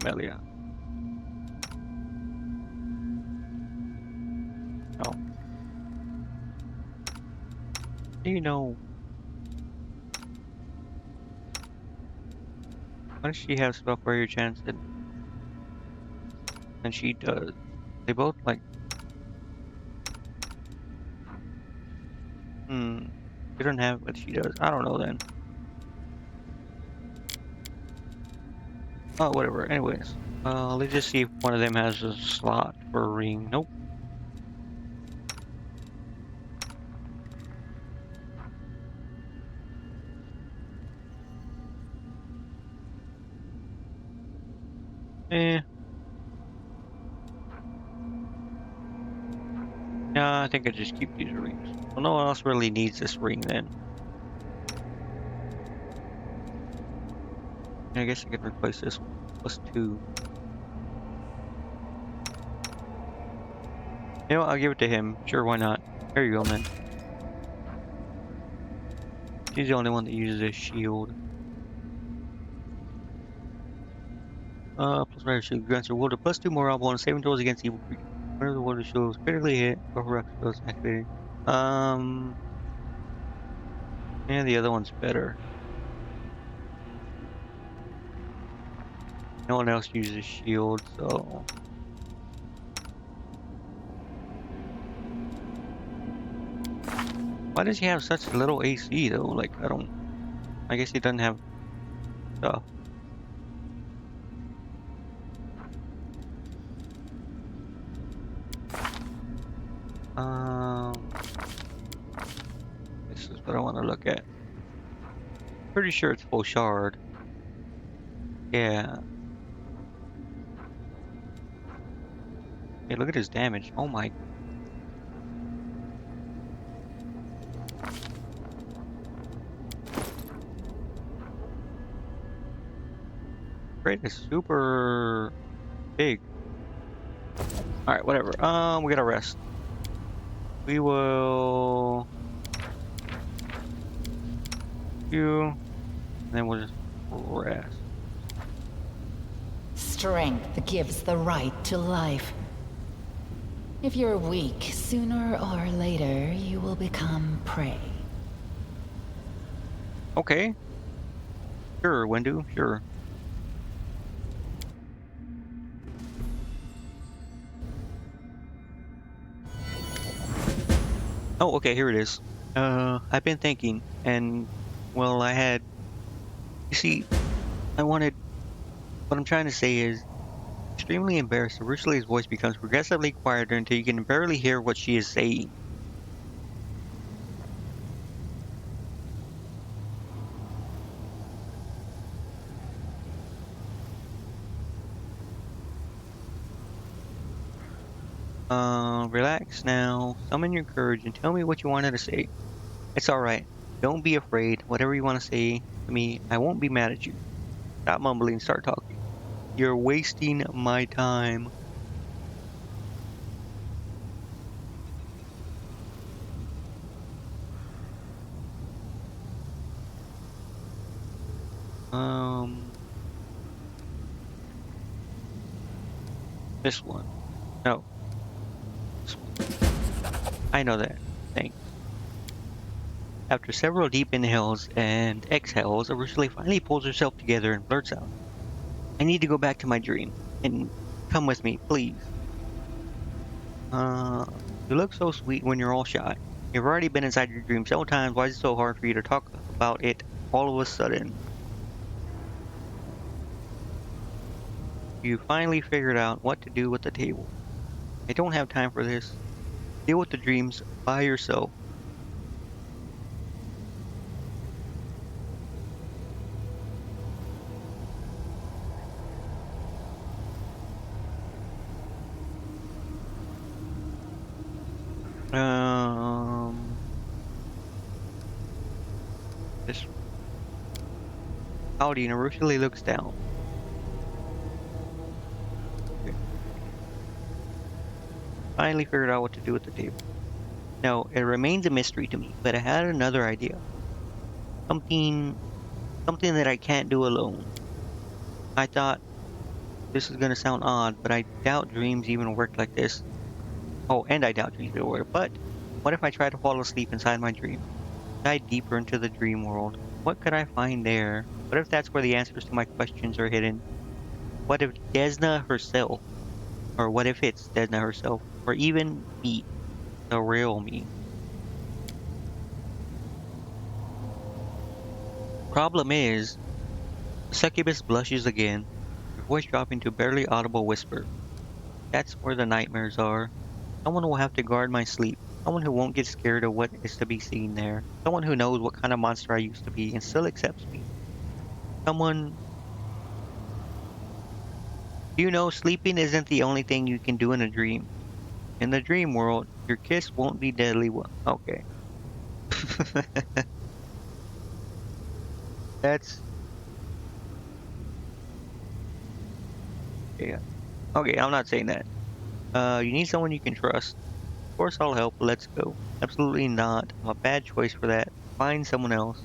Melia. Oh. You know, why does she have spell for your chance and she does? They both like you don't have what she does. I don't know then. Oh whatever. Anyways. Let's just see if one of them has a slot for a ring. Nope. Eh. Yeah, I think I just keep these rings. Well, no one else really needs this ring then. I guess I can replace this one. +2. You know what? I'll give it to him. Sure, why not? There you go, man. He's the only one that uses this shield. Plus rare shield grants rewarded +2 morale bonus saving throws against evil creatures. Whenever the water shows critically hit, or rock spells activated. Yeah, the other one's better. No one else uses shield, so why does he have such little AC though? Like I don't. I guess he doesn't have stuff. Um, this is what I want to look at. Pretty sure it's full shard. Yeah. Hey, look at his damage. Oh my. Crit is super big. Alright, whatever. We gotta rest. We will... and then we'll just rest. Strength gives the right to life. If you're weak, sooner or later, you will become prey. Okay. Sure, Wendu, sure. Oh, okay, here it is. I've been thinking, and, well, you see, what I'm trying to say is, extremely embarrassed, Ursula's voice becomes progressively quieter until you can barely hear what she is saying. Relax now, summon your courage, and tell me what you wanted to say. It's alright. Don't be afraid. Whatever you want to say to me, I won't be mad at you. Stop mumbling, start talking. You're wasting my time. This one. No. This one. I know that. Thanks. After several deep inhales and exhales, Ursula finally pulls herself together and blurts out, I need to go back to my dream. And come with me, please. You look so sweet when you're all shy. You've already been inside your dream several times. Why is it so hard for you to talk about it all of a sudden? You finally figured out what to do with the table. I don't have time for this. Deal with the dreams by yourself. Just pouty and Usually looks down. Okay. Finally figured out what to do with the table. No, it remains a mystery to me, but I had another idea. Something something that I can't do alone. I thought this is gonna sound odd, but I doubt dreams even work like this. Oh, and I doubt dreams will work. But what if I try to fall asleep inside my dream? Dive deeper into the dream world. What could I find there? What if that's where the answers to my questions are hidden? What if Desna herself, or what if it's Desna herself, or even me, the real me? Problem is, the succubus blushes again, her voice dropping to a barely audible whisper. That's where the nightmares are. Someone will have to guard my sleep. Someone who won't get scared of what is to be seen there. Someone who knows what kind of monster I used to be and still accepts me. Someone. You know, sleeping isn't the only thing you can do in a dream. In the dream world, your kiss won't be deadly. Okay. That's. Yeah. Okay, I'm not saying that. You need someone you can trust. Of course, I'll help. Let's go. Absolutely not. I'm a bad choice for that. Find someone else.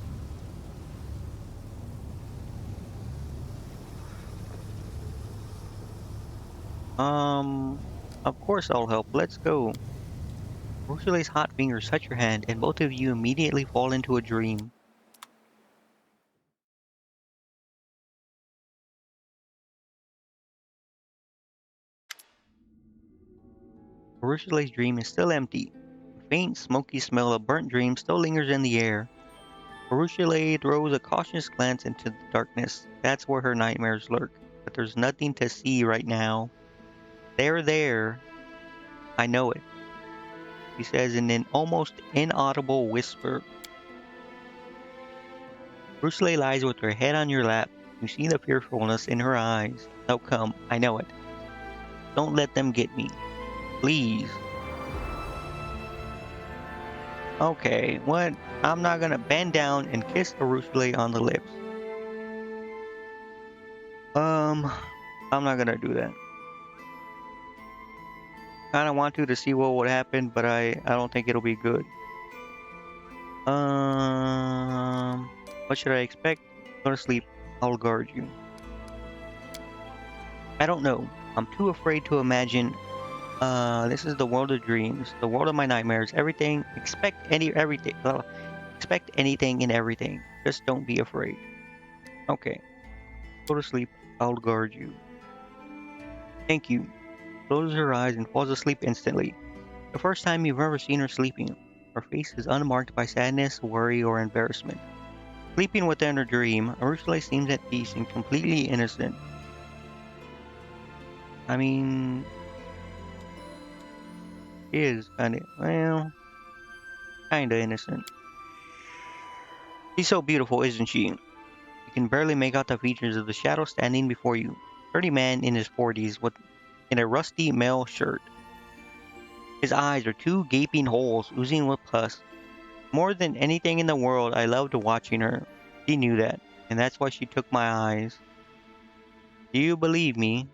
Of course I'll help. Let's go. Ursula's hot fingers touch your hand, and both of you immediately fall into a dream. Ursula's dream is still empty. A faint, smoky smell of burnt dreams still lingers in the air. Ursula throws a cautious glance into the darkness. That's where her nightmares lurk. But there's nothing to see right now. They're there. I know it, she says in an almost inaudible whisper. Ursula lies with her head on your lap. You see the fearfulness in her eyes. They'll come. I know it. Don't let them get me. Please. Okay, what? I'm not gonna bend down and kiss Ursula on the lips. Um, I'm not gonna do that. Kinda want to see what would happen, but I don't think it'll be good. What should I expect? Go to sleep. I'll guard you. I don't know. I'm too afraid to imagine. This is the world of dreams, the world of my nightmares. Everything. Everything. Expect anything and everything. Just don't be afraid. Okay. Go to sleep. I'll guard you. Thank you. Closes her eyes and falls asleep instantly. The first time you've ever seen her sleeping. Her face is unmarked by sadness, worry, or embarrassment. Sleeping within her dream, Ursula seems at peace and completely innocent. I mean, she is kinda innocent. She's so beautiful, isn't she? You can barely make out the features of the shadow standing before you. Sturdy man in his 40s in a rusty mail shirt. His eyes are two gaping holes oozing with pus. More than anything in the world, I loved watching her. She knew that, and that's why she took my eyes. Do you believe me?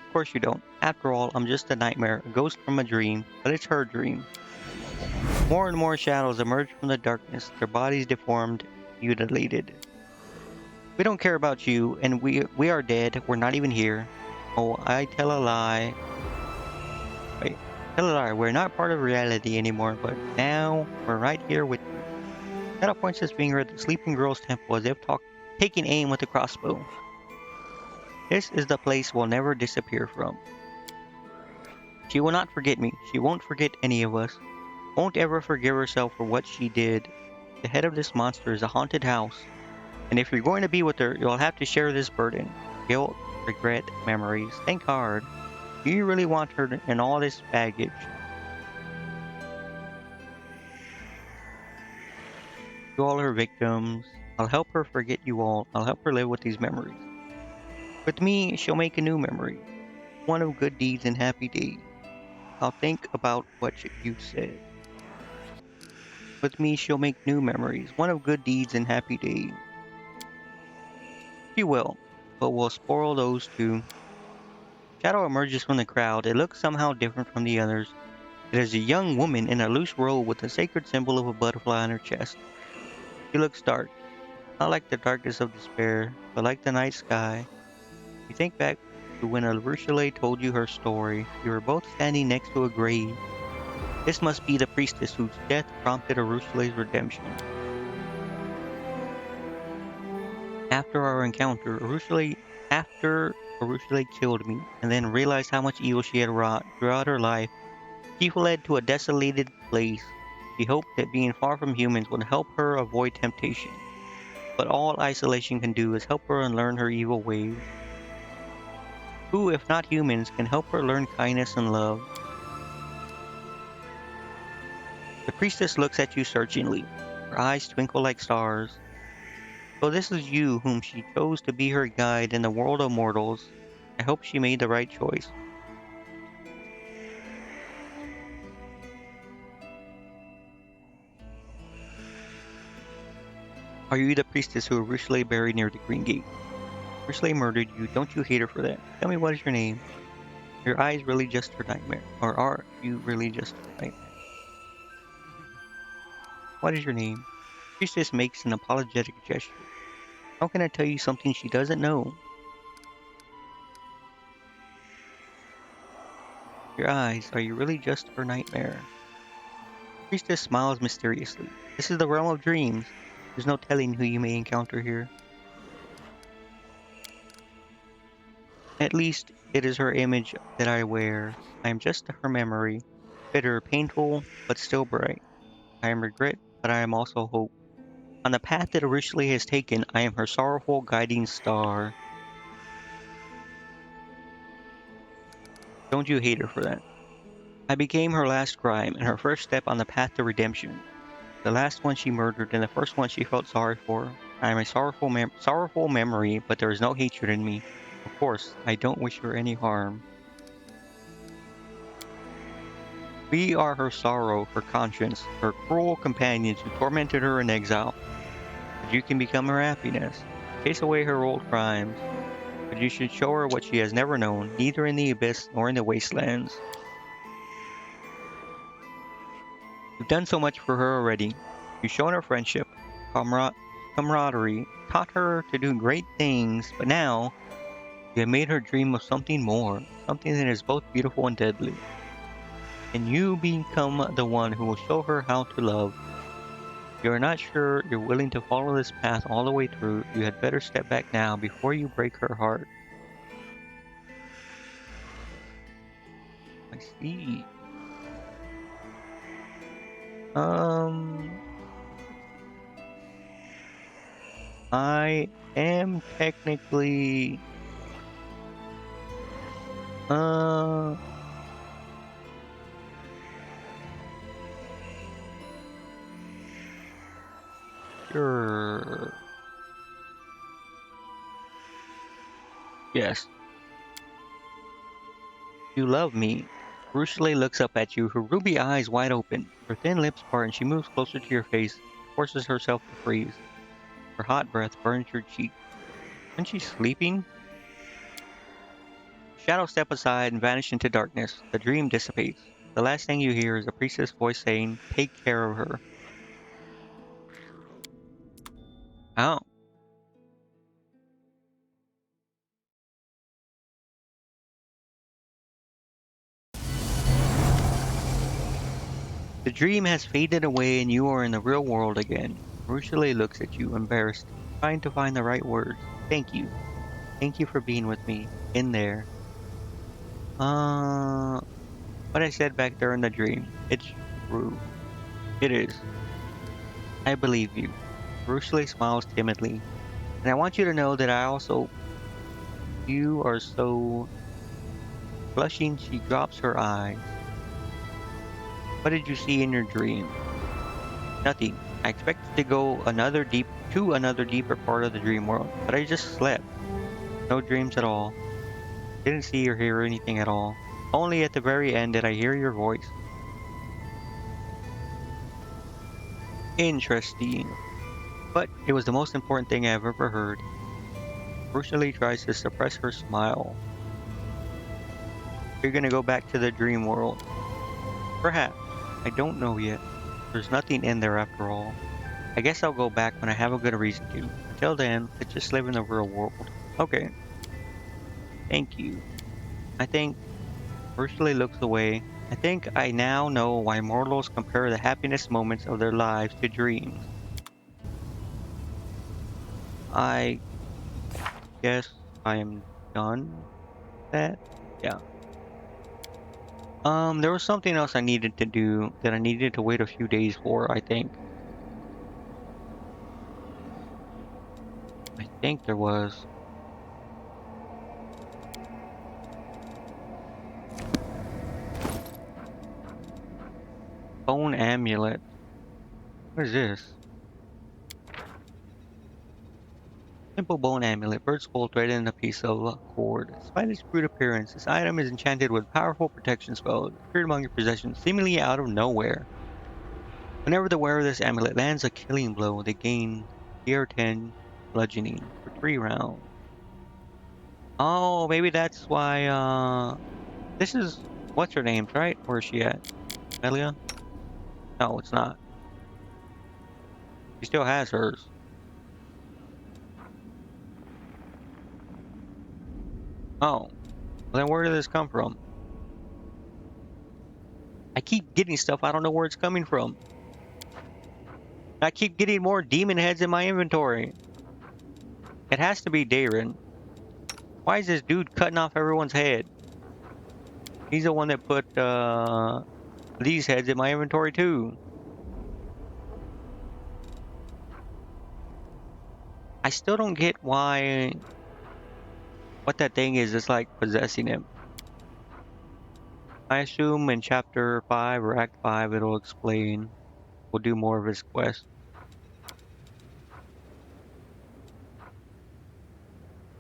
Of course you don't. After all, I'm just a nightmare, a ghost from a dream, but it's her dream. More and more shadows emerge from the darkness, their bodies deformed, mutilated. We don't care about you, and we are dead. We're not even here. Oh, I tell a lie. Wait, tell a lie. We're not part of reality anymore, but now we're right here with you. Shadow points his finger at the sleeping girl's temple as if taking aim with a crossbow. This is the place we'll never disappear from. She will not forget me. She won't forget any of us. Won't ever forgive herself for what she did. The head of this monster is a haunted house. And if you're going to be with her, you'll have to share this burden. Guilt, regret, memories. Think hard. Do you really want her and all this baggage? To all her victims, I'll help her forget you all. I'll help her live with these memories. With me, she'll make a new memory. One of good deeds and happy days. I'll think about what you said. With me, she'll make new memories, one of good deeds and happy days. She will, but will spoil those too. Shadow emerges from the crowd. It looks somehow different from the others. It is a young woman in a loose robe with the sacred symbol of a butterfly on her chest. She looks dark, not like the darkness of despair, but like the night sky. You think back to when Ursula told you her story. You were both standing next to a grave. This must be the priestess whose death prompted Ursula's redemption. After our encounter, after Ursula killed me, and then realized how much evil she had wrought throughout her life, she fled to a desolated place. She hoped that being far from humans would help her avoid temptation. But all isolation can do is help her unlearn her evil ways. Who, if not humans, can help her learn kindness and love? The priestess looks at you searchingly. Her eyes twinkle like stars. So this is you whom she chose to be her guide in the world of mortals. I hope she made the right choice. Are you the priestess who originally buried near the Green Gate? Originally murdered you. Don't you hate her for that? Tell me, what is your name? Your eyes really just her nightmare? Or are you really just her nightmare? What is your name? Priestess makes an apologetic gesture. How can I tell you something she doesn't know? Your eyes, are you really just her nightmare? Priestess smiles mysteriously. This is the realm of dreams. There's no telling who you may encounter here. At least, it is her image that I wear. I am just her memory. Bitter, painful, but still bright. I am regret, but I am also hope. On the path that originally has taken, I am her sorrowful guiding star. Don't you hate her for that? I became her last crime and her first step on the path to redemption. The last one she murdered and the first one she felt sorry for. I am a sorrowful memory, but there is no hatred in me. Of course, I don't wish her any harm. We are her sorrow, her conscience, her cruel companions who tormented her in exile. But you can become her happiness. Chase away her old crimes. But you should show her what she has never known, neither in the abyss nor in the wastelands. You've done so much for her already. You've shown her friendship, camaraderie, taught her to do great things, but now you have made her dream of something more, something that is both beautiful and deadly. And you become the one who will show her how to love. If you are not sure you're willing to follow this path all the way through, you had better step back now before you break her heart. I see. I am technically, sure. Yes. You love me. Ursula looks up at you, her ruby eyes wide open. Her thin lips part and she moves closer to your face, forces herself to freeze. Her hot breath burns your cheek. Isn't she sleeping? Shadows step aside and vanish into darkness. The dream dissipates. The last thing you hear is a priestess' voice saying, "Take care of her." Oh. The dream has faded away and you are in the real world again. Ursula looks at you, embarrassed, trying to find the right words. Thank you. Thank you for being with me. In there. What I said back there in the dream. It's true. It is. I believe you. Ursula smiles timidly. And I want you to know that I also... You are so... Blushing, she drops her eyes. What did you see in your dream? Nothing. I expected to go to another deeper part of the dream world, but I just slept. No dreams at all. Didn't see or hear anything at all. Only at the very end did I hear your voice. Interesting. But it was the most important thing I've ever heard. Brutally tries to suppress her smile. You're gonna go back to the dream world. Perhaps. I don't know yet. There's nothing in there after all. I guess I'll go back when I have a good reason to. Until then, let's just live in the real world. Okay. Thank you. I think Ursula looks away. I think I now know why mortals compare the happiness moments of their lives to dreams. I guess I am done with that. Yeah. There was something else I needed to do that I needed to wait a few days for, I think. I think there was. Bone amulet. What is this? Simple bone amulet. Bird skull threaded in a piece of cord. Despite its crude appearance, this item is enchanted with powerful protection spells. Appeared among your possessions, seemingly out of nowhere. Whenever the wearer of this amulet lands a killing blow, they gain tier 10 bludgeoning for 3 rounds. Oh, maybe that's why, this is, what's her name, right? Where is she at? Amelia? No, it's not. She still has hers. Oh, well then where did this come from? I keep getting stuff, I don't know where it's coming from. I keep getting more demon heads in my inventory. It has to be Darren. Why is this dude cutting off everyone's head? He's the one that put these heads in my inventory too. I still don't get why... what that thing is that's like possessing him. I assume in chapter 5 or act 5 it'll explain. We'll do more of his quest.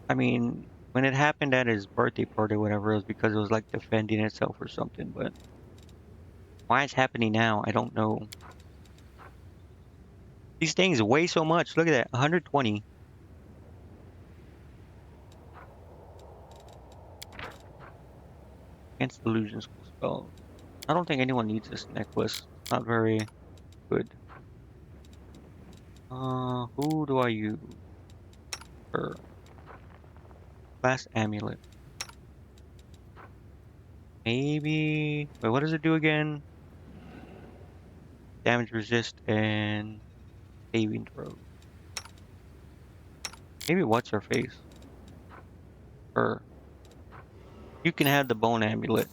I mean, when it happened at his birthday party or whatever, it was because it was like defending itself or something, but why it's happening now, I don't know. These things weigh so much. Look at that, 120. Against illusion school spell. I don't think anyone needs this necklace. Not very good. Who do I use? Her. Glass amulet. Maybe... wait, what does it do again? Damage resist and saving throw. Maybe what's her face? Her. You can have the bone amulet.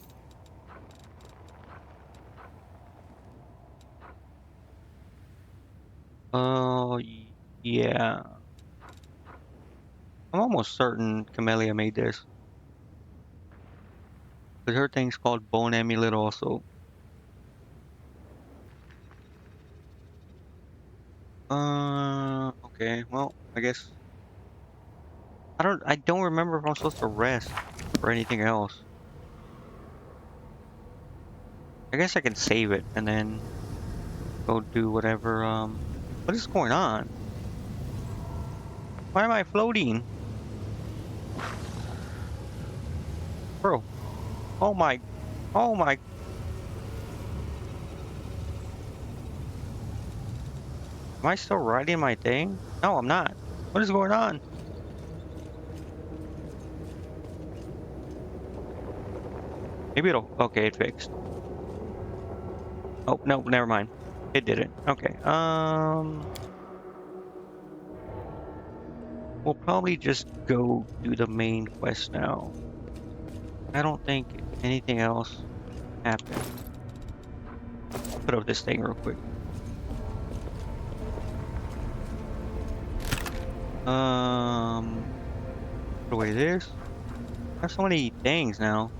Oh, yeah. I'm almost certain Camellia made this. But her thing's called bone amulet also. Okay, well, I guess I don't remember if I'm supposed to rest or anything else. I guess I can save it and then go do whatever, what is going on? Why am I floating? Bro. Oh my. Oh my. Am I still riding my thing? No, I'm not. What is going on? Maybe it'll... okay, it fixed. Oh, no, never mind. It didn't. Okay, we'll probably just go do the main quest now. I don't think anything else happened. Put up this thing real quick. Put away this. I have so many things now.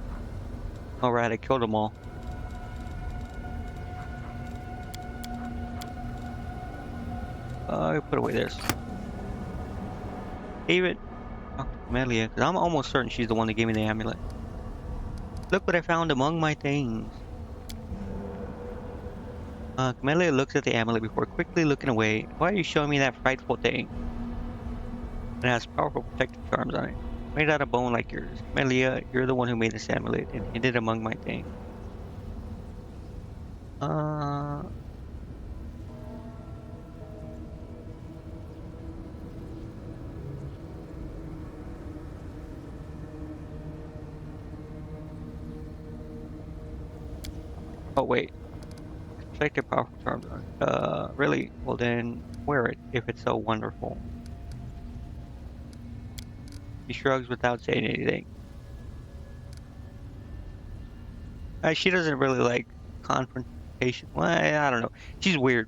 Alright, I killed them all. Put away this. Save it. Oh, Amelia, because I'm almost certain she's the one that gave me the amulet. Look what I found among my things. Camellia looks at the amulet before quickly looking away. Why are you showing me that frightful thing? It has powerful protective charms on it. Made out of bone like yours. Camellia, you're the one who made this amulet and hid it among my things. Uh, oh wait. Protective powerful charms on it. Really? Well then, wear it if it's so wonderful. She shrugs without saying anything. She doesn't really like confrontation. Well, I don't know. She's weird.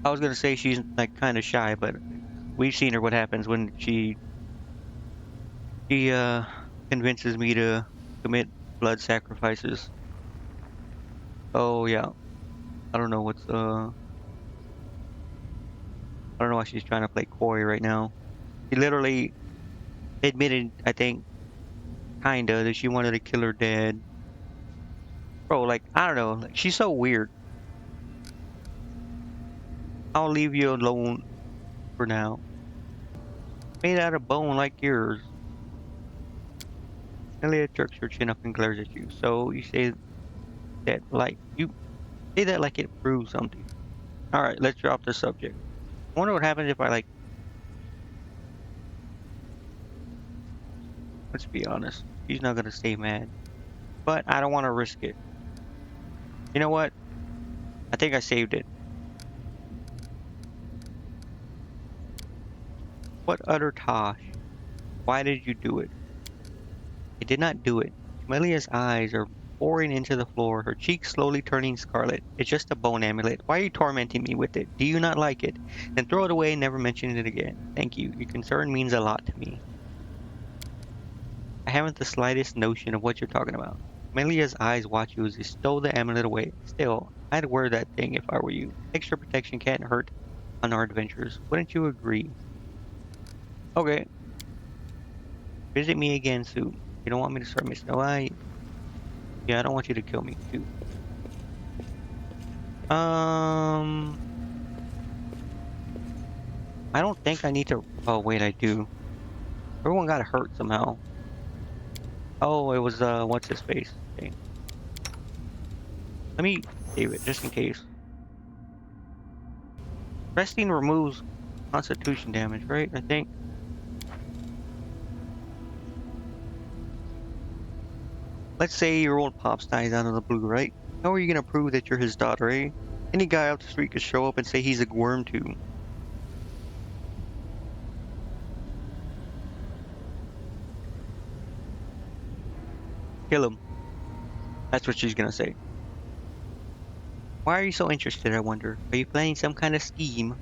I was gonna say she's like kind of shy, but we've seen her what happens when she convinces me to commit blood sacrifices. Oh yeah. I don't know what's I don't know why she's trying to play coy right now. She literally admitted, I think, kinda, that she wanted to kill her dad. Bro, like, I don't know. Like, she's so weird. I'll leave you alone for now. Made out of bone like yours. Elliot jerks her chin up and glares at you. So you say that like it proves something. Alright, let's drop the subject. I wonder what happens if I like let's be honest. She's not gonna stay mad. But I don't wanna risk it. You know what? I think I saved it. What utter tosh. Why did you do it? I did not do it. Camelia's eyes are boring into the floor, her cheeks slowly turning scarlet. It's just a bone amulet. Why are you tormenting me with it? Do you not like it? Then throw it away and never mention it again. Thank you. Your concern means a lot to me. I haven't the slightest notion of what you're talking about. Camelia's eyes watch you as you stow the amulet away. Still, I'd wear that thing if I were you. Extra protection can't hurt on our adventures. Wouldn't you agree? Okay. Visit me again soon. You don't want me to start missing. Oh, yeah, I don't want you to kill me too. I don't think I need to. Oh wait, I do. Everyone got hurt somehow. Oh, it was what's his face thing. Let me save it just in case. Resting removes constitution damage, right? I think. Let's say your old pops dies out of the blue, right? How are you gonna prove that you're his daughter, eh? Any guy off the street could show up and say he's a worm too. Kill him. That's what she's gonna say. Why are you so interested, I wonder? Are you planning some kind of scheme?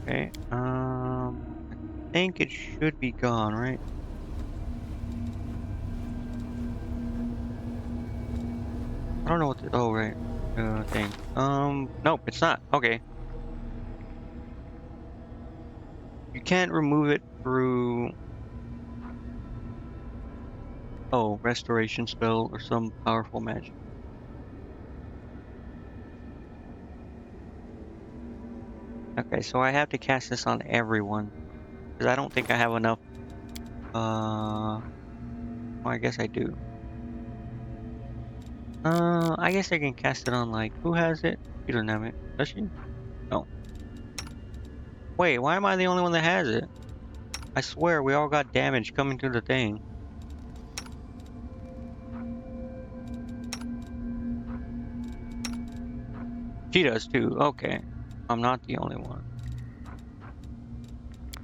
Okay, I think it should be gone, right? I don't know what the, oh, right, thing. Nope, it's not. Okay. You can't remove it through, oh, restoration spell or some powerful magic. Okay, so I have to cast this on everyone. Because I don't think I have enough, well, I guess I do. I guess I can cast it on, like, who has it? You don't have it, does she? No. Wait, why am I the only one that has it? I swear we all got damage coming through the thing. She does too, okay. I'm not the only one.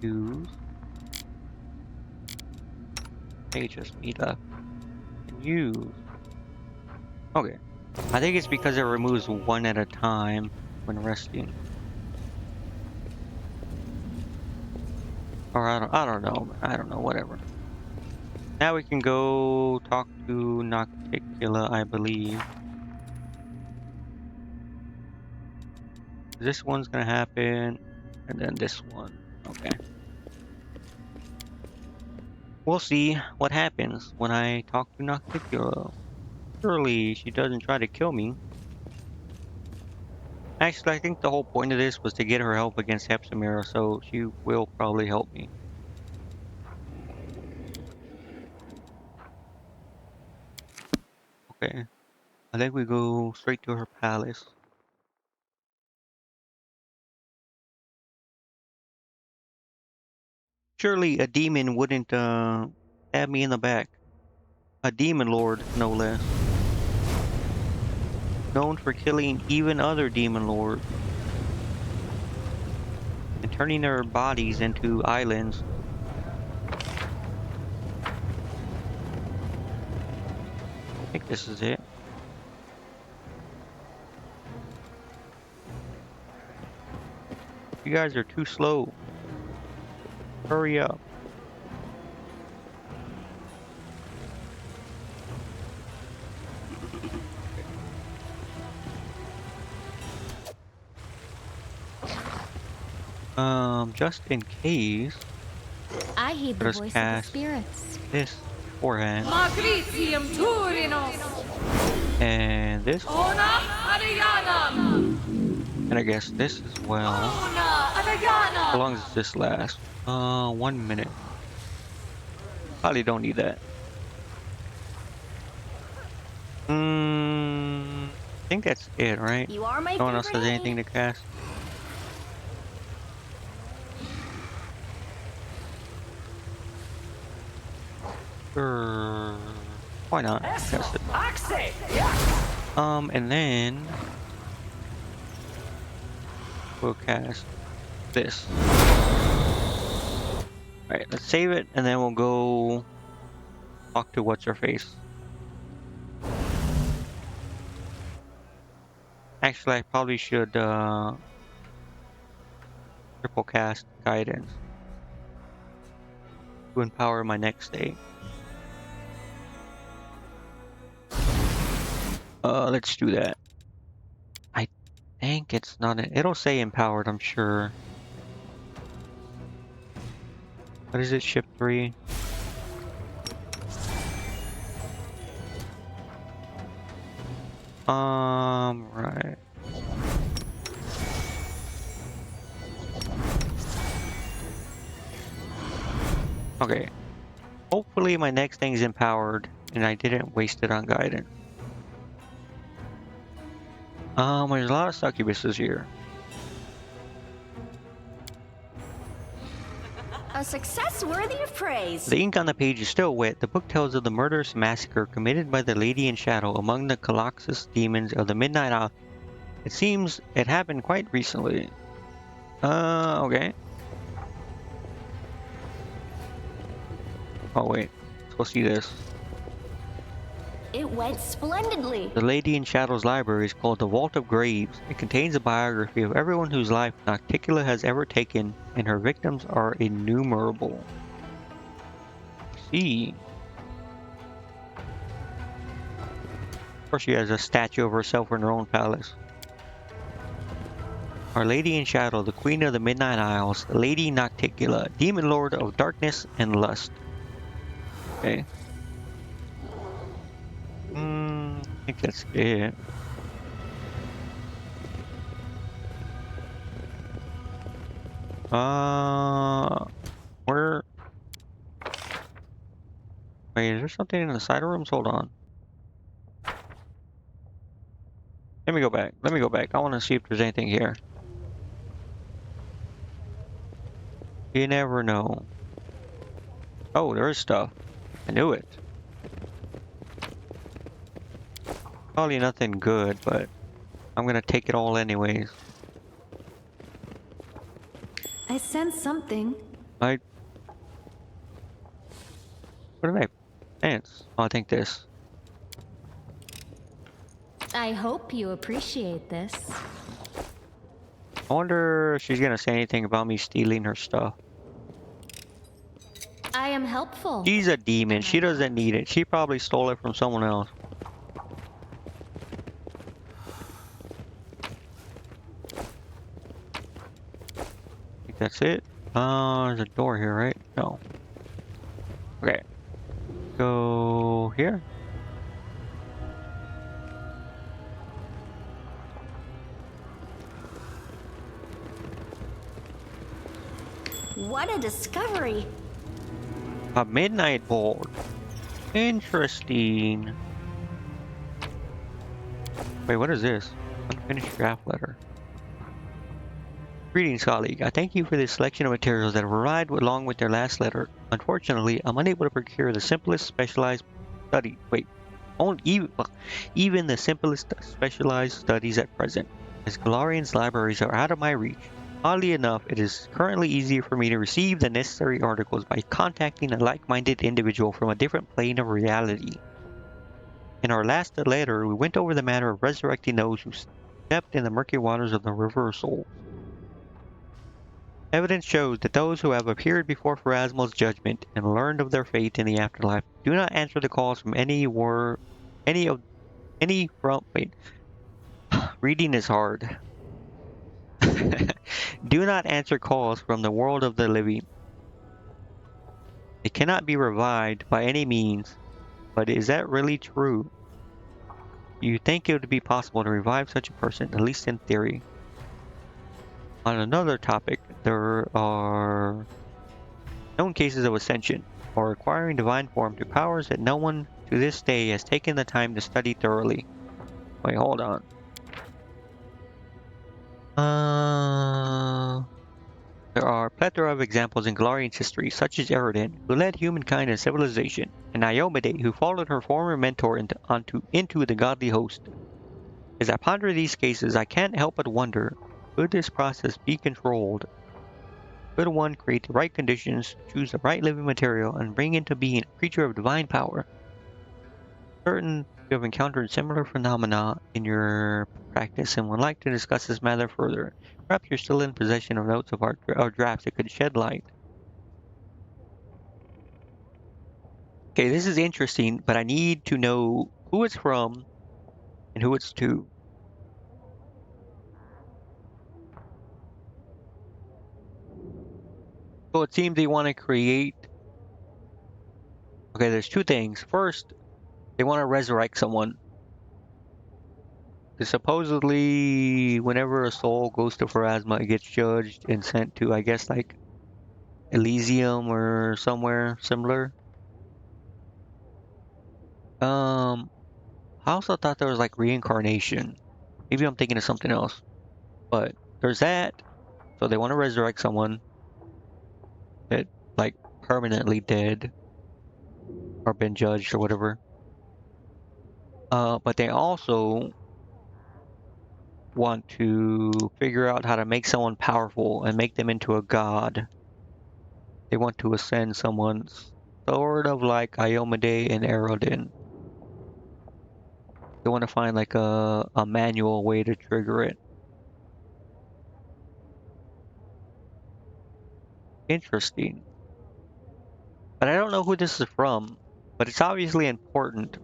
Use. They just meet up. Use. Okay. I think it's because it removes one at a time when resting. Or I don't know, whatever. Now we can go talk to Nocticula, I believe. This one's gonna happen, and then this one. Okay. We'll see what happens when I talk to Nocticula. Surely she doesn't try to kill me. Actually, I think the whole point of this was to get her help against Hepsimera, so she will probably help me. Okay. I think we go straight to her palace. Surely a demon wouldn't stab me in the back. A demon lord, no less. Known for killing even other demon lords and turning their bodies into islands. I think this is it. You guys are too slow. Hurry up. Just in case, I heed the let us voice of the cast spirits. this beforehand. Magritium Turinos! And this. Ona Arianam! And I guess this as well. Ona How Arianam! long does this last? 1 minute. Probably don't need that. I think that's it, right? You are my No one else favorite has anything to cast. Sure. Why not? Cast it. And then we'll cast this. Alright, let's save it, and then we'll go talk to what's her face. Actually, I probably should triple cast guidance to empower my next state. Let's do that. I think it's not. It'll say empowered, I'm sure. What is it? Shift 3. Right. Okay. Hopefully my next thing's empowered and I didn't waste it on guidance. There's a lot of succubuses here. A success worthy of praise. The ink on the page is still wet. The book tells of the murderous massacre committed by the Lady in Shadow among the Coloxus demons of the Midnight Isle. It seems it happened quite recently. Okay. Oh wait, let's go see this. It went splendidly. The Lady in Shadow's library is called the Vault of Graves. It contains a biography of everyone whose life Nocticula has ever taken, and her victims are innumerable. See. Of course, she has a statue of herself in her own palace. Our Lady in Shadow, the Queen of the Midnight Isles, Lady Nocticula, Demon Lord of Darkness and Lust. Okay. I think that's it. Where? Wait, is there something in the side rooms? Hold on. Let me go back. Let me go back. I want to see if there's anything here. You never know. Oh, there is stuff. I knew it. Probably nothing good, but I'm gonna take it all anyways. I sense something. What did I sense? Oh, I think this. I hope you appreciate this. I wonder if she's gonna say anything about me stealing her stuff. I am helpful. She's a demon. She doesn't need it. She probably stole it from someone else. that's it. There's a door here, right? No. Okay. Go here. What a discovery. A midnight board. Interesting. Wait, what is this? Unfinished draft letter. Greetings, colleague. I thank you for this selection of materials that have arrived along with their last letter. Unfortunately, I'm unable to procure the simplest specialized study. Wait, even the simplest specialized studies at present, as Galarian's libraries are out of my reach. Oddly enough, it is currently easier for me to receive the necessary articles by contacting a like-minded individual from a different plane of reality. In our last letter, we went over the matter of resurrecting those who stepped in the murky waters of the River of Souls. Evidence shows that those who have appeared before Pharasma's judgment and learned of their fate in the afterlife do not answer the calls from reading is hard. Do not answer calls from the world of the living. It cannot be revived by any means, but is that really true? You think it would be possible to revive such a person, at least in theory? On another topic, there are known cases of ascension, or acquiring divine form through powers that no one to this day has taken the time to study thoroughly. Wait, hold on. There are a plethora of examples in Galarian's history, such as Eridan, who led humankind and civilization, and Iomade, who followed her former mentor into the godly host. As I ponder these cases, I can't help but wonder, could this process be controlled? Could one create the right conditions, choose the right living material, and bring into being a creature of divine power? Certain you have encountered similar phenomena in your practice and would like to discuss this matter further. Perhaps you're still in possession of notes of our drafts that could shed light. Okay, this is interesting, but I need to know who it's from and who it's to. So it seems they want to create... Okay, there's two things. First, they want to resurrect someone. Because supposedly, whenever a soul goes to Pharasma, it gets judged and sent to, I guess, like, Elysium or somewhere similar. I also thought there was, like, reincarnation. Maybe I'm thinking of something else. But there's that. So they want to resurrect someone that, like, permanently dead or been judged or whatever. But they also want to figure out how to make someone powerful and make them into a god. They want to ascend someone sort of like Iomade and Erodin. They want to find like a manual way to trigger it. Interesting. But I don't know who this is from. But it's obviously important.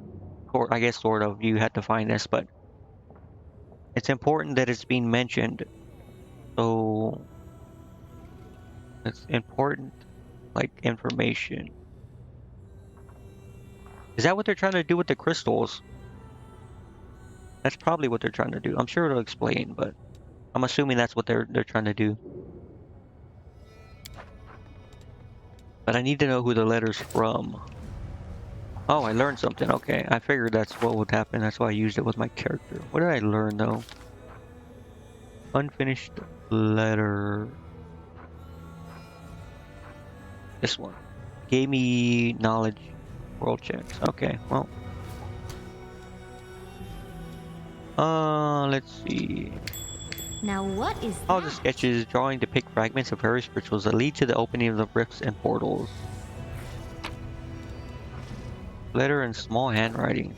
Or I guess sort of. You had to find this, but it's important that it's being mentioned. So it's important, like, information. Is that what they're trying to do with the crystals? That's probably what they're trying to do. I'm sure it'll explain, but I'm assuming that's what they're trying to do. But I need to know who the letter's from. Oh, I learned something. Okay, I figured that's what would happen. That's why I used it with my character. What did I learn, though? Unfinished letter. This one. Gave me knowledge world checks. Okay, well. Let's see. Now what is All that? the sketches drawing depict fragments of various rituals that lead to the opening of the rifts and portals. Letter in small handwriting.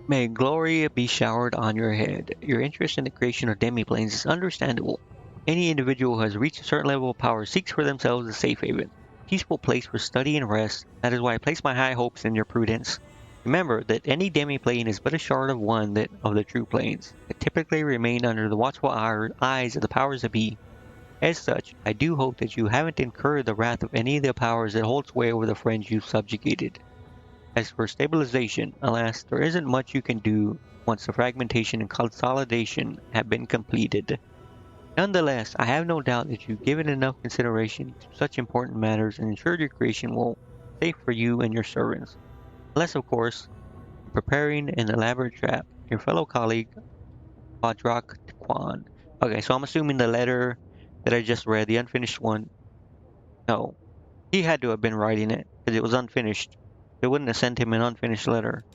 May glory be showered on your head. Your interest in the creation of demiplanes is understandable. Any individual who has reached a certain level of power seeks for themselves a safe haven, peaceful place for study and rest. That is why I place my high hopes in your prudence. Remember that any demi-plane is but a shard of one that of the true planes, that typically remain under the watchful eyes of the powers that be. As such, I do hope that you haven't incurred the wrath of any of the powers that hold sway over the friends you've subjugated. As for stabilization, alas, there isn't much you can do once the fragmentation and consolidation have been completed. Nonetheless, I have no doubt that you've given enough consideration to such important matters and ensured your creation will be safe for you and your servants. Unless, of course, in preparing an elaborate trap, your fellow colleague, Badrak Kwan. Okay, so I'm assuming the letter that I just read, the unfinished one, no, he had to have been writing it because it was unfinished. They wouldn't have sent him an unfinished letter.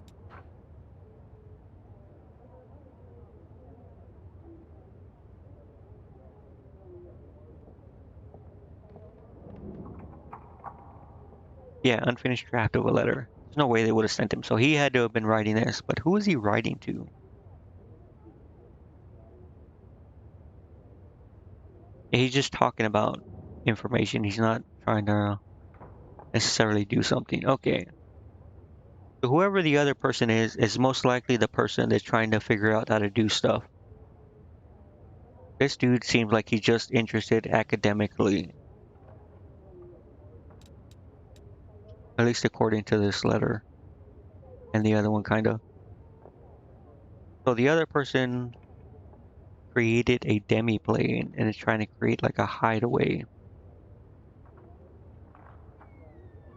Yeah, unfinished draft of a letter. There's no way they would have sent him, so he had to have been writing this. But who is he writing to? He's just talking about information. He's not trying to necessarily do something. Okay. So whoever the other person is most likely the person that's trying to figure out how to do stuff. This dude seems like he's just interested academically, at least according to this letter. And the other one kind of. So the other person created a demi-plane and is trying to create like a hideaway.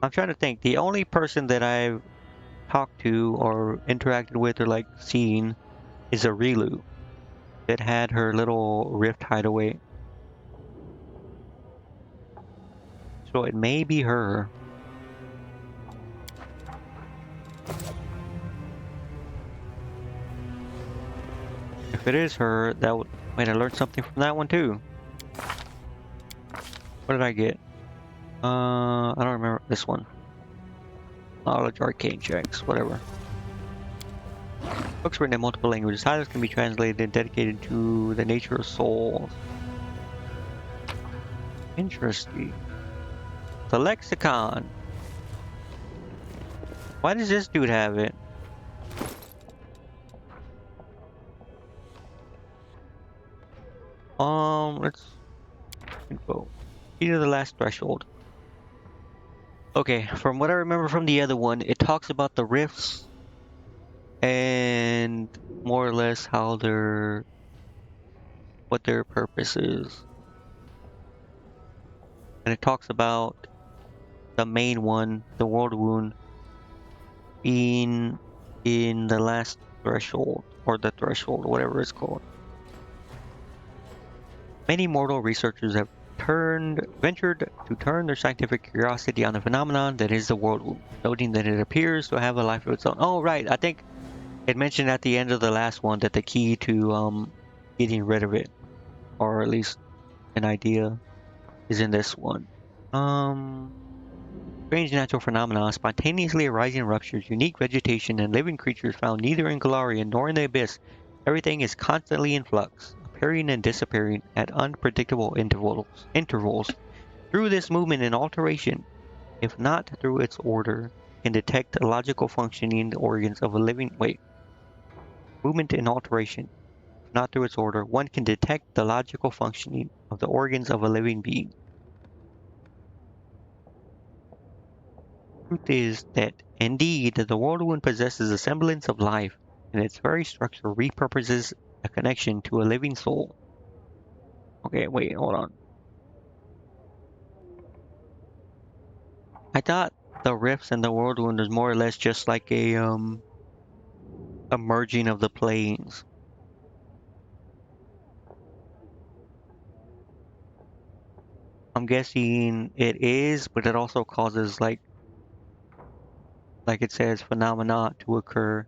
I'm trying to think. The only person that I've talked to or interacted with or like seen is a Rilu that had her little rift hideaway. So it may be her. If it is her, that would... Wait, I learned something from that one too. What did I get? I don't remember this one. Knowledge arcane checks, whatever. Books written in multiple languages. Titles can be translated and dedicated to the nature of souls. Interesting. The lexicon. Why does this dude have it? Let's info. Key to the last threshold. Okay, from what I remember from the other one, it talks about the rifts and more or less how what their purpose is. And it talks about the main one, the world wound, being in the last threshold or the threshold, whatever it's called. Many mortal researchers have ventured to turn their scientific curiosity on the phenomenon that is the world wound, noting that it appears to have a life of its own. Oh, right. I think it mentioned at the end of the last one that the key to getting rid of it, or at least an idea, is in this one. Strange natural phenomena, spontaneously arising ruptures, unique vegetation, and living creatures found neither in Galarian nor in the Abyss. Everything is constantly in flux, appearing and disappearing at unpredictable intervals. Through this movement and alteration, if not through its order, can detect the logical functioning the organs of a living... Wait. Movement and alteration, if not through its order, one can detect the logical functioning of the organs of a living being. Truth is that, indeed, the whirlwind possesses a semblance of life, and its very structure repurposes a connection to a living soul. Okay, wait, hold on. I thought the rifts and the whirlwind was more or less just like a merging of the planes. I'm guessing it is, but it also causes like it says, phenomena to occur.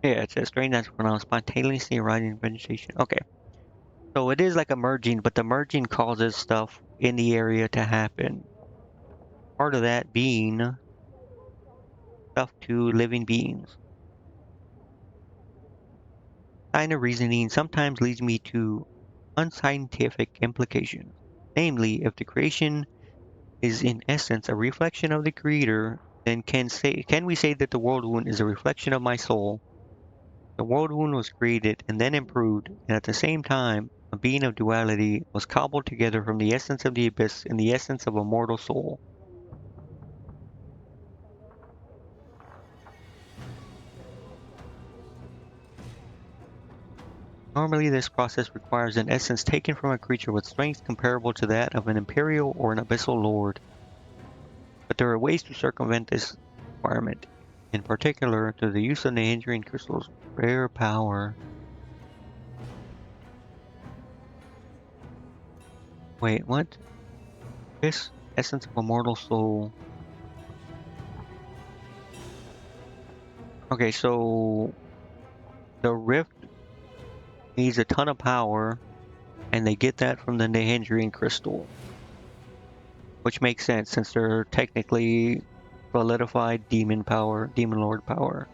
Yeah, it says strange natural phenomena spontaneously arising vegetation. Okay. So it is like a merging, but the merging causes stuff in the area to happen. Part of that being stuff to living beings. Kind of reasoning sometimes leads me to unscientific implications. Namely, if the creation is in essence a reflection of the Creator, then can we say that the world wound is a reflection of my soul? The world wound was created and then improved, and at the same time, a being of duality was cobbled together from the essence of the abyss and the essence of a mortal soul. Normally, this process requires an essence taken from a creature with strength comparable to that of an imperial or an abyssal lord. But there are ways to circumvent this requirement, in particular through the use of the Nahedrian crystal's rare power. Wait, what? This essence of a mortal soul. Okay, so the rift needs a ton of power, and they get that from the Nahedrian crystal, which makes sense since they're technically solidified demon power, demon lord power.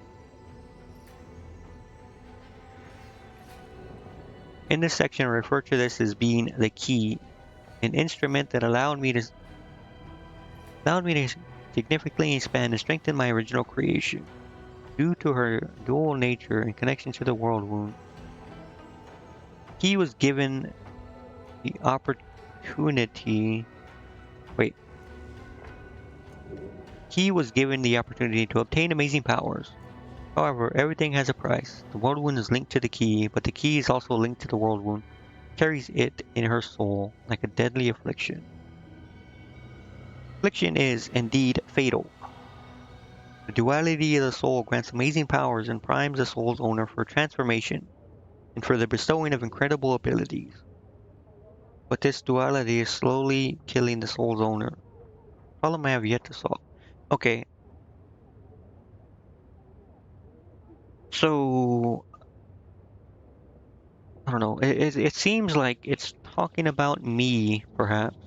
In this section, I refer to this as being the key, an instrument that allowed me to significantly expand and strengthen my original creation. Due to her dual nature and connection to the world wound, he was given the opportunity. Wait. He was given the opportunity to obtain amazing powers. However, everything has a price. The world wound is linked to the key, but the key is also linked to the world wound. Carries it in her soul like a deadly affliction. Affliction is indeed fatal. The duality of the soul grants amazing powers and primes the soul's owner for transformation and for the bestowing of incredible abilities. But this duality is slowly killing the soul's owner. Problem I have yet to solve. Okay. So, I don't know. It seems like it's talking about me, perhaps.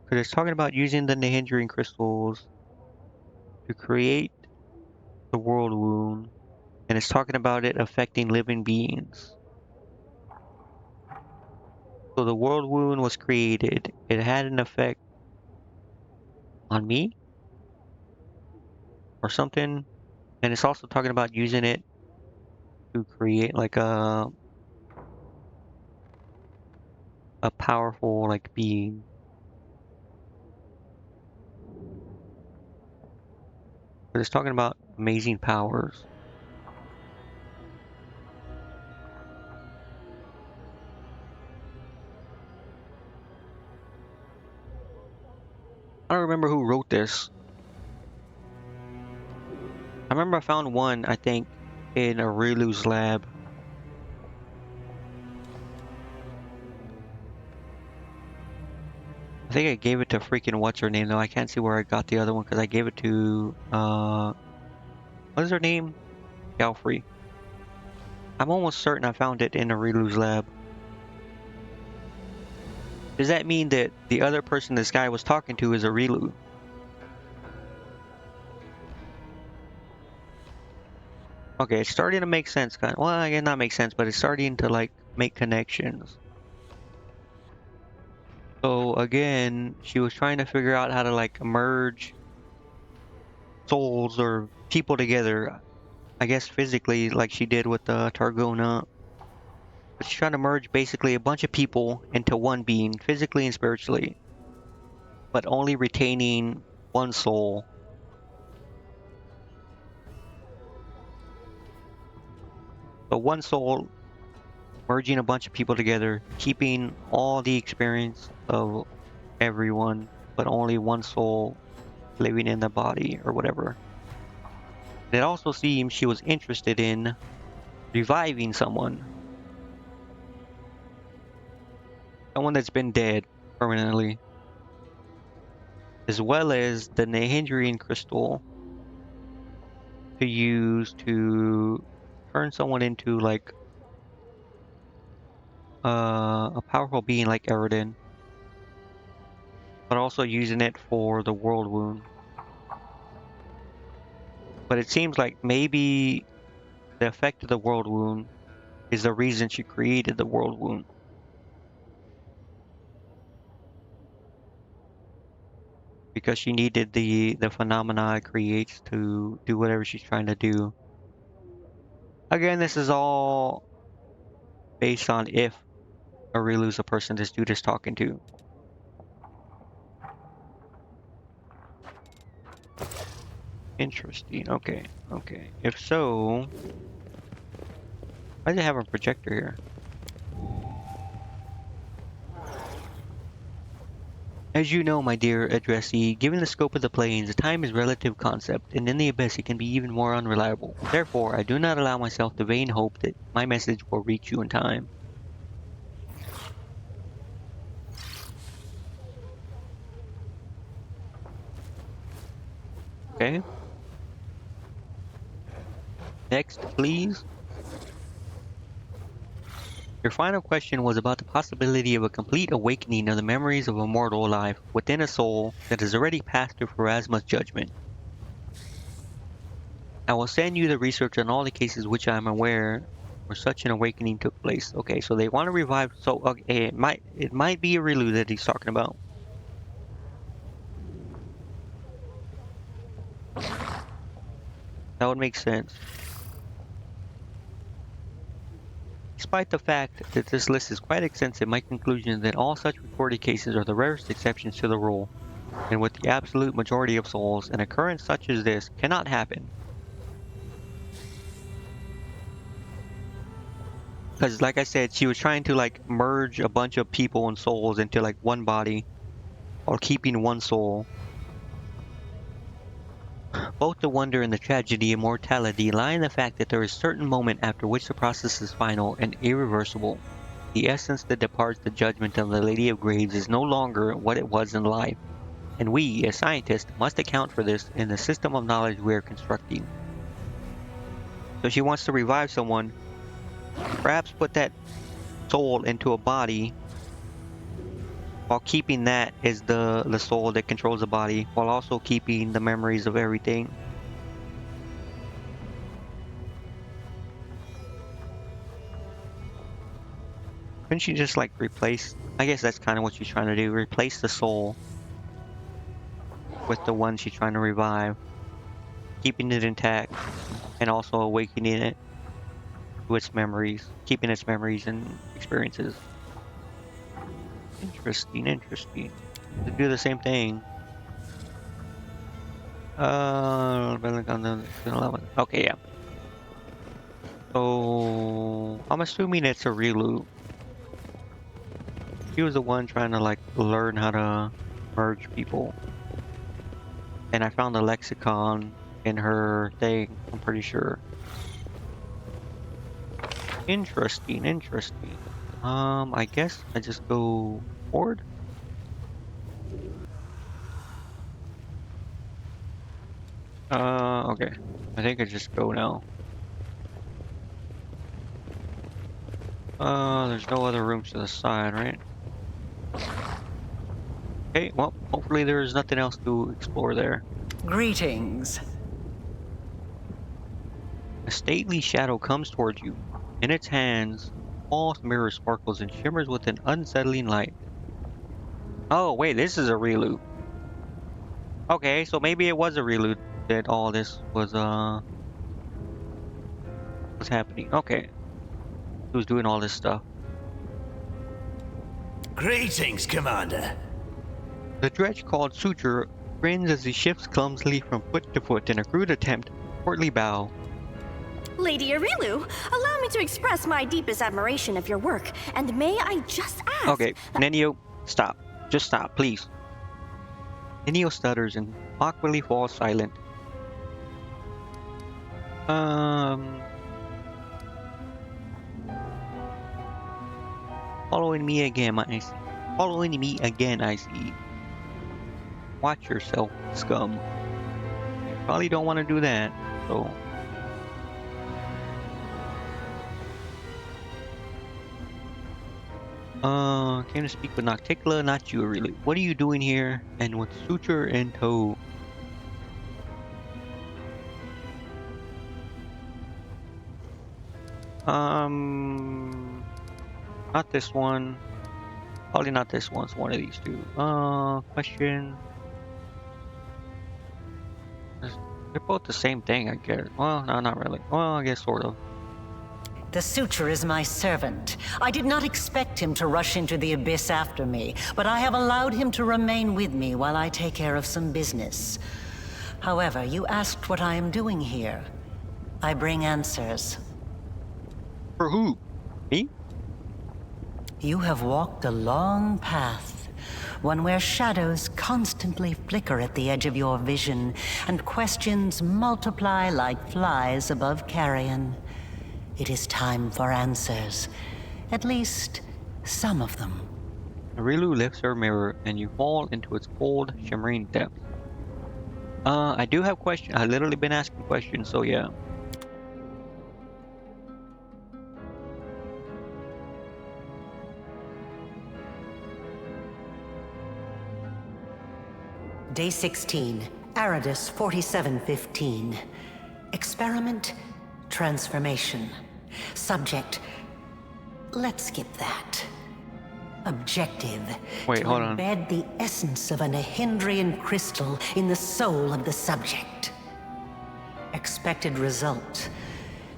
Because it's talking about using the Nahedrian crystals to create the world wound. And it's talking about it affecting living beings. So the world wound was created. It had an effect on me or something. And it's also talking about using it to create like a powerful like being. But it's talking about amazing powers. I don't remember who wrote this. I remember I found one, I think, in Arilu's lab. I think I gave it to freaking what's her name though. I can't see where I got the other one because I gave it to what is her name? Galfrey. I'm almost certain I found it in Arilu's lab. Does that mean that the other person this guy was talking to is Arilu? Okay, it's starting to make sense. Well, again, not make sense, but it's starting to like make connections. So again, she was trying to figure out how to like merge souls or people together. I guess physically, like she did with Targona. But she's trying to merge basically a bunch of people into one being, physically and spiritually, but only retaining one soul. So one soul merging a bunch of people together, keeping all the experience of everyone, but only one soul living in the body or whatever. It also seems she was interested in reviving someone. Someone that's been dead permanently. As well as the Nahedrian crystal to use to turn someone into like a powerful being like Eridan. But also using it for the world wound. But it seems like maybe the effect of the world wound is the reason she created the world wound. Because she needed the phenomena it creates to do whatever she's trying to do. Again, this is all based on if Arilu's a person this dude is talking to. Interesting. Okay. Okay. If so, why does it have a projector here? As you know, my dear addressee, given the scope of the planes, time is a relative concept, and in the abyss it can be even more unreliable. Therefore, I do not allow myself the vain hope that my message will reach you in time. Okay. Next, please. Your final question was about the possibility of a complete awakening of the memories of a mortal life within a soul that has already passed through Pharasma's judgment. I will send you the research on all the cases which I am aware where such an awakening took place. Okay, so they want to revive. So okay, it might be a Rilu that he's talking about. That would make sense. Despite the fact that this list is quite extensive, my conclusion is that all such recorded cases are the rarest exceptions to the rule, and with the absolute majority of souls, an occurrence such as this cannot happen. Because, like I said, she was trying to like merge a bunch of people and souls into like one body, while keeping one soul. Both the wonder and the tragedy of mortality lie in the fact that there is a certain moment after which the process is final and irreversible. The essence that departs the judgment of the Lady of Graves is no longer what it was in life, and we, as scientists, must account for this in the system of knowledge we are constructing. So she wants to revive someone, perhaps put that soul into a body, while keeping that as the soul that controls the body, while also keeping the memories of everything. Couldn't she just like replace? I guess that's kind of what she's trying to do. Replace the soul with the one she's trying to revive, keeping it intact, and also awakening it to its memories, keeping its memories and experiences. Interesting, interesting. To do the same thing. Okay, yeah. So I'm assuming it's a Rilu. She was the one trying to like learn how to merge people. And I found the lexicon in her thing, I'm pretty sure. Interesting, interesting. I guess I just go forward. Okay. I think I just go now. There's no other rooms to the side, right? Okay, well, hopefully there's nothing else to explore there. Greetings. A stately shadow comes towards you. In its hands, a small mirror sparkles and shimmers with an unsettling light. Oh, wait, this is a Rilu. Okay, so maybe it was a Rilu that all this was happening. Okay. He was doing all this stuff. Greetings, Commander. The dredge called Suture grins as he shifts clumsily from foot to foot in a crude attempt at a courtly bow. Lady Arilu, allow me to express my deepest admiration of your work, and may I just ask... Okay, Nenio, stop. Just stop, please. Nenio stutters and awkwardly falls silent. Following me again, I see. Following me again, I see. Watch yourself, scum. You probably don't want to do that, so... Came to speak with Nocticula, not you, really. What are you doing here, and with Suture in tow? Not this one. Probably not this one. It's one of these two. Question. They're both the same thing, I guess. Well, no, not really. Well, I guess sort of. The suture is my servant. I did not expect him to rush into the abyss after me, but I have allowed him to remain with me while I take care of some business. However, you asked what I am doing here. I bring answers. For who? Me? You have walked a long path, one where shadows constantly flicker at the edge of your vision, and questions multiply like flies above carrion. It is time for answers. At least, some of them. Arilu lifts her mirror, and you fall into its cold, shimmering depths. I do have questions. I've literally been asking questions, so yeah. Day 16, Aridus 4715. Experiment, transformation. Subject, let's skip that. Objective, Wait, to hold on. embed the essence of a Nahindrian crystal in the soul of the subject. Expected result,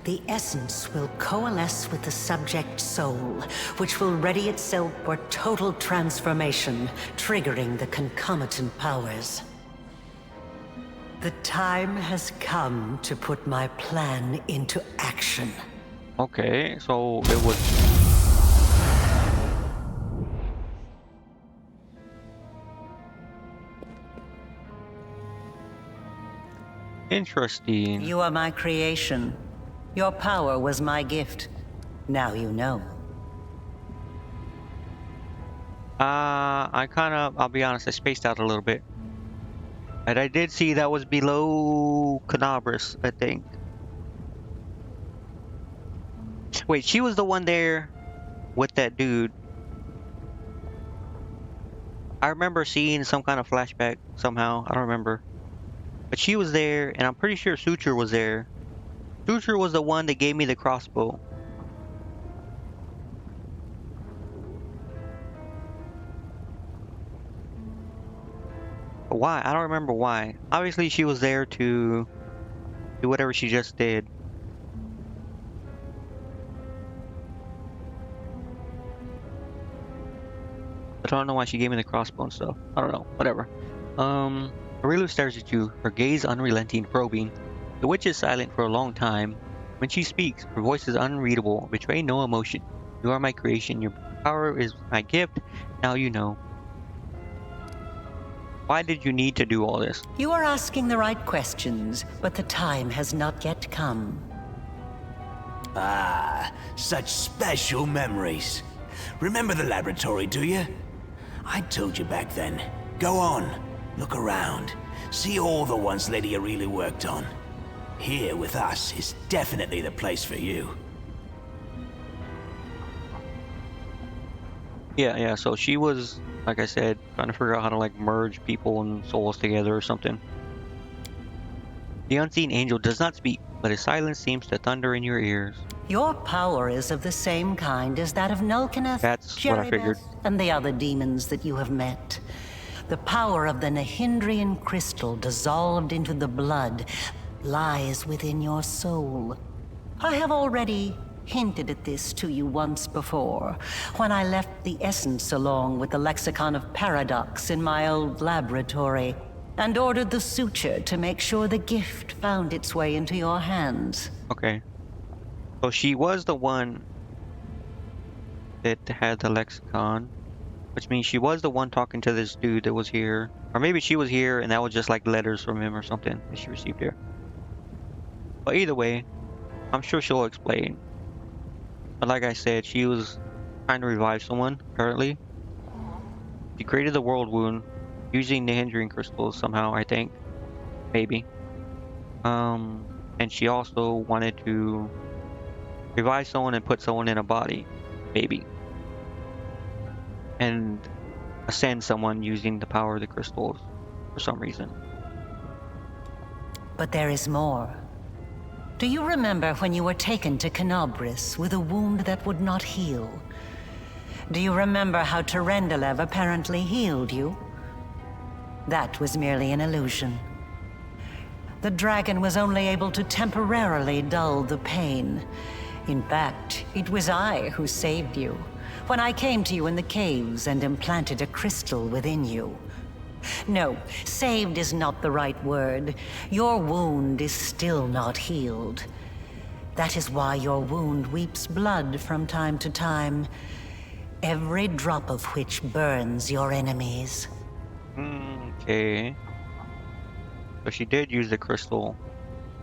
the essence will coalesce with the subject's soul, which will ready itself for total transformation, triggering the concomitant powers. The time has come to put my plan into action. Okay, so it was. Interesting. You are my creation. Your power was my gift. Now you know. I'll be honest, I spaced out a little bit. And I did see that was below Canabras, I think. Wait, she was the one there with that dude. I remember seeing some kind of flashback somehow. I don't remember. But she was there, and I'm pretty sure Suture was there. Suture was the one that gave me the crossbow. But why? I don't remember why. Obviously, she was there to do whatever she just did. But I don't know why she gave me the crossbow and stuff. I don't know. Whatever. Arilu stares at you, her gaze unrelenting, probing. The witch is silent for a long time. When she speaks, her voice is unreadable, betraying no emotion. You are my creation. Your power is my gift. Now you know. Why did you need to do all this? You are asking the right questions, but the time has not yet come. Ah, such special memories. Remember the laboratory, do you? I told you back then. Go on, look around. See all the ones Lady Arilu worked on. Here with us is definitely the place for you. Yeah, so she was, like I said, trying to figure out how to like merge people and souls together or something. The unseen angel does not speak, but his silence seems to thunder in your ears. Your power is of the same kind as that of Nulkaneth, That's what I figured. and the other demons that you have met. The power of the Nahindrian crystal dissolved into the blood lies within your soul. I have already hinted at this to you once before, when I left the essence along with the lexicon of paradox in my old laboratory, and ordered the suture to make sure the gift found its way into your hands. Okay. So she was the one that had the lexicon, which means she was the one talking to this dude that was here. Or maybe she was here and that was just like letters from him or something that she received here. But either way, I'm sure she'll explain. But like I said, she was trying to revive someone, apparently. She created the world wound using the hindering crystals somehow, I think. Maybe. And she also wanted to revive someone and put someone in a body. Maybe. And ascend someone using the power of the crystals for some reason. But there is more. Do you remember when you were taken to Canobris with a wound that would not heal? Do you remember how Terendelev apparently healed you? That was merely an illusion. The dragon was only able to temporarily dull the pain. In fact, it was I who saved you, when I came to you in the caves and implanted a crystal within you. No, saved is not the right word. Your wound is still not healed. That is why your wound weeps blood from time to time, every drop of which burns your enemies. Okay. So she did use the crystal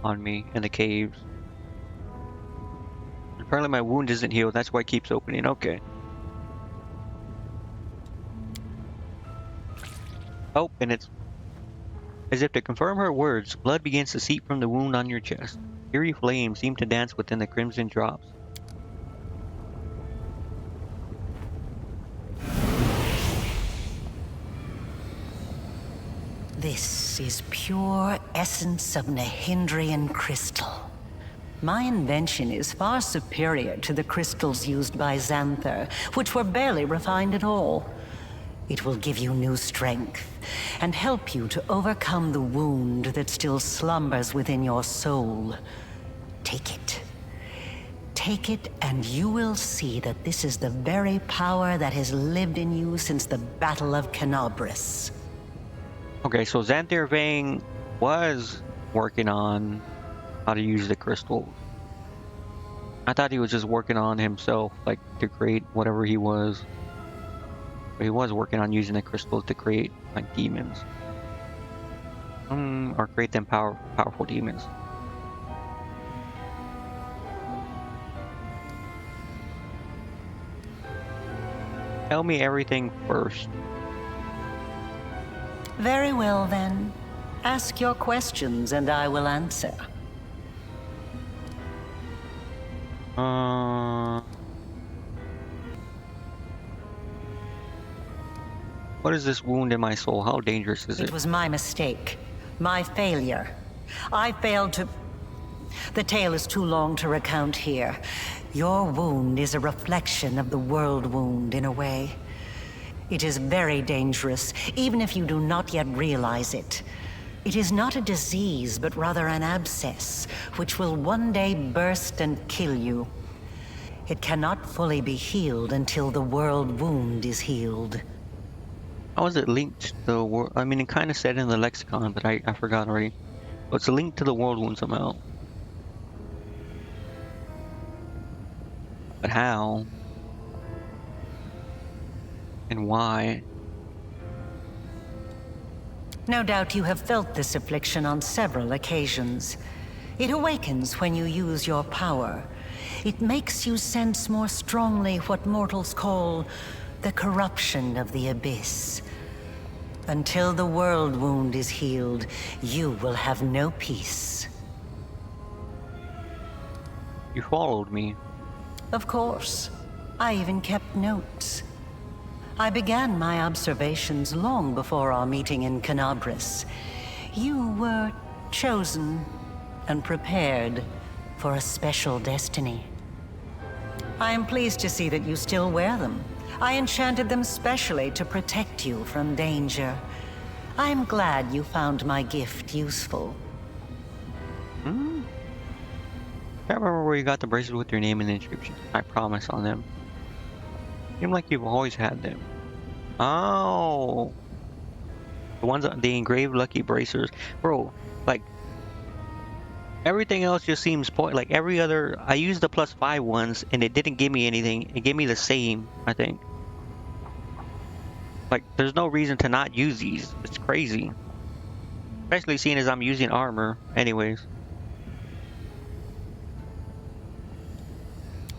on me in the caves. Apparently my wound isn't healed, that's why it keeps opening. Okay. Oh, and it's as if to confirm her words, blood begins to seep from the wound on your chest. Eerie flames seem to dance within the crimson drops. This is pure essence of Nahindrian crystal. My invention is far superior to the crystals used by Xanther, which were barely refined at all. It will give you new strength, and help you to overcome the wound that still slumbers within your soul. Take it. Take it, and you will see that this is the very power that has lived in you since the Battle of Canobris. Okay, so Xanther Vang was working on how to use the crystals. I thought he was just working on himself, like to create whatever he was. But he was working on using the crystals to create like demons. Or create them powerful demons. Tell me everything first. Very well, then. Ask your questions and I will answer. What is this wound in my soul? How dangerous is it? It was my mistake. My failure. I failed to... The tale is too long to recount here. Your wound is a reflection of the world wound, in a way. It is very dangerous, even if you do not yet realize it. It is not a disease, but rather an abscess, which will one day burst and kill you. It cannot fully be healed until the world wound is healed. How is it linked to the world? I mean, it kind of said in the lexicon, but I forgot already. But it's linked to the world wound somehow. But how? And why? No doubt you have felt this affliction on several occasions. It awakens when you use your power. It makes you sense more strongly what mortals call the corruption of the abyss. Until the world wound is healed, you will have no peace. You followed me. Of course. I even kept notes. I began my observations long before our meeting in Canobris. You were chosen and prepared for a special destiny. I am pleased to see that you still wear them. I enchanted them specially to protect you from danger. I am glad you found my gift useful. I can't remember where you got the bracelet with your name and the inscription. I promise on them. Seem like you've always had them. Oh, the ones, the engraved lucky bracers, bro. Like everything else just seems like every other. I used the +5 ones and it didn't give me anything. It gave me the same, I think. Like there's no reason to not use these. It's crazy, especially seeing as I'm using armor, anyways.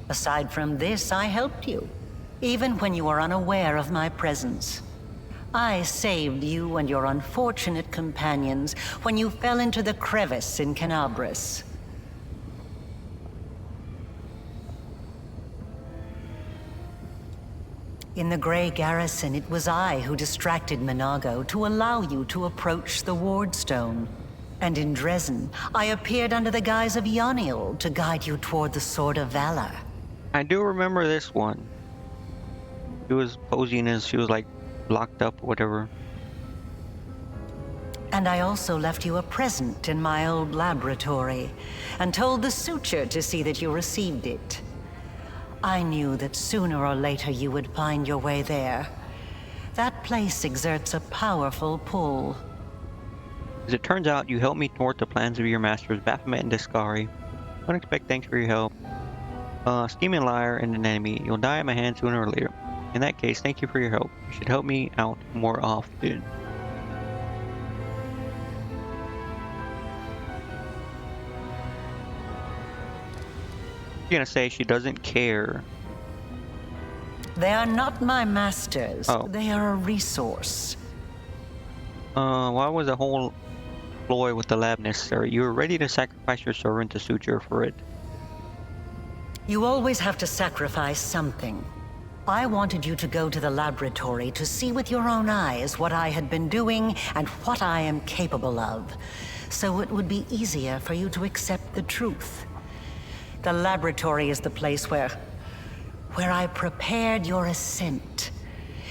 Aside from this, I helped you, even when you were unaware of my presence. I saved you and your unfortunate companions when you fell into the crevice in Canobris. In the Grey Garrison, it was I who distracted Minago to allow you to approach the Wardstone. And in Dresden, I appeared under the guise of Yoniel to guide you toward the Sword of Valor. I do remember this one. She was posing as she was like locked up or whatever. And I also left you a present in my old laboratory, and told the Suture to see that you received it. I knew that sooner or later you would find your way there. That place exerts a powerful pull. As it turns out, you helped me thwart the plans of your masters, Baphomet and Discari. Unexpected thanks for your help. Scheming liar and an enemy. You'll die at my hand sooner or later. In that case, thank you for your help. You should help me out more often. She's gonna say she doesn't care. They are not my masters. Oh. They are a resource. Why was the whole ploy with the lab necessary? You were ready to sacrifice your servant to Suture for it. You always have to sacrifice something. I wanted you to go to the laboratory to see with your own eyes what I had been doing and what I am capable of, so it would be easier for you to accept the truth. The laboratory is the place where I prepared your ascent.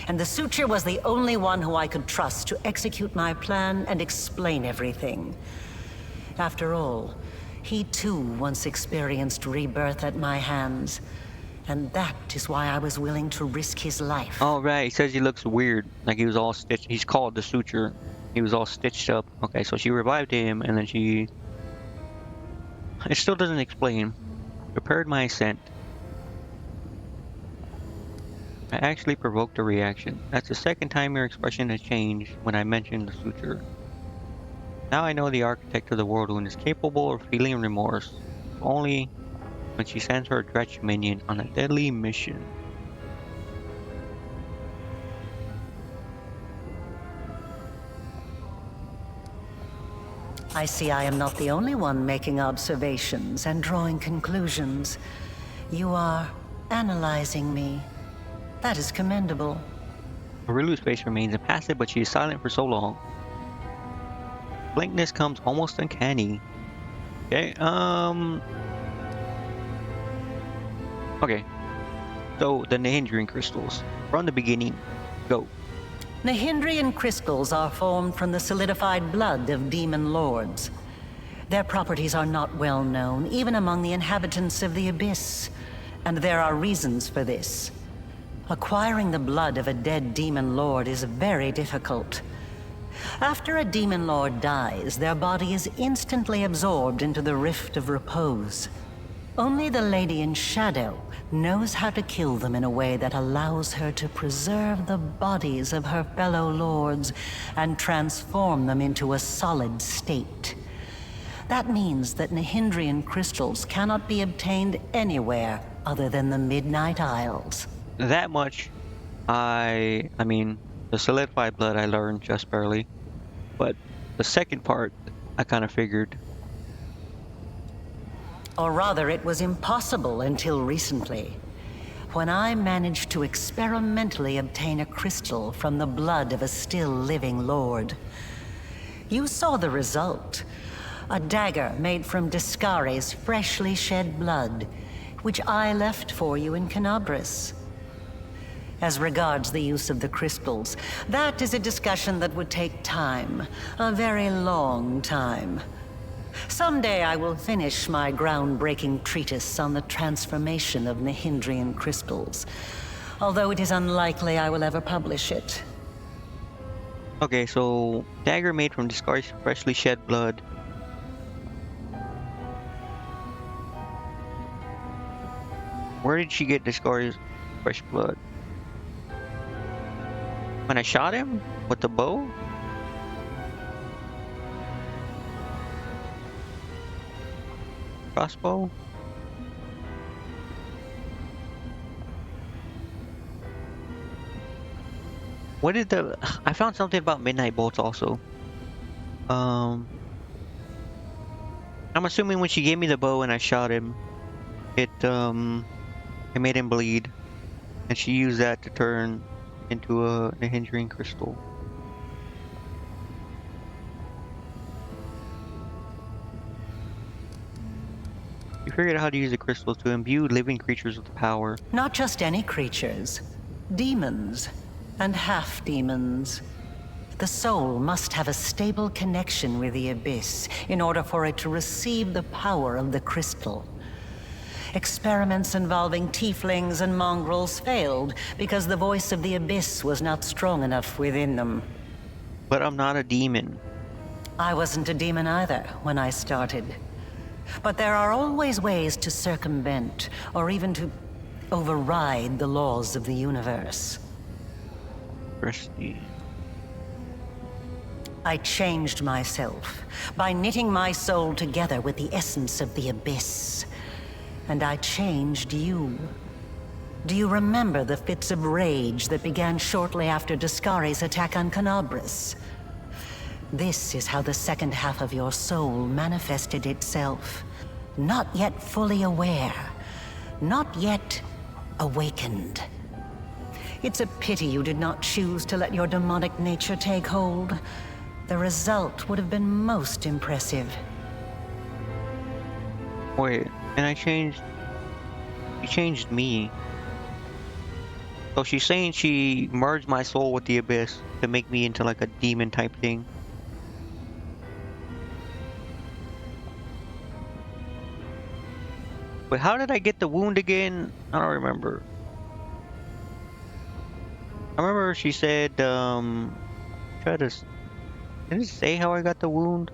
And the Suture was the only one who I could trust to execute my plan and explain everything. After all, he too once experienced rebirth at my hands. And that is why I was willing to risk his life. Oh, right. He says he looks weird. Like he was all stitched. He's called the Suture. He was all stitched up. Okay, so she revived him, and then she... It still doesn't explain. Prepared my ascent. I actually provoked a reaction. That's the second time your expression has changed when I mentioned the Suture. Now I know the architect of the Whirlwind is capable of feeling remorse. Only when she sends her Dretch minion on a deadly mission. I see I am not the only one making observations and drawing conclusions. You are analyzing me. That is commendable. Marilu's face remains impassive, but she is silent for so long. Blankness comes almost uncanny. Okay, Okay. So, the Nahindrian crystals. From the beginning, go. Nahindrian crystals are formed from the solidified blood of demon lords. Their properties are not well known, even among the inhabitants of the Abyss. And there are reasons for this. Acquiring the blood of a dead demon lord is very difficult. After a demon lord dies, their body is instantly absorbed into the Rift of Repose. Only the Lady in Shadow knows how to kill them in a way that allows her to preserve the bodies of her fellow lords and transform them into a solid state. That means that Nahindrian crystals cannot be obtained anywhere other than the Midnight Isles. That much, I mean, the solidified blood I learned just barely. But the second part, I kind of figured. Or rather, it was impossible until recently, when I managed to experimentally obtain a crystal from the blood of a still living lord. You saw the result. A dagger made from Discari's freshly shed blood, which I left for you in Canabris. As regards the use of the crystals, that is a discussion that would take time, a very long time. Someday I will finish my groundbreaking treatise on the transformation of Nahindrian crystals, although it is unlikely I will ever publish it. Okay, so dagger made from Discari's freshly shed blood. Where did she get Discari's fresh blood? When I shot him with the bow? Crossbow? What did the... I found something about midnight bolts also. I'm assuming when she gave me the bow and I shot him, it made him bleed. And she used that to turn into a Nahindrian crystal. You figured out how to use the crystals to imbue living creatures with power. Not just any creatures, demons and half-demons. The soul must have a stable connection with the abyss in order for it to receive the power of the crystal. Experiments involving tieflings and mongrels failed because the voice of the abyss was not strong enough within them. But I'm not a demon. I wasn't a demon either when I started. But there are always ways to circumvent, or even to override the laws of the universe. Interesting. I changed myself by knitting my soul together with the essence of the abyss. And I changed you. Do you remember the fits of rage that began shortly after Discari's attack on Canabras? This is how the second half of your soul manifested itself. Not yet fully aware. Not yet awakened. It's a pity you did not choose to let your demonic nature take hold. The result would have been most impressive. Wait, and I changed... She changed me. So she's saying she merged my soul with the abyss to make me into like a demon type thing. Wait, how did I get the wound again? I don't remember. I remember she said, try to... Did it say how I got the wound?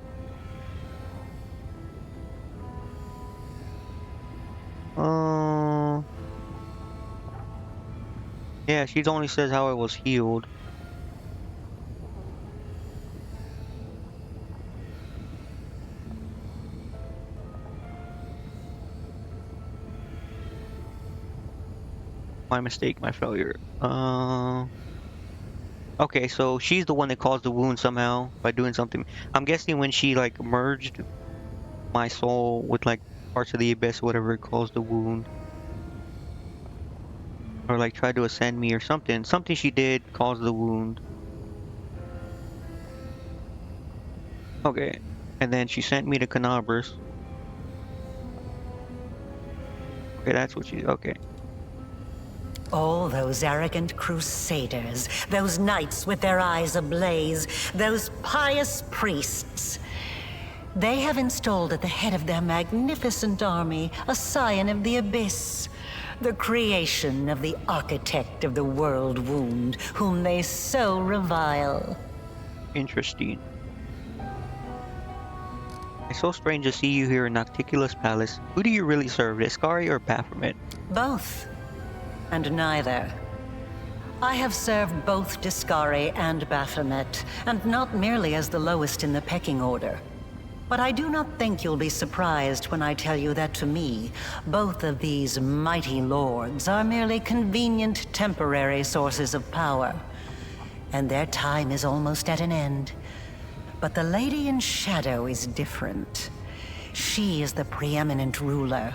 Yeah, she only says how I was healed. My mistake, my failure. Okay, so she's the one that caused the wound somehow by doing something. I'm guessing when she like merged my soul with like parts of the abyss, whatever, it caused the wound. Or like tried to ascend me or something. Something she did caused the wound. Okay, and then she sent me to Canabras. Okay, that's what she... Okay. Oh, those arrogant crusaders, those knights with their eyes ablaze, those pious priests. They have installed at the head of their magnificent army a scion of the abyss, the creation of the architect of the world wound, whom they so revile. Interesting. It's so strange to see you here in Nocticula's palace. Who do you really serve, Discari or Baphomet? Both. And neither. I have served both Discari and Baphomet, and not merely as the lowest in the pecking order. But I do not think you'll be surprised when I tell you that to me, both of these mighty lords are merely convenient temporary sources of power. And their time is almost at an end. But the Lady in Shadow is different. She is the preeminent ruler.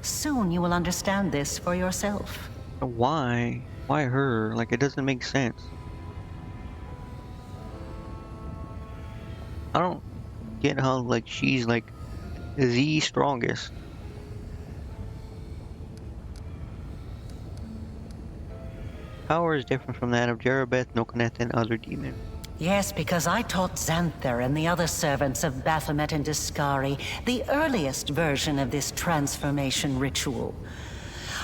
Soon you will understand this for yourself. Why? Why her? Like, it doesn't make sense. I don't get how, like, she's, like, the strongest. Power is different from that of Jerabeth, Nokoneth, and other demons. Yes, because I taught Xanther and the other servants of Baphomet and Discari the earliest version of this transformation ritual.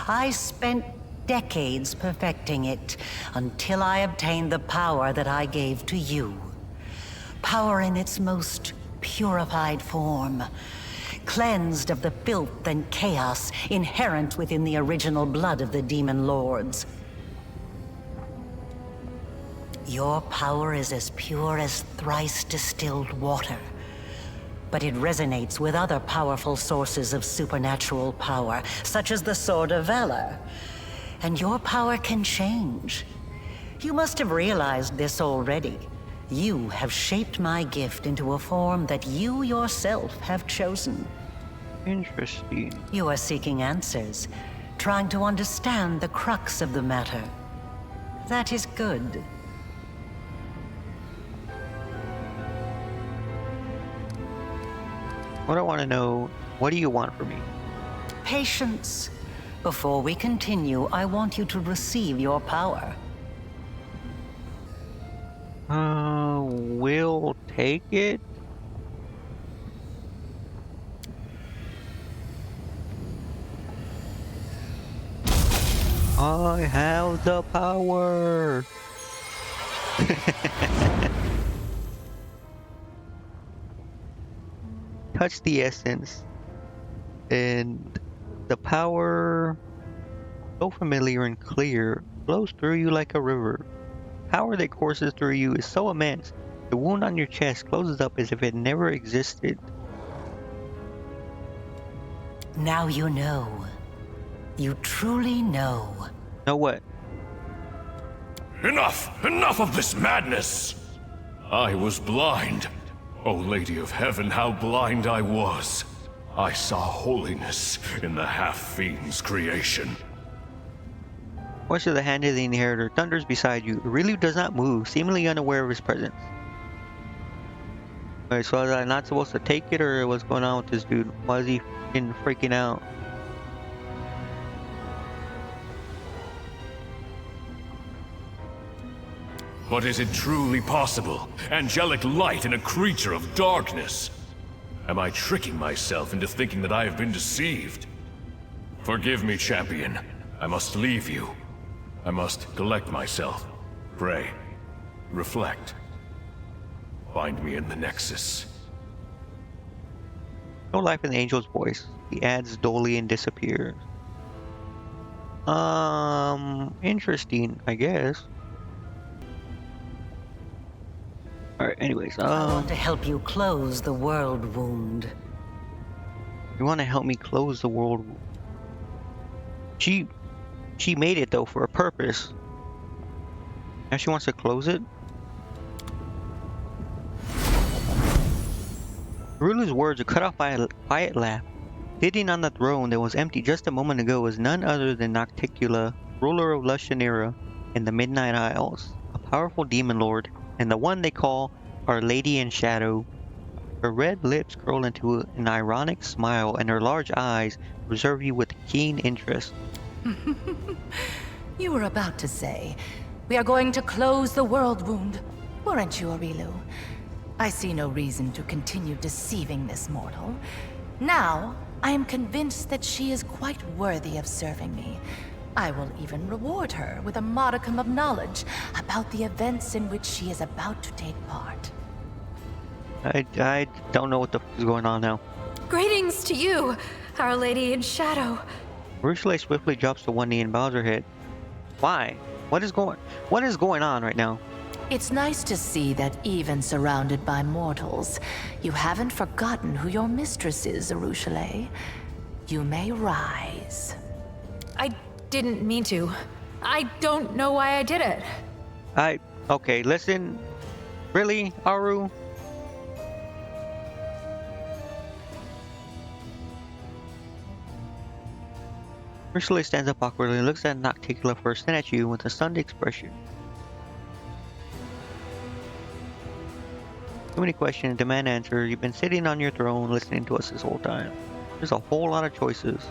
I spent decades perfecting it until I obtained the power that I gave to you. Power in its most purified form, cleansed of the filth and chaos inherent within the original blood of the demon lords. Your power is as pure as thrice distilled water, but it resonates with other powerful sources of supernatural power, such as the Sword of Valor. And your power can change. You must have realized this already. You have shaped my gift into a form that you yourself have chosen. Interesting. You are seeking answers, trying to understand the crux of the matter. That is good. What I want to know, what do you want from me? patience. Before we continue, I want you to receive your power. We'll take it. I have the power. Touch the essence, and the power, so familiar and clear, flows through you like a river. Power that courses through you is so immense, the wound on your chest closes up as if it never existed. Now you know. You truly know. Know what? Enough! Enough of this madness! I was blind. O Lady of Heaven, how blind I was. I saw holiness in the half-fiend's creation. Voice of the Hand of the Inheritor thunders beside you. Rilu does not move, seemingly unaware of his presence. Alright, so was I not supposed to take it, or what's going on with this dude? Why is he freaking out? But is it truly possible? Angelic light in a creature of darkness? Am I tricking myself into thinking that I have been deceived? Forgive me, champion. I must leave you. I must collect myself. Pray. Reflect. Find me in the Nexus. No life in the angel's voice. He adds dully and disappears. Interesting, I guess. Alright, anyways, I want to help you close the world wound. You want to help me close the world? She made it though for a purpose. Now she wants to close it? Rulu's words are cut off by a quiet laugh. Sitting on the throne that was empty just a moment ago was none other than Nocticula, ruler of Lushanira and the Midnight Isles, a powerful demon lord, and the one they call Our Lady in Shadow. Her red lips curl into an ironic smile, and her large eyes observe you with keen interest. You were about to say, we are going to close the world wound, weren't you, Arilu? I see no reason to continue deceiving this mortal. Now, I am convinced that she is quite worthy of serving me. I will even reward her with a modicum of knowledge about the events in which she is about to take part. I don't know what the f is going on now. Greetings to you, Our Lady in Shadow. Ursula swiftly drops to one knee and bows her head. Why? What is going on right now? It's nice to see that even surrounded by mortals, you haven't forgotten who your mistress is, Arushale. You may rise. I didn't mean to. I don't know why I did it. Okay, listen. Really, Aru? Ursula stands up awkwardly and looks at Nocticula first, then at you with a stunned expression. Too many questions, demand answers. You've been sitting on your throne listening to us this whole time. There's a whole lot of choices.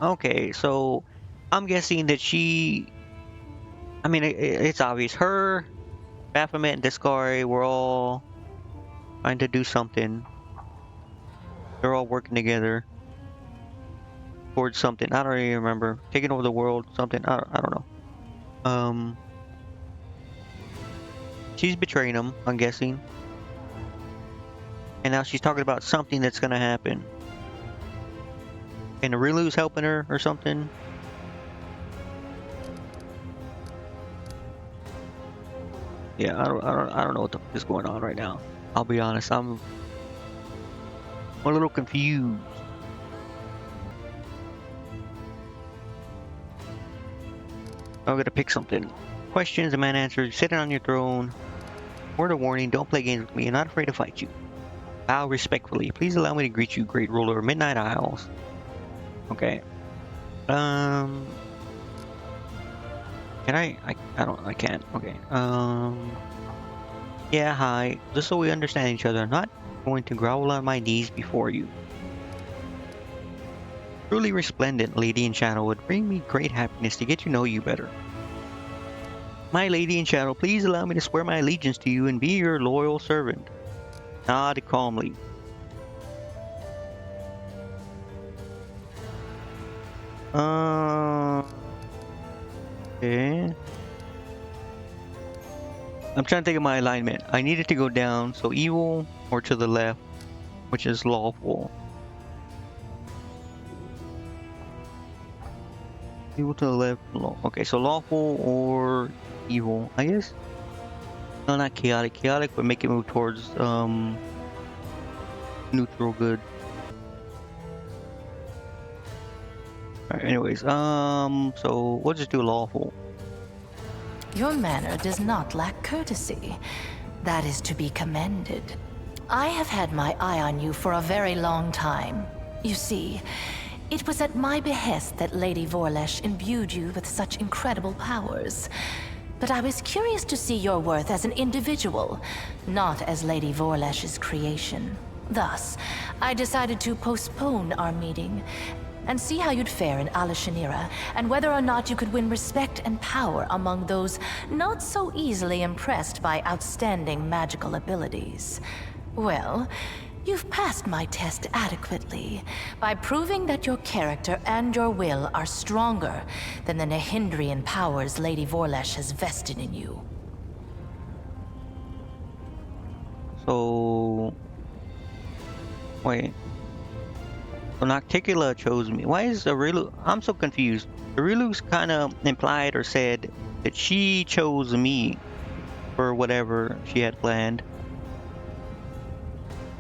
Okay, so I'm guessing that I mean, it's obvious. Her, Baphomet, and Discari were all trying to do something. They're all working together towards something. I don't even remember. Taking over the world, something. I don't know. She's betraying him, I'm guessing. And now she's talking about something that's gonna happen. And Arilu's helping her or something. Yeah, I don't know what the f is going on right now. I'll be honest, I'm a little confused. I'm gonna pick something. Questions, demand answers, sitting on your throne. Word of warning, don't play games with me. I'm not afraid to fight you. Bow respectfully. Please allow me to greet you, great ruler of Midnight Isles. Okay. Can I can't. Okay. Yeah, hi. Just so we understand each other, I'm not going to grovel on my knees before you. Truly resplendent, lady in shadow, would bring me great happiness to get to know you better. My lady in shadow, please allow me to swear my allegiance to you and be your loyal servant. Nod calmly. Okay. I'm trying to think of my alignment. I needed to go down, so evil or to the left, which is lawful. Evil to the left. Okay, so lawful or evil, I guess. No, not chaotic. Chaotic would make it move towards neutral good. Alright, anyways, so we'll just do lawful. Your manner does not lack courtesy. That is to be commended. I have had my eye on you for a very long time. You see, it was at my behest that Lady Vorlesh imbued you with such incredible powers. But I was curious to see your worth as an individual, not as Lady Vorlesh's creation. Thus, I decided to postpone our meeting and see how you'd fare in Alashanira, and whether or not you could win respect and power among those not so easily impressed by outstanding magical abilities. Well, you've passed my test adequately, by proving that your character and your will are stronger than the Nahindrian powers Lady Vorlesh has vested in you. So... wait. So Nocticula chose me. Why is Arilu... I'm so confused. Arilu's kind of implied or said that she chose me for whatever she had planned.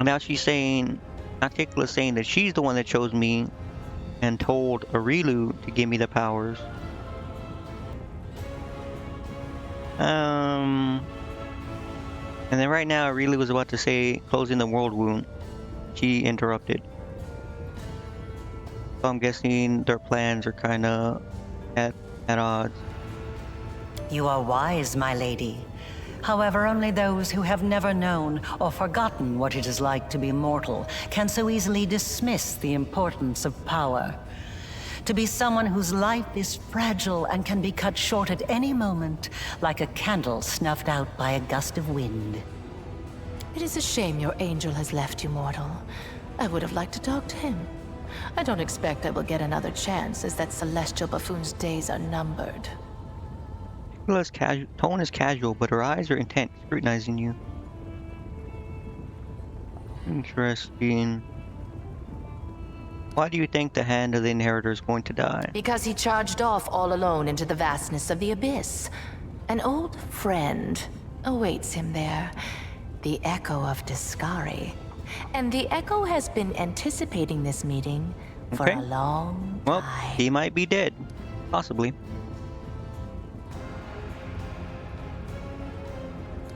And now she's saying... Nocticula's saying that she's the one that chose me and told Arilu to give me the powers. And then right now Arilu was about to say closing the world wound. She interrupted. So I'm guessing their plans are kind of at odds. You are wise, my lady. However, only those who have never known or forgotten what it is like to be mortal can so easily dismiss the importance of power. To be someone whose life is fragile and can be cut short at any moment, like a candle snuffed out by a gust of wind. It is a shame your angel has left you, mortal. I would have liked to talk to him. I don't expect I will get another chance, as that celestial buffoon's days are numbered. Nicola's tone is casual, but her eyes are intent, scrutinizing you. Interesting. Why do you think the hand of the inheritor is going to die? Because he charged off all alone into the vastness of the abyss. An old friend awaits him there, the Echo of Discari. And the Echo has been anticipating this meeting for a long time. Well, he might be dead. Possibly.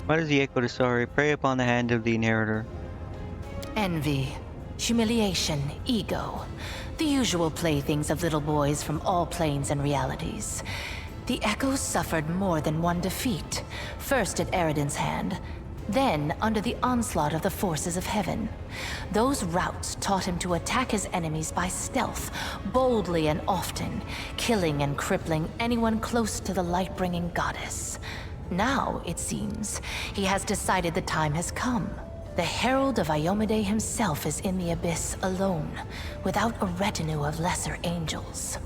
Why does the Echo Discari prey upon the hand of the inheritor? Envy, humiliation, ego. The usual playthings of little boys from all planes and realities. The Echo suffered more than one defeat. First at Eridan's hand, then under the onslaught of the forces of heaven. Those routs taught him to attack his enemies by stealth, boldly and often, killing and crippling anyone close to the light-bringing goddess. Now, it seems, he has decided the time has come. The Herald of Iomade himself is in the abyss alone, without a retinue of lesser angels.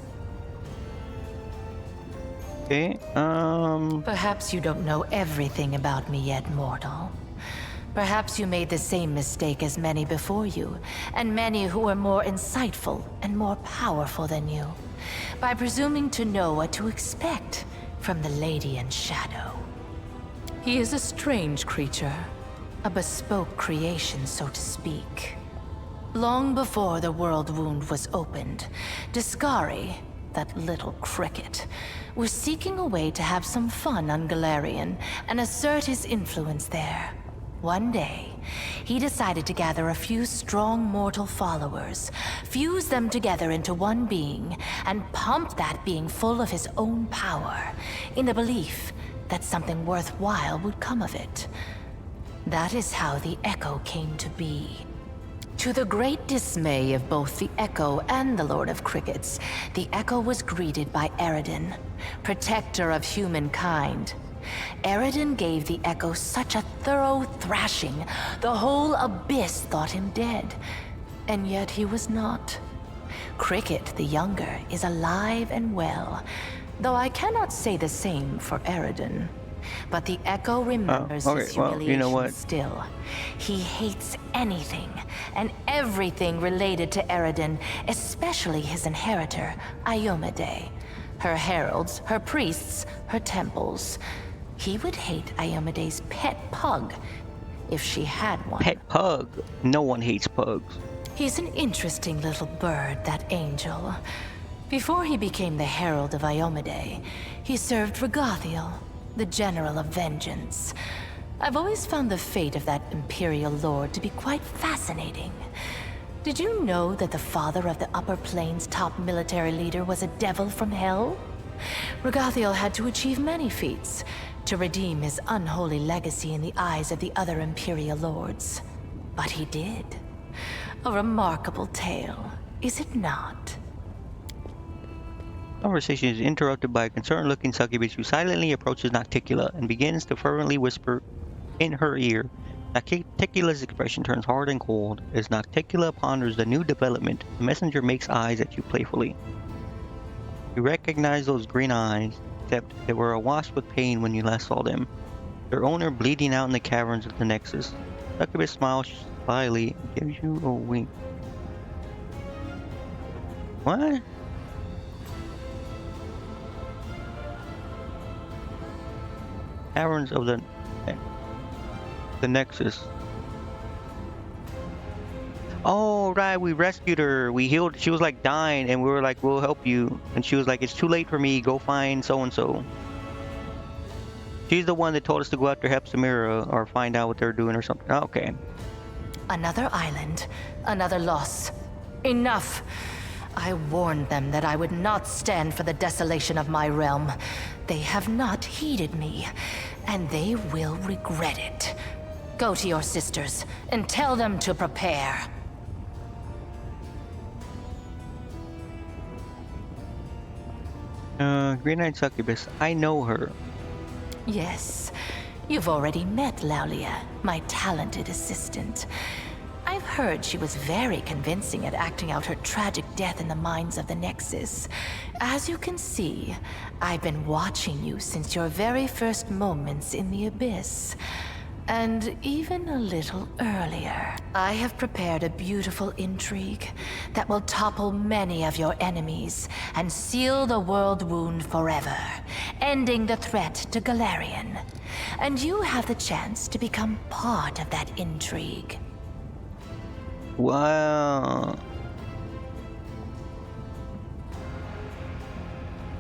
Okay, Perhaps you don't know everything about me yet, mortal. Perhaps you made the same mistake as many before you, and many who were more insightful and more powerful than you, by presuming to know what to expect from the Lady in Shadow. He is a strange creature, a bespoke creation, so to speak. Long before the world wound was opened, Discari, that little cricket, was seeking a way to have some fun on Galarian and assert his influence there. One day, he decided to gather a few strong mortal followers, fuse them together into one being, and pump that being full of his own power, in the belief that something worthwhile would come of it. That is how the Echo came to be. To the great dismay of both the Echo and the Lord of Crickets, the Echo was greeted by Eridan, protector of humankind. Eridan gave the Echo such a thorough thrashing, the whole abyss thought him dead. And yet he was not. Cricket, the younger, is alive and well, though I cannot say the same for Eridan. But the Echo remembers his humiliation still. He hates anything and everything related to Eridan, especially his inheritor, Iomade. Her heralds, her priests, her temples. He would hate Iomade's pet pug, if she had one. Pet pug? No one hates pugs. He's an interesting little bird, that angel. Before he became the herald of Iomade, he served Regathiel, the General of Vengeance. I've always found the fate of that Imperial Lord to be quite fascinating. Did you know that the father of the Upper Plains' top military leader was a devil from hell? Regathiel had to achieve many feats to redeem his unholy legacy in the eyes of the other Imperial Lords. But he did. A remarkable tale, is it not? Conversation is interrupted by a concerned-looking succubus who silently approaches Nocticula and begins to fervently whisper in her ear. Nocticula's expression turns hard and cold. As Nocticula ponders the new development, the messenger makes eyes at you playfully. You recognize those green eyes, except they were awash with pain when you last saw them. Their owner bleeding out in the caverns of the Nexus. Succubus smiles slyly and gives you a wink. What? Caverns of the Nexus. Oh, right, we rescued her. We healed. She was like dying, and we were like, we'll help you. And she was like, it's too late for me. Go find so-and-so. She's the one that told us to go after Hepsamira or find out what they're doing or something. Oh, okay. Another island. Another loss. Enough. I warned them that I would not stand for the desolation of my realm. They have not heeded me, and they will regret it. Go to your sisters and tell them to prepare. Green-eyed succubus. I know her. Yes, you've already met Laulia, my talented assistant. I've heard she was very convincing at acting out her tragic death in the mines of the Nexus. As you can see, I've been watching you since your very first moments in the Abyss. And even a little earlier. I have prepared a beautiful intrigue that will topple many of your enemies and seal the world wound forever, ending the threat to Galarian. And you have the chance to become part of that intrigue. Wow.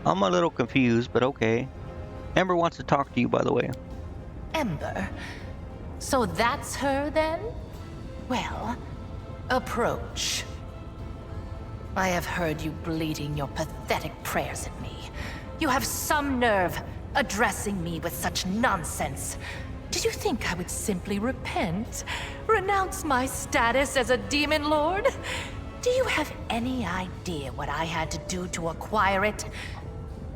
I'm a little confused, but okay. Ember wants to talk to you, by the way. Ember? So that's her, then? Well, approach. I have heard you bleating your pathetic prayers at me. You have some nerve addressing me with such nonsense. Did you think I would simply repent? Renounce my status as a demon lord? Do you have any idea what I had to do to acquire it?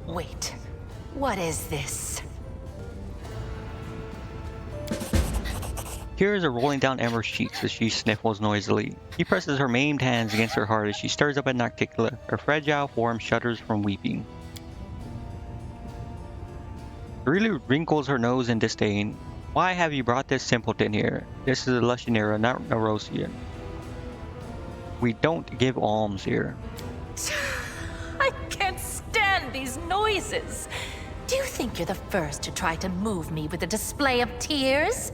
Wait, what is this? Tears are rolling down Ember's cheeks as she sniffles noisily. She presses her maimed hands against her heart as she stares up at Nocticula. Her fragile form shudders from weeping. Really wrinkles her nose in disdain. Why have you brought this simpleton here? This is a Lushanera, not a Rosian. We don't give alms here. I can't stand these noises. Do you think you're the first to try to move me with a display of tears?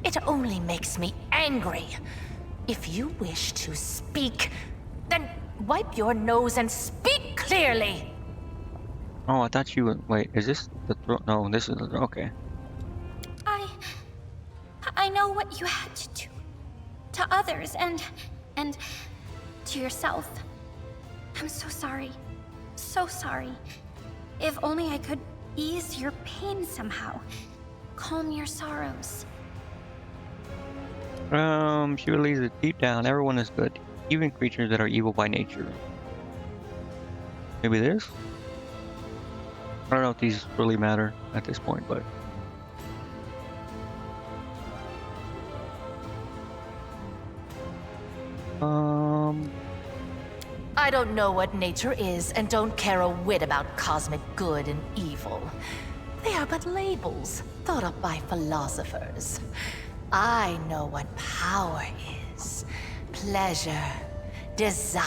It only makes me angry. If you wish to speak, then wipe your nose and speak clearly. Oh, I thought you would. Wait, is this the throat? No, this is the. Okay. I know what you had to do. To others and to yourself. I'm so sorry. So sorry. If only I could ease your pain somehow. Calm your sorrows. She believes that deep down everyone is good, even creatures that are evil by nature. Maybe this? I don't know if these really matter at this point, but... I don't know what nature is and don't care a whit about cosmic good and evil. They are but labels thought up by philosophers. I know what power is. Pleasure. Desire.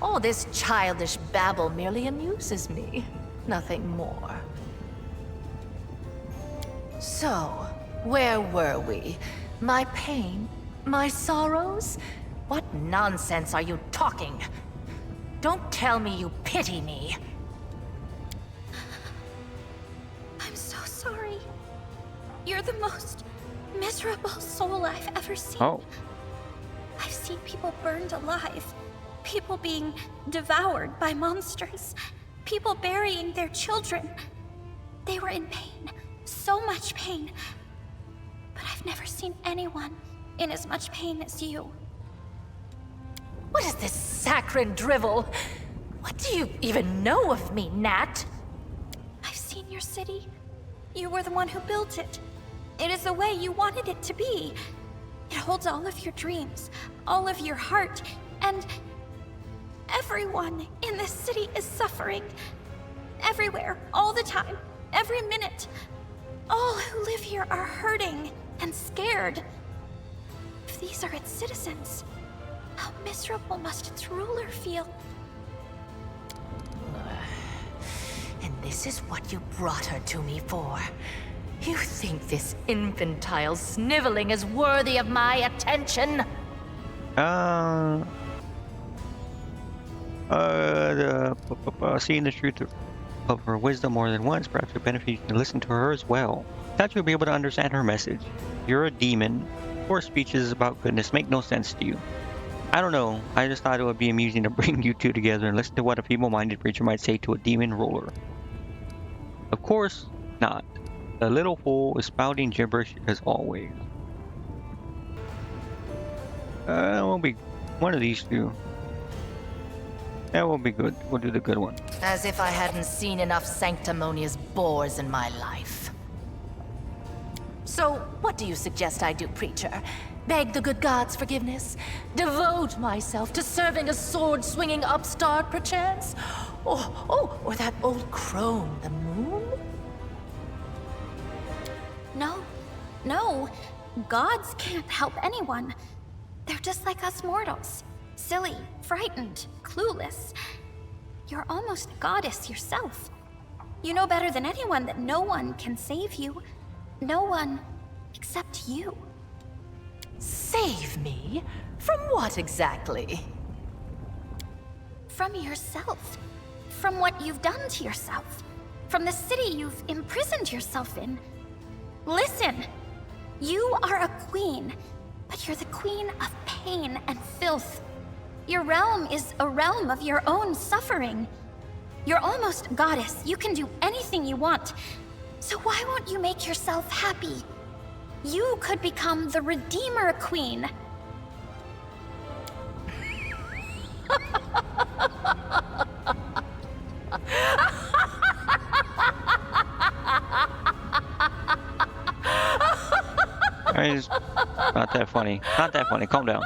All this childish babble merely amuses me. Nothing more. So, where were we? My pain? My sorrows? What nonsense are you talking? Don't tell me you pity me. I'm so sorry. You're the most miserable soul I've ever seen. Oh. I've seen people burned alive. People being devoured by monsters. People burying their children. They were in pain. So much pain. But I've never seen anyone in as much pain as you. What is this saccharine drivel? What do you even know of me, Nat? I've seen your city. You were the one who built it. It is the way you wanted it to be. It holds all of your dreams, all of your heart, and everyone in this city is suffering. Everywhere, all the time, every minute. All who live here are hurting and scared. If these are its citizens, how miserable must its ruler feel? And this is what you brought her to me for. You think this infantile sniveling is worthy of my attention? Seeing the truth of her wisdom more than once, perhaps it would benefit you to listen to her as well. Thought you'll be able to understand her message. You're a demon. Your speeches about goodness make no sense to you. I don't know. I just thought it would be amusing to bring you two together and listen to what a feeble-minded preacher might say to a demon ruler. Of course not. The little fool is spouting gibberish as always. It won't be one of these two. That will be good. We'll do the good one. As if I hadn't seen enough sanctimonious bores in my life. So, what do you suggest I do, preacher? Beg the good gods' forgiveness? Devote myself to serving a sword-swinging upstart, perchance? Or that old crone, the moon? No. Gods can't help anyone. They're just like us mortals. Silly, frightened, clueless. You're almost a goddess yourself. You know better than anyone that no one can save you. No one except you. Save me? From what exactly? From yourself. From what you've done to yourself. From the city you've imprisoned yourself in. Listen! You are a queen, but you're the queen of pain and filth. Your realm is a realm of your own suffering. You're almost a goddess. You can do anything you want. So why won't you make yourself happy? You could become the Redeemer Queen. It's not that funny. Not that funny. Calm down.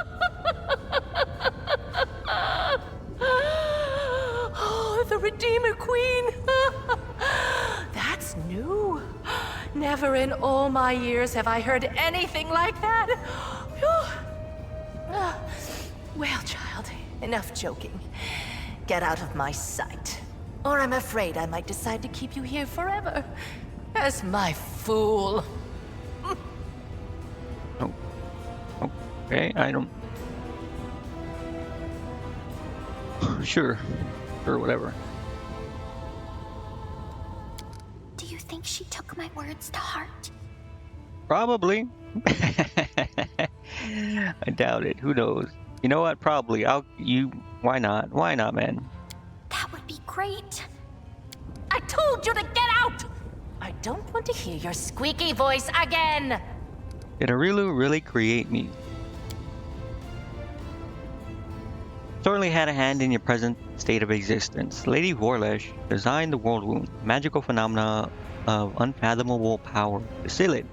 Oh, the Redeemer Queen. That's new. Never in all my years have I heard anything like that. Well, child, enough joking. Get out of my sight. Or I'm afraid I might decide to keep you here forever. As my fool. Oh. Okay, I don't... Sure, whatever. Do you think she took my words to heart? Probably. I doubt it. Who knows? You know what? Probably. Why not? Why not, man? That would be great. I told you to get out! I don't want to hear your squeaky voice again! Did Arilu really create me? Certainly had a hand in your present state of existence. Lady Vorlesh designed the world wound, magical phenomena of unfathomable power. To seal it,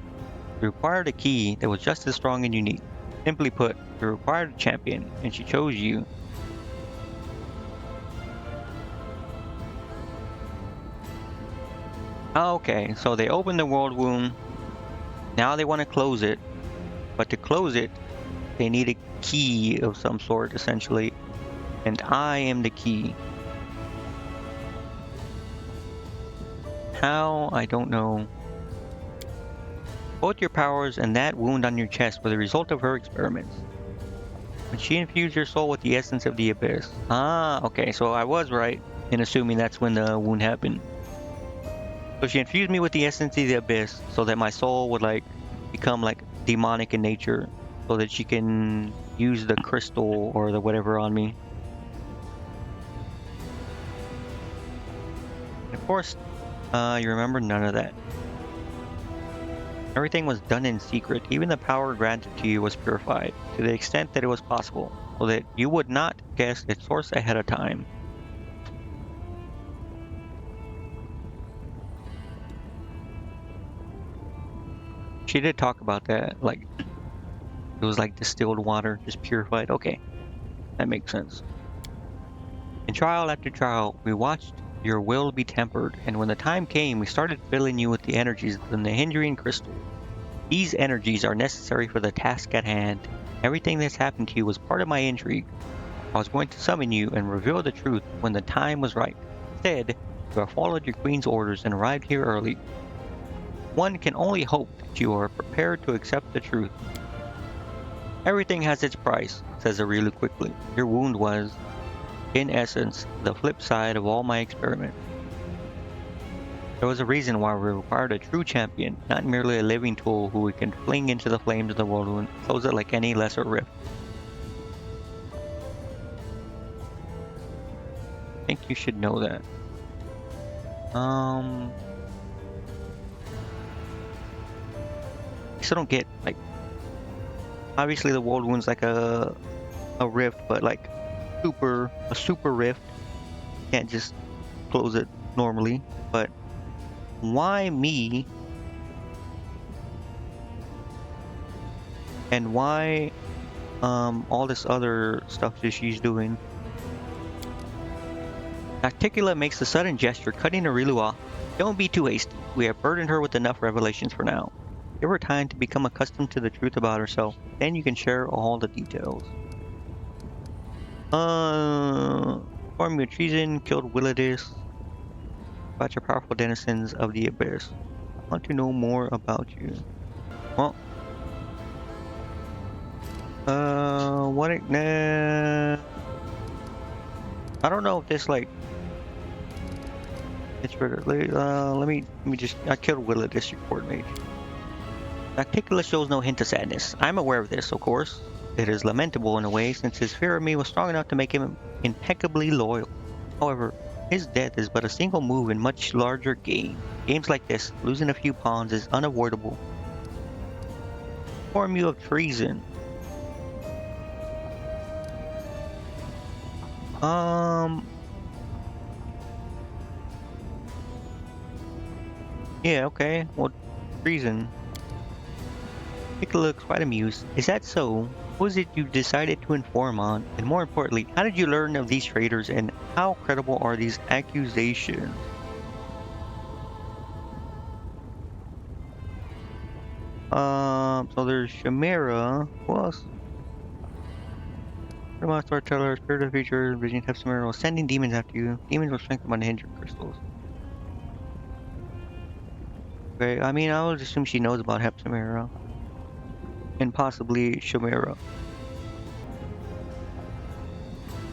she required a key that was just as strong and unique. Simply put, she required a champion, and she chose you. Okay, so they opened the world wound. Now they want to close it. But to close it, they need a key of some sort, essentially. And I am the key. How? I don't know. Both your powers and that wound on your chest were the result of her experiments. When she infused your soul with the essence of the abyss. Ah, okay, so I was right in assuming that's when the wound happened. So she infused me with the essence of the abyss so that my soul would like become like demonic in nature, so that she can use the crystal or the whatever on me. Of course, you remember none of that. Everything was done in secret. Even the power granted to you was purified, to the extent that it was possible, so that you would not guess its source ahead of time. She did talk about that, like, it was like distilled water, just purified. Okay, that makes sense. In trial after trial, we watched your will be tempered, and when the time came, we started filling you with the energies of the Nahindrian crystal. These energies are necessary for the task at hand. Everything that's happened to you was part of my intrigue. I was going to summon you and reveal the truth when the time was right. Instead, you have followed your queen's orders and arrived here early. One can only hope that you are prepared to accept the truth. Everything has its price, says Arilu quickly. Your wound was, in essence, the flip side of all my experiments. There was a reason why we required a true champion, not merely a living tool who we can fling into the flames of the world and close it like any lesser rift. I think you should know that. I still don't get, like, obviously the world wound's like a rift, but like a super rift. Can't just close it normally, but why me? And why all this other stuff that she's doing? Nocticula makes a sudden gesture, cutting Arilu off. Don't be too hasty. We have burdened her with enough revelations for now. Give her time to become accustomed to the truth about herself. Then you can share all the details. Formed your treason, killed Willidis. About your powerful denizens of the abyss. I want to know more about you. Well, I don't know if this like it's triggered. Let me just. I killed Willidis, your court mage. Nocticula shows no hint of sadness. I'm aware of this, of course. It is lamentable in a way, since his fear of me was strong enough to make him impeccably loyal. However, his death is but a single move in much larger game. Games like this, losing a few pawns is unavoidable. Inform you of treason. Yeah, okay. Well, treason. Nocticula looks quite amused. Is that so? What was it you decided to inform on? And more importantly, how did you learn of these traitors and how credible are these accusations? So there's Chimera. Who else? Storyteller, Spirit of the Future, Vision of Chimera, sending demons after you. Demons will strengthen by the Hindra crystals. Okay, I mean, I would assume she knows about Heptimera. And possibly Chimera.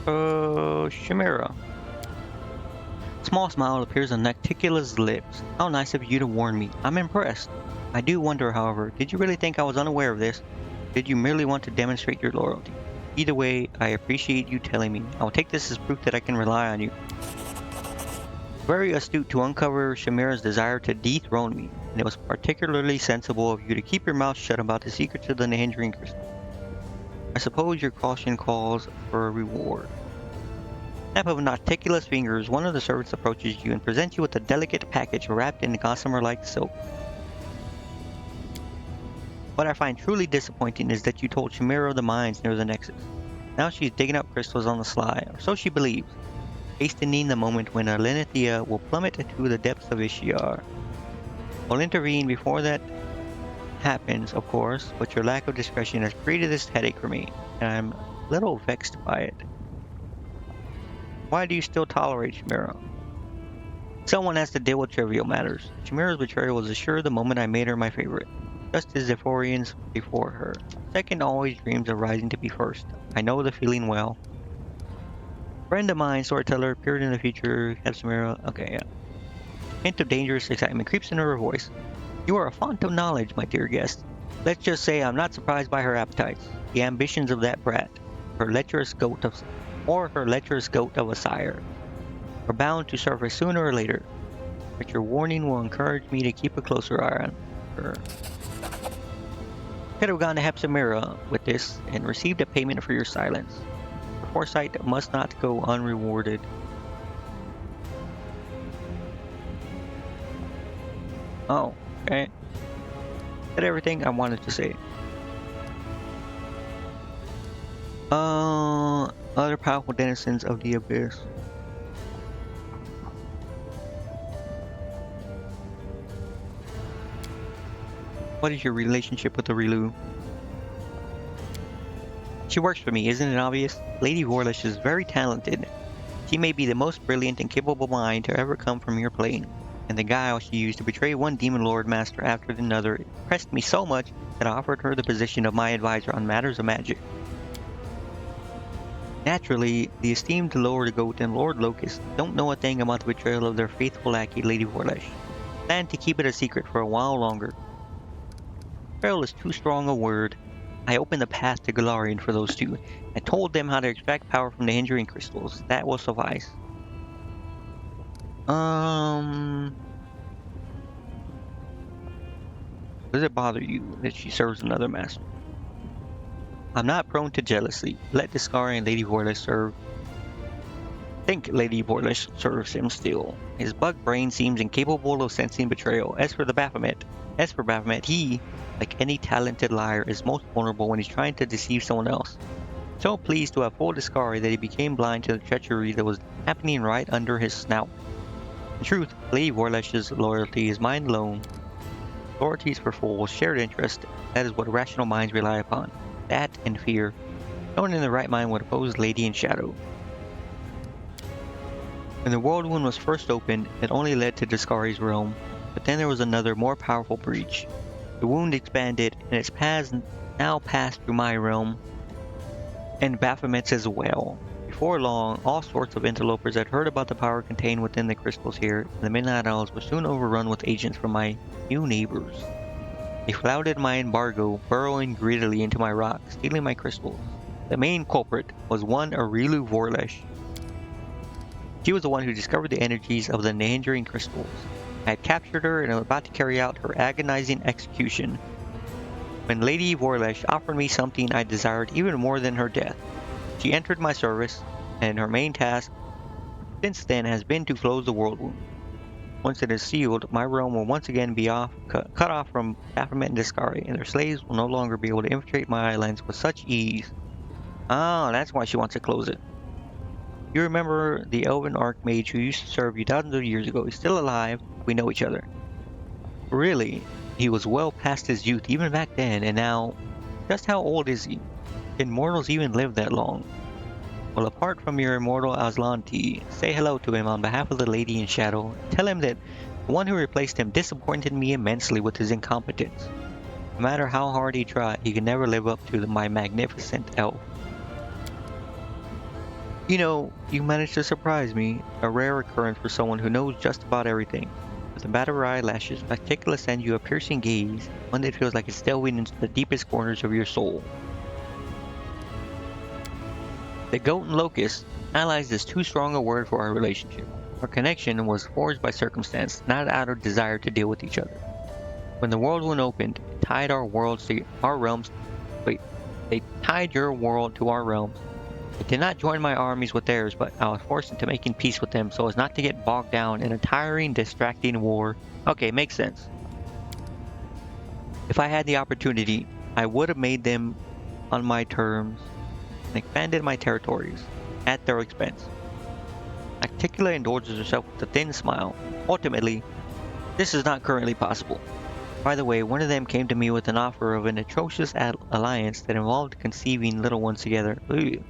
Chimera. Small smile appears on Nocticula's lips. How nice of you to warn me. I'm impressed. I do wonder, however, did you really think I was unaware of this? Did you merely want to demonstrate your loyalty? Either way, I appreciate you telling me. I will take this as proof that I can rely on you. Very astute to uncover Chimera's desire to dethrone me. and it was particularly sensible of you to keep your mouth shut about the secrets of the Nahindran crystal. I suppose your caution calls for a reward. Snap of Nocticula's fingers, one of the servants approaches you and presents you with a delicate package wrapped in gossamer-like silk. What I find truly disappointing is that you told Chimera of the mines near the Nexus. Now she's digging up crystals on the sly, or so she believes, hastening the moment when Alinithia will plummet into the depths of Ishiar. I'll intervene before that happens, of course, but your lack of discretion has created this headache for me, and I'm a little vexed by it. Why do you still tolerate Chimera? Someone has to deal with trivial matters. Chimera's betrayal was assured the moment I made her my favorite, just as Zephorians before her. Second always dreams of rising to be first. I know the feeling well. Friend of mine, storyteller, appeared in the future, have Chimera. Okay, yeah. Hint of dangerous excitement creeps into her voice. You are a font of knowledge, my dear guest. Let's just say I'm not surprised by her appetites, the ambitions of that brat, her lecherous goat of a sire, are bound to surface sooner or later, but your warning will encourage me to keep a closer eye on her. Could have gone to Hepsimera with this and received a payment for your silence. Your foresight must not go unrewarded. Oh, okay. Said everything I wanted to say. Other powerful denizens of the abyss. What is your relationship with the Rilu? She works for me, isn't it obvious? Lady Vorlish is very talented. She may be the most brilliant and capable mind to ever come from your plane, and the guile she used to betray one demon lord master after another impressed me so much that I offered her the position of my advisor on matters of magic. Naturally, the esteemed Lord Goat and Lord Locust don't know a thing about the betrayal of their faithful lackey, Lady Vorlish. Plan to keep it a secret for a while longer. Betrayal is too strong a word. I opened the path to Galarian for those two. I told them how to extract power from the hindering crystals. That will suffice. Does it bother you that she serves another master? I'm not prone to jealousy. Let Discari and Lady Vorlish serve. Think Lady Vorlish serves him still. His bug brain seems incapable of sensing betrayal. As for Baphomet, he, like any talented liar, is most vulnerable when he's trying to deceive someone else. So pleased to have fooled Discari that he became blind to the treachery that was happening right under his snout. In truth, Lady Vorlish's loyalty is mine alone. Loyalties for fools, shared interest, that is what rational minds rely upon. That and fear. No one in the right mind would oppose Lady in Shadow. When the world wound was first opened, it only led to Discari's realm, but then there was another, more powerful breach. The wound expanded, and its paths now passed through my realm, and Baphomet's as well. Before long, all sorts of interlopers had heard about the power contained within the crystals here, and the Midnight Isles were soon overrun with agents from my new neighbors. They flouted my embargo, burrowing greedily into my rock, stealing my crystals. The main culprit was one Arilu Vorlish. She was the one who discovered the energies of the Nahindran crystals. I had captured her and was about to carry out her agonizing execution, when Lady Vorlish offered me something I desired even more than her death. She entered my service, and her main task since then has been to close the world wound. Once it is sealed, my realm will once again be cut off from Baphomet and Discari, and their slaves will no longer be able to infiltrate my islands with such ease. Ah, that's why she wants to close it. You remember the elven archmage who used to serve you thousands of years ago. He's still alive. We know each other. Really, he was well past his youth even back then, and now, just how old is he? Can mortals even live that long? Well, apart from your immortal Aslanti, say hello to him on behalf of the Lady in Shadow. Tell him that the one who replaced him disappointed me immensely with his incompetence. No matter how hard he tried, he could never live up to my magnificent elf. You know, you managed to surprise me, a rare occurrence for someone who knows just about everything. With a bat of her eyelashes, Nocticula sends you a piercing gaze, one that feels like it's delving into the deepest corners of your soul. The Goat and Locust, allies is too strong a word for our relationship. Our connection was forged by circumstance, not out of desire to deal with each other. When the world one opened, it tied our worlds to our realms. Wait, they tied your world to our realms. I did not join my armies with theirs, but I was forced into making peace with them so as not to get bogged down in a tiring, distracting war. Okay, makes sense. If I had the opportunity, I would have made them on my terms and expanded my territories at their expense. Nocticula indulges herself with a thin smile. Ultimately, this is not currently possible. By the way, one of them came to me with an offer of an atrocious alliance that involved conceiving little ones together. Ugh.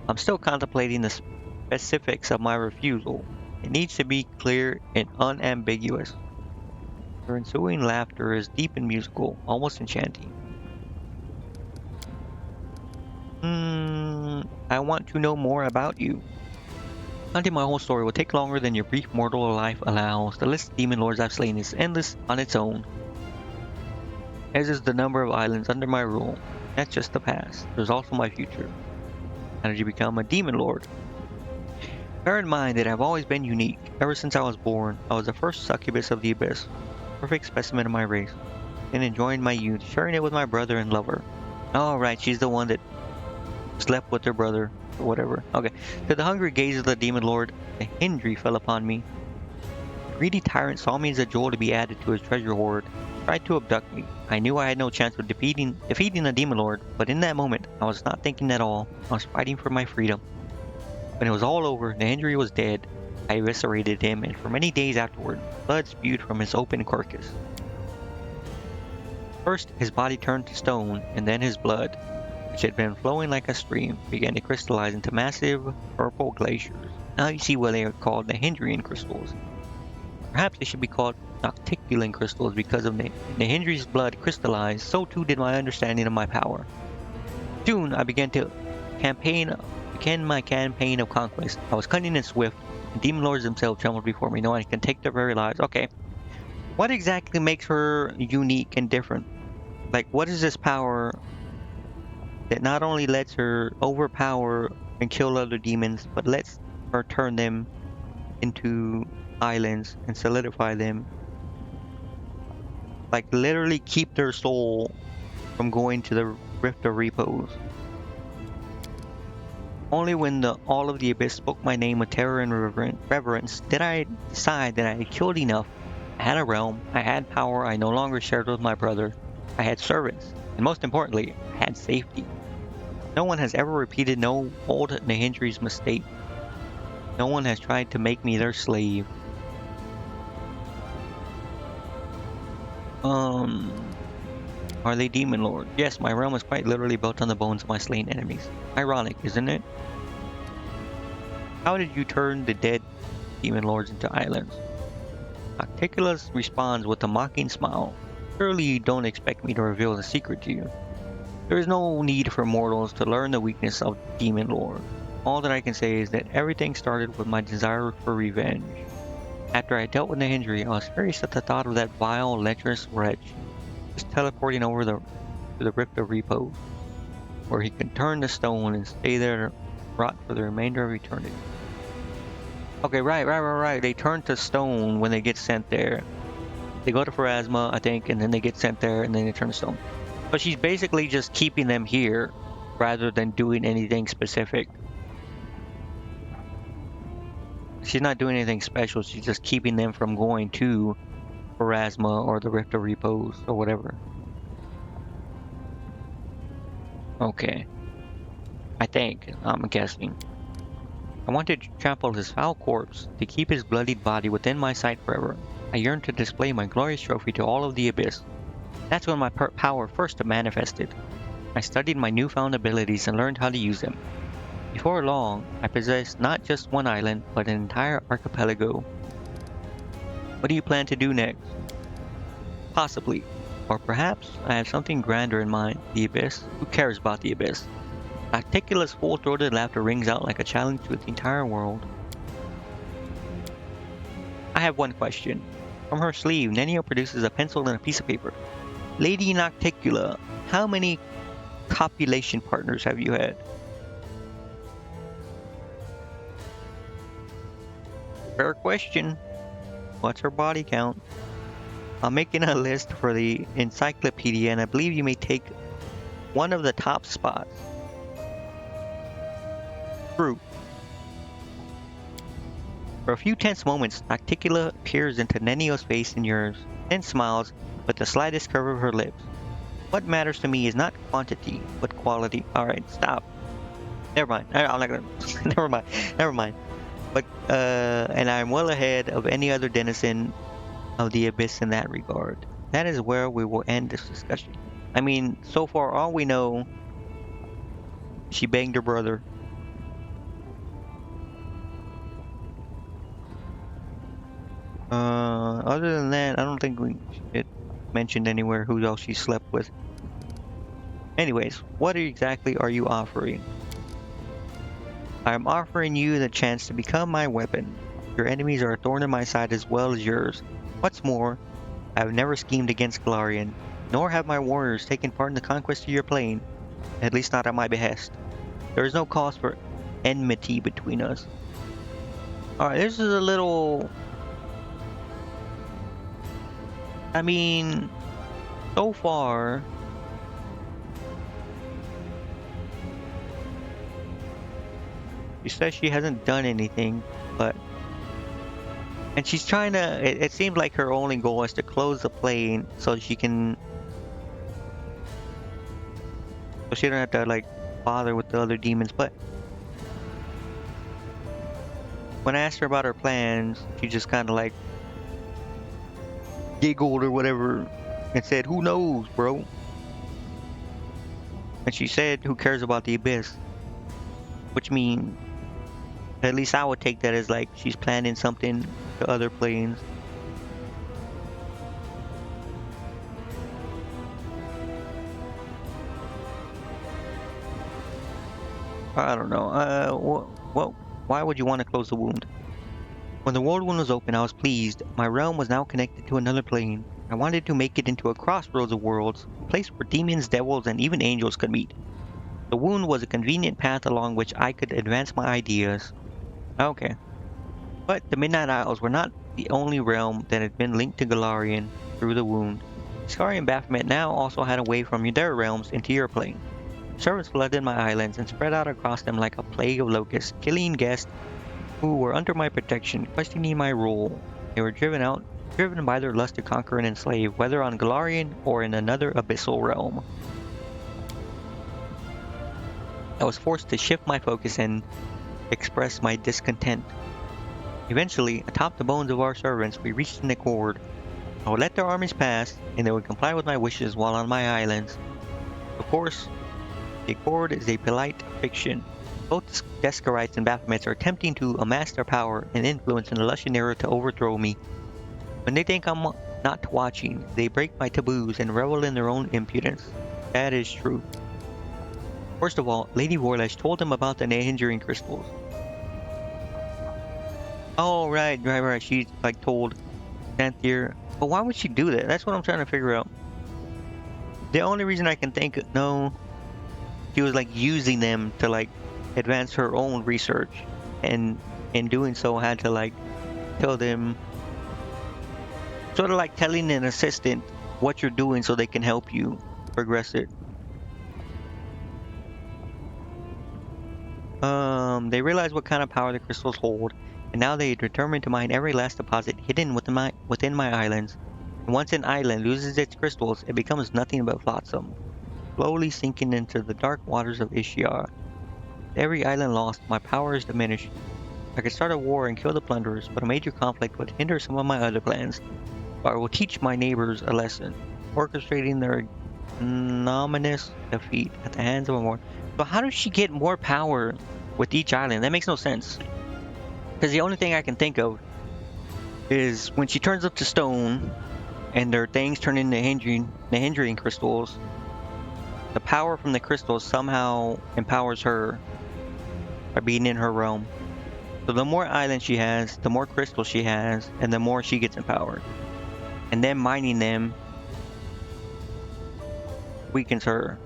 I'm still contemplating the specifics of my refusal. It needs to be clear and unambiguous. Her ensuing laughter is deep and musical, almost enchanting. I want to know more about you. Hunting my whole story will take longer than your brief mortal life allows. The list of demon lords I've slain is endless on its own, as is the number of islands under my rule. That's just the past. There's also my future. How did you become a demon lord? Bear in mind that I've always been unique. Ever since I was born, I was the first succubus of the abyss. Perfect specimen of my race. And enjoying my youth, sharing it with my brother and lover. Oh, right, she's the one that slept with her brother, or whatever. Okay. To the hungry gaze of the demon lord, a hindry fell upon me. The greedy tyrant saw me as a jewel to be added to his treasure hoard. Tried to abduct me. I knew I had no chance of defeating the demon lord, but in that moment, I was not thinking at all. I was fighting for my freedom. When it was all over, the Nahindri was dead. I eviscerated him, and for many days afterward, blood spewed from his open carcass. First, his body turned to stone, and then his blood, which had been flowing like a stream, began to crystallize into massive purple glaciers. Now you see why they are called the Nahindrian crystals. Perhaps they should be called Nocticulan crystals because of Nahindri's blood crystallized, so too did my understanding of my power. Soon, I began my campaign of conquest. I was cunning and swift, and demon lords themselves trembled before me, knowing I can take their very lives. Okay, what exactly makes her unique and different? Like, what is this power that not only lets her overpower and kill other demons, but lets her turn them into islands and solidify them? Like, literally keep their soul from going to the Rift of Repose. Only when all of the Abyss spoke my name with terror and reverence did I decide that I had killed enough. I had a realm, I had power I no longer shared with my brother, I had servants, and most importantly, I had safety. No one has ever repeated no old Nahindri's mistake. No one has tried to make me their slave. Are they demon lords? Yes, my realm is quite literally built on the bones of my slain enemies. Ironic, isn't it? How did you turn the dead demon lords into islands? Nocticula responds with a mocking smile. Surely you don't expect me to reveal the secret to you. There is no need for mortals to learn the weakness of demon lord. All that I can say is that everything started with my desire for revenge. After I dealt with the Nahindri, I was furious at the thought of that vile, lecherous wretch just teleporting over to the Rift of Repose, where he can turn to stone and stay there to rot for the remainder of eternity. Okay, right. They turn to stone when they get sent there. They go to Pharasma, I think, and then they get sent there, and then they turn to stone. But she's basically just keeping them here, rather than doing anything specific. She's not doing anything special, she's just keeping them from going to Pharasma or the Rift of Repose or whatever. Okay. I'm guessing. I wanted to trample his foul corpse, to keep his bloodied body within my sight forever. I yearned to display my glorious trophy to all of the Abyss. That's when my power first manifested. I studied my newfound abilities and learned how to use them. Before long, I possessed not just one island, but an entire archipelago. What do you plan to do next? Possibly. Or perhaps I have something grander in mind. The Abyss? Who cares about the Abyss? Nocticula's full-throated laughter rings out like a challenge to the entire world. I have one question. From her sleeve, Nenio produces a pencil and a piece of paper. Lady Nocticula, how many copulation partners have you had? Fair question. What's her body count? I'm making a list for the encyclopedia, and I believe you may take one of the top spots. True. For a few tense moments, Nocticula peers into Nenio's face and yours, then smiles with the slightest curve of her lips. What matters to me is not quantity, but quality. Alright, stop. Never mind. I'm not gonna... Never mind. Never mind. But, and I'm well ahead of any other denizen of the Abyss in that regard. That is where we will end this discussion. I mean, so far all we know, she banged her brother. Other than that, I don't think it mentioned anywhere who else she slept with. Anyways, what exactly are you offering? I'm offering you the chance to become my weapon. Your enemies are a thorn in my side as well as yours. What's more, I have never schemed against Galarian, nor have my warriors taken part in the conquest of your plane, at least not at my behest. There is no cause for enmity between us. Alright, this is a little... I mean, so far... She says she hasn't done anything, but... And she's trying to... It seems like her only goal is to close the plane so she can... So she don't have to, like, bother with the other demons, but... When I asked her about her plans, she just kind of, like... giggled or whatever and said, "Who knows, bro?" And she said, "Who cares about the Abyss?" Which means, at least I would take that as like she's planning something to other planes. I don't know. Why would you want to close the wound? When the world wound was open, I was pleased. My realm was now connected to another plane. I wanted to make it into a crossroads of worlds, a place where demons, devils, and even angels could meet. The wound was a convenient path along which I could advance my ideas. Okay. But the Midnight Isles were not the only realm that had been linked to Galarian through the wound. Skari and Baphomet now also had a way from their realms into your plane. Servants flooded my islands and spread out across them like a plague of locusts, killing guests who were under my protection, questioning my rule. They were driven by their lust to conquer and enslave, whether on Galarian or in another abyssal realm. I was forced to shift my focus and express my discontent. Eventually, atop the bones of our servants, we reached an accord. I would let their armies pass, and they would comply with my wishes while on my islands. Of course, the accord is a polite fiction. Both Deskarites and Baphomets are attempting to amass their power and influence in the Lushan era to overthrow me. When they think I'm not watching, they break my taboos and revel in their own impudence. That is true. First of all, Lady Vorlesh told them about the Nehindering crystals. Oh, right. She, like, told Xanthier. But why would she do that? That's what I'm trying to figure out. The only reason I can think, no, she was, like, using them to, like, advance her own research, and in doing so had to like tell them, sort of like telling an assistant what you're doing so they can help you progress it. They realized what kind of power the crystals hold, and now they determined to mine every last deposit hidden within my islands. And once an island loses its crystals, it becomes nothing but flotsam, slowly sinking into the dark waters of Ishiar. Every island lost, my power is diminished. I could start a war and kill the plunderers, but a major conflict would hinder some of my other plans. But I will teach my neighbors a lesson, orchestrating their ignominious defeat at the hands of a more. So how does she get more power with each island? That makes no sense. Because the only thing I can think of is when she turns up to stone, and their things turn into hindering crystals. The power from the crystals somehow empowers her by being in her realm. So the more islands she has, the more crystals she has, and the more she gets empowered. And then mining them weakens her.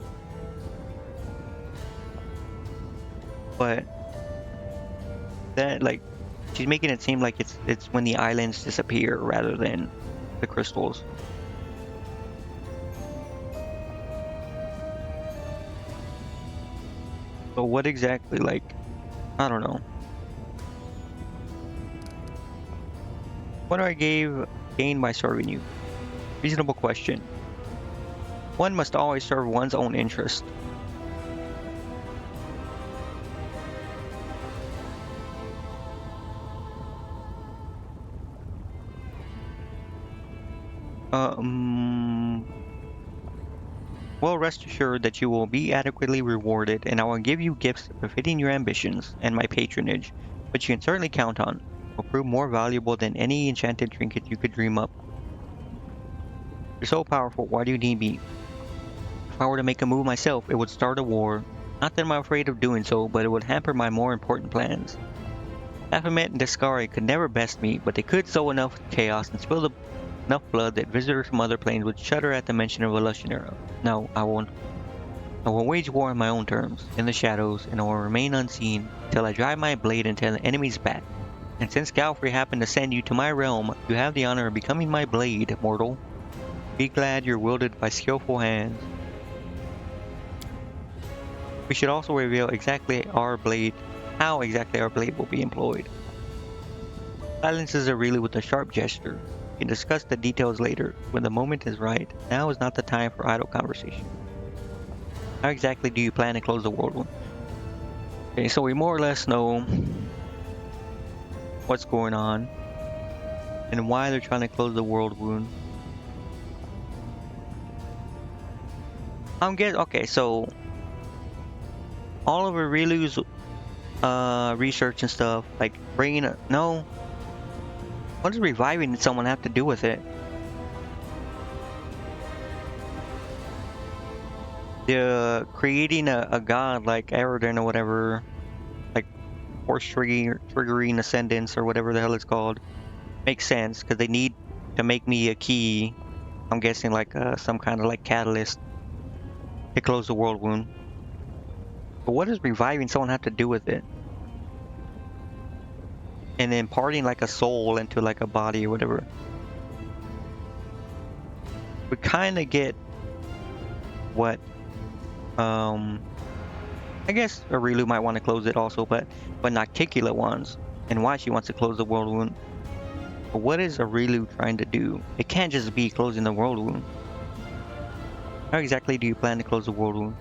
But that, like, she's making it seem like it's when the islands disappear rather than the crystals. So what exactly, like, I don't know. What do I gain by serving you? Reasonable question. One must always serve one's own interest. Well, rest assured that you will be adequately rewarded, and I will give you gifts befitting your ambitions and my patronage, which you can certainly count on. Will prove more valuable than any enchanted trinket you could dream up. You're so powerful, why do you need me? If I were to make a move myself, it would start a war. Not that I'm afraid of doing so, but it would hamper my more important plans. Baphomet and Descari could never best me, but they could sow enough chaos and spill enough blood that visitors from other planes would shudder at the mention of a Lushanera. No, I won't. I will wage war on my own terms, in the shadows, and I will remain unseen till I drive my blade into the enemy's back. And since Galfrey happened to send you to my realm, you have the honor of becoming my blade, mortal. Be glad you're wielded by skillful hands. We should also reveal exactly how exactly our blade will be employed. Silences Aurelie with a sharp gesture. We can discuss the details later, when the moment is right. Now is not the time for idle conversation. How exactly do you plan to close the world wound? Okay, so we more or less know what's going on and why they're trying to close the world wound. Okay, so all of Aurelie's research and stuff, like no. What does reviving someone have to do with it? The creating a god like Aradin or whatever, like force triggering ascendance or whatever the hell it's called, makes sense because they need to make me a key. I'm guessing like some kind of like catalyst to close the world wound. But what does reviving someone have to do with it? And imparting like a soul into like a body or whatever. We kind of get what I guess Aurelie might want to close it also, but Nocticula wants, and why she wants to close the world wound. But what is Aurelie trying to do? It can't just be closing the world wound. How exactly do you plan to close the world wound?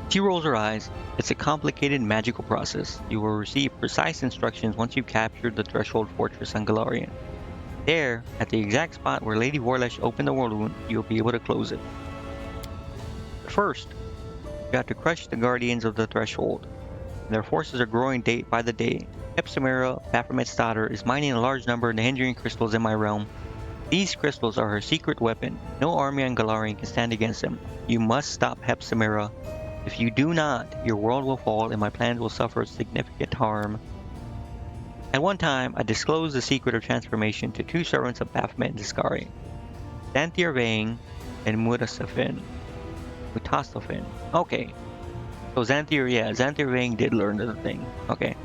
She rolls her eyes. It's a complicated magical process. You will receive precise instructions once you've captured the Threshold Fortress on Galarian. There, at the exact spot where Lady Vorlesh opened the world wound, you'll be able to close it. First, you have to crush the Guardians of the Threshold. Their forces are growing day by the day. Hepzibah, Baphomet's daughter, is mining a large number of the hindering crystals in my realm. These crystals are her secret weapon. No army on Galarian can stand against them. You must stop Hepzibah. If you do not, your world will fall and my plans will suffer significant harm. At one time, I disclosed the secret of transformation to two servants of Baphomet and Descari, Xanthir Vang and Mutastafin. Okay. So Xanthir Vang did learn the thing. Okay.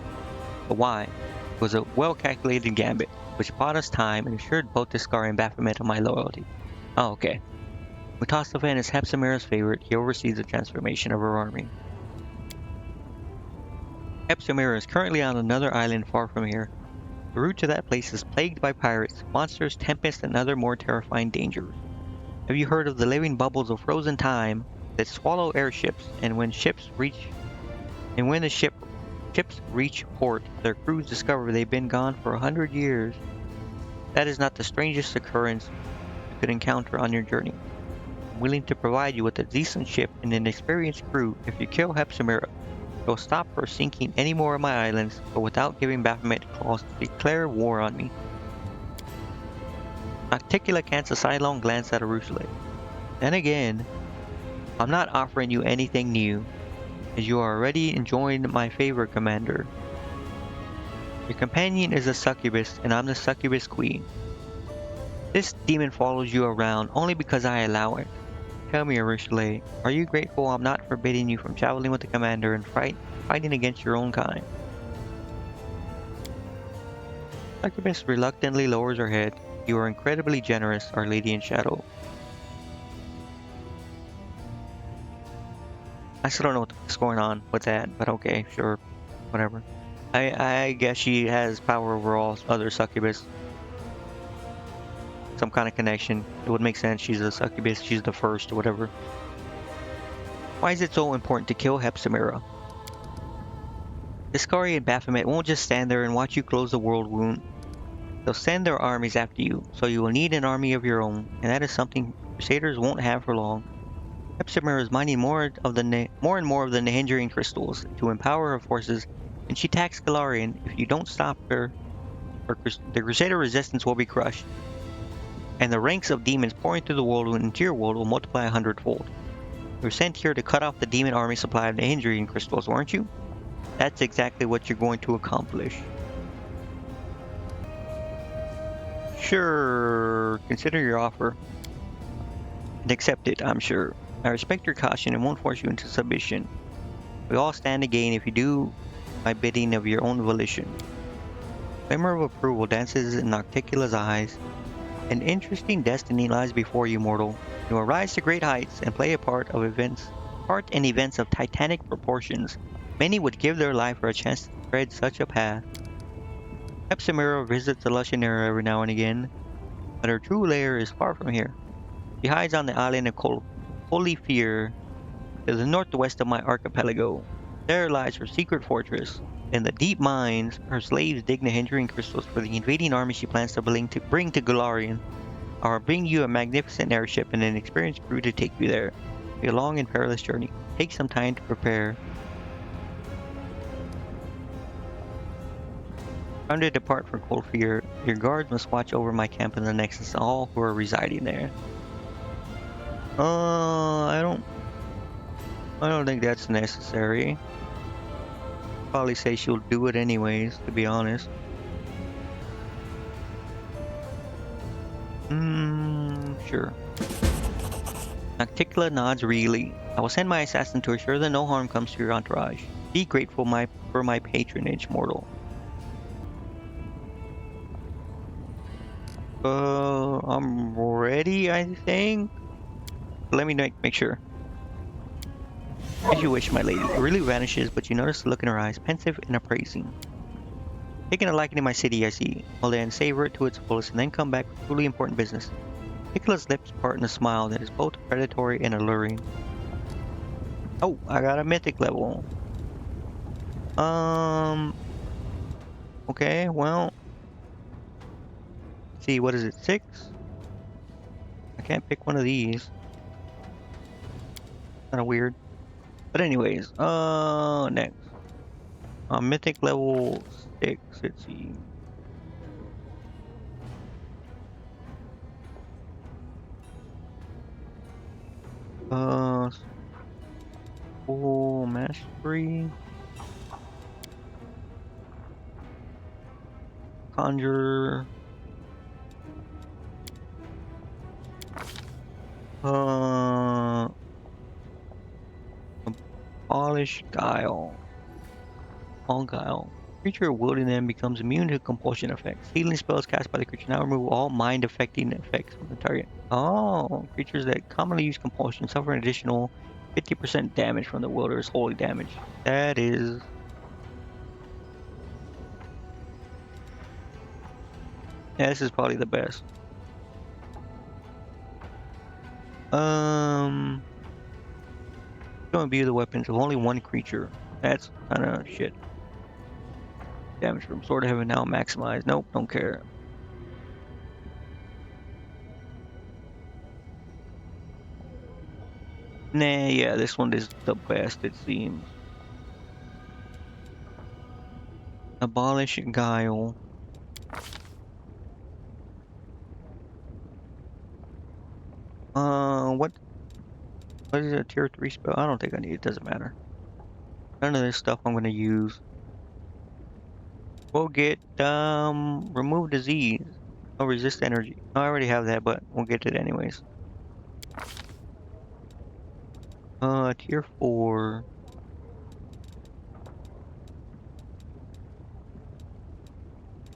But why? It was a well-calculated gambit, which bought us time and assured both Descari and Baphomet of my loyalty. Oh, okay. Mutastafin is Hepzibah's favorite. He oversees the transformation of her army. Hepzibah is currently on another island far from here. The route to that place is plagued by pirates, monsters, tempests, and other more terrifying dangers. Have you heard of the living bubbles of frozen time that swallow airships, and when the ships reach port, their crews discover they've been gone for 100 years? That is not the strangest occurrence you could encounter on your journey. I'm willing to provide you with a decent ship and an experienced crew if you kill Hepzibah. You'll stop her sinking any more of my islands, but without giving Baphomet cause to declare war on me. Nocticula casts a sidelong glance at Aurelie. Then again, I'm not offering you anything new, as you are already enjoying my favor, Commander. Your companion is a succubus, and I'm the succubus queen. This demon follows you around only because I allow it. Tell me, Aurelie, are you grateful I'm not forbidding you from traveling with the Commander and fighting against your own kind? Succubus reluctantly lowers her head. You are incredibly generous, Our Lady in Shadow. I still don't know what's going on with that, but okay, sure, whatever. I guess she has power over all other succubus. Some kind of connection. It would make sense. She's a succubus. She's the first or whatever. Why is it so important to kill Hepzibah? Discari and Baphomet won't just stand there and watch you close the world wound. They'll send their armies after you, so you will need an army of your own, and that is something Crusaders won't have for long. Hepzibah is mining more and more of the Nahindrian crystals to empower her forces, and she attacks Galarian. If you don't stop her, the Crusader resistance will be crushed, and the ranks of demons pouring through the world into your world will multiply 100-fold. You were sent here to cut off the demon army supply of Nahindrian crystals, weren't you? That's exactly what you're going to accomplish. Sure, consider your offer. And accept it, I'm sure. I respect your caution and won't force you into submission. We all stand to gain if you do my bidding of your own volition. Glimmer of approval dances in Nocticula's eyes. An interesting destiny lies before you, mortal. You will rise to great heights and play a part in events of titanic proportions. Many would give their life for a chance to tread such a path. Hepzibah visits the Lushanera every now and again, but her true lair is far from here. She hides on the island of Colifir, to the northwest of my archipelago. There lies her secret fortress. In the deep mines, her slaves dig Nahindrian crystals for the invading army she plans to bring to Galarian. I will bring you a magnificent airship and an experienced crew to take you there. It'll be a long and perilous journey. Take some time to prepare. Time to depart for Colfear. Your guards must watch over my camp in the Nexus, all who are residing there. I don't think that's necessary. Probably say she'll do it anyways, to be honest. Sure. Nocticula nods regally. I will send my assassin to assure that no harm comes to your entourage. Be grateful for my patronage, mortal. I'm ready, I think. Let me make sure. As you wish, my lady. Aurelia vanishes, but you notice the look in her eyes, pensive and appraising. Taking a liking to my city, I see. Well then, savor it to its fullest, and then come back with truly important business. Nicola's lips part in a smile that is both predatory and alluring. Oh, I got a mythic level. Okay, well. Let's see, what is it, 6? I can't pick one of these. Kinda weird. But anyways, next. Mythic level 6, let's see. Full mastery. Conjure. Abolish Guile. All Guile. Creature wielding them becomes immune to compulsion effects. Healing spells cast by the creature now remove all mind-affecting effects from the target. Oh, creatures that commonly use compulsion suffer an additional 50% damage from the wielder's holy damage. That is... Yeah, this is probably the best. Don't view the weapons of only one creature. That's kinda shit. Damage from Sword of Heaven now maximized. Nope, don't care. Nah, yeah, this one is the best, it seems. Abolish Guile. What is a tier 3 spell? I don't think I need it, doesn't matter. None of this stuff I'm gonna use. We'll get, remove disease. Oh, resist energy. Oh, I already have that, but we'll get it anyways. Tier 4.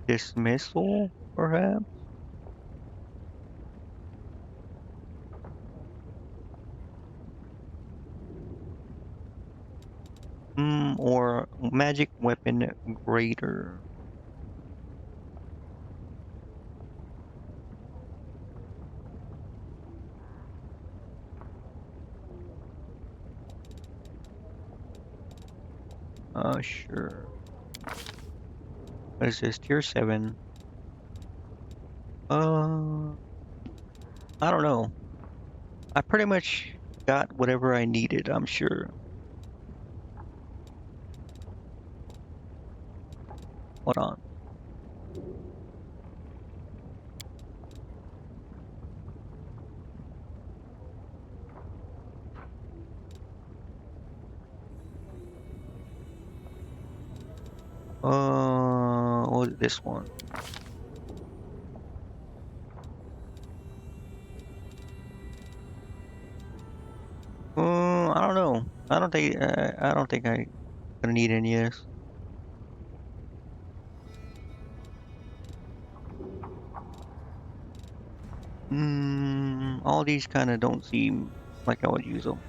Dismissal, perhaps? Or magic weapon greater. Sure. What is this? Tier 7. I don't know. I pretty much got whatever I needed, I'm sure. Hold on. What was this one? I don't know. I don't think I gonna need any of this. All these kind of don't seem like I would use them.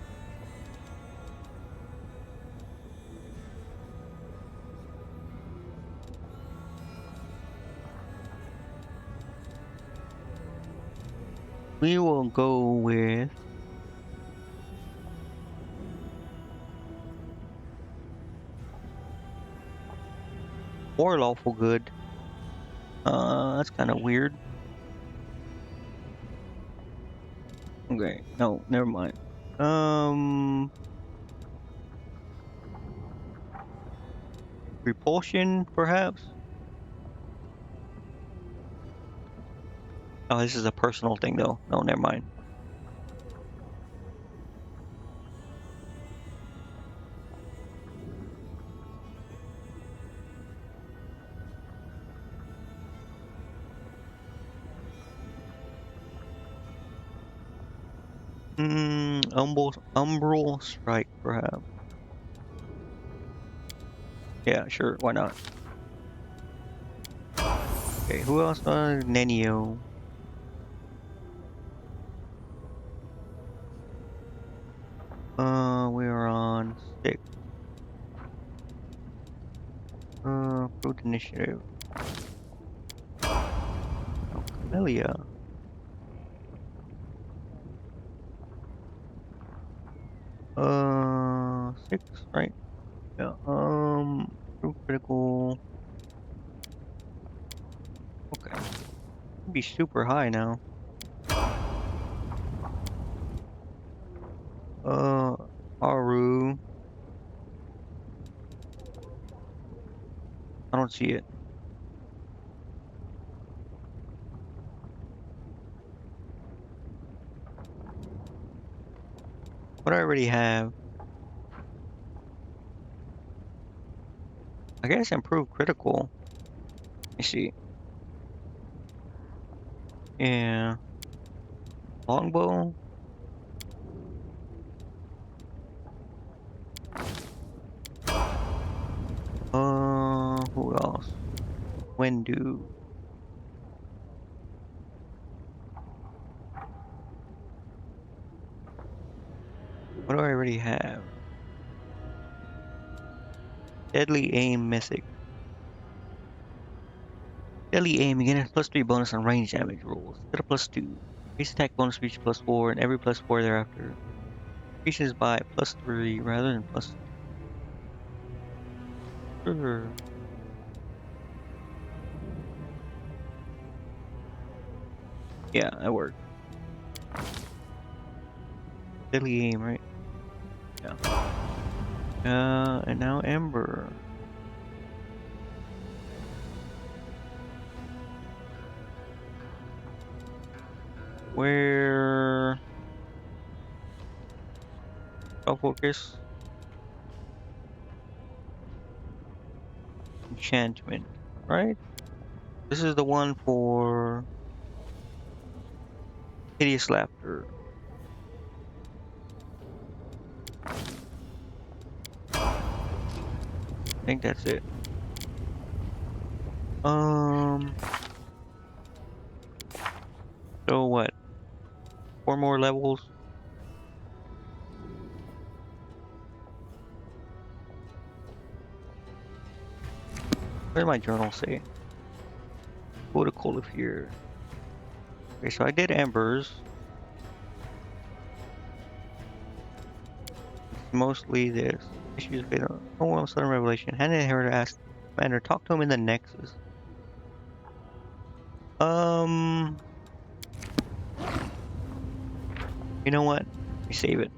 We will go with or lawful good. That's kind of weird. Okay, no, never mind. Repulsion, perhaps? Oh, this is a personal thing, though. No, never mind. Umbral strike, perhaps. Yeah, sure, why not? Okay, who else? Nenio. We are on 6. Fruit initiative. Oh, Camellia. 6, right? Yeah. Fruit critical. Okay. Be super high now. Aru. I don't see it. What do I already have? I guess improve critical. Let me see. Yeah. Longbow. Who else? Windu. What do I already have? Deadly aim mythic. Deadly aim, you get a +3 bonus on range damage rolls. Get a +2. Base attack bonus reach +4 and every +4 thereafter. Increases by +3 rather than +2. Sure. Yeah, that worked. Deadly aim, right? Yeah. And now Ember. Where focus enchantment, right? This is the one for hideous laughter. I think that's it. So what? 4 more levels. What did my journal say? Political of here. Okay, so I did Embers. It's mostly this. Issues fatal. Oh, well, sudden revelation. Handed her to ask Commander, talk to him in the Nexus. You know what? We save it.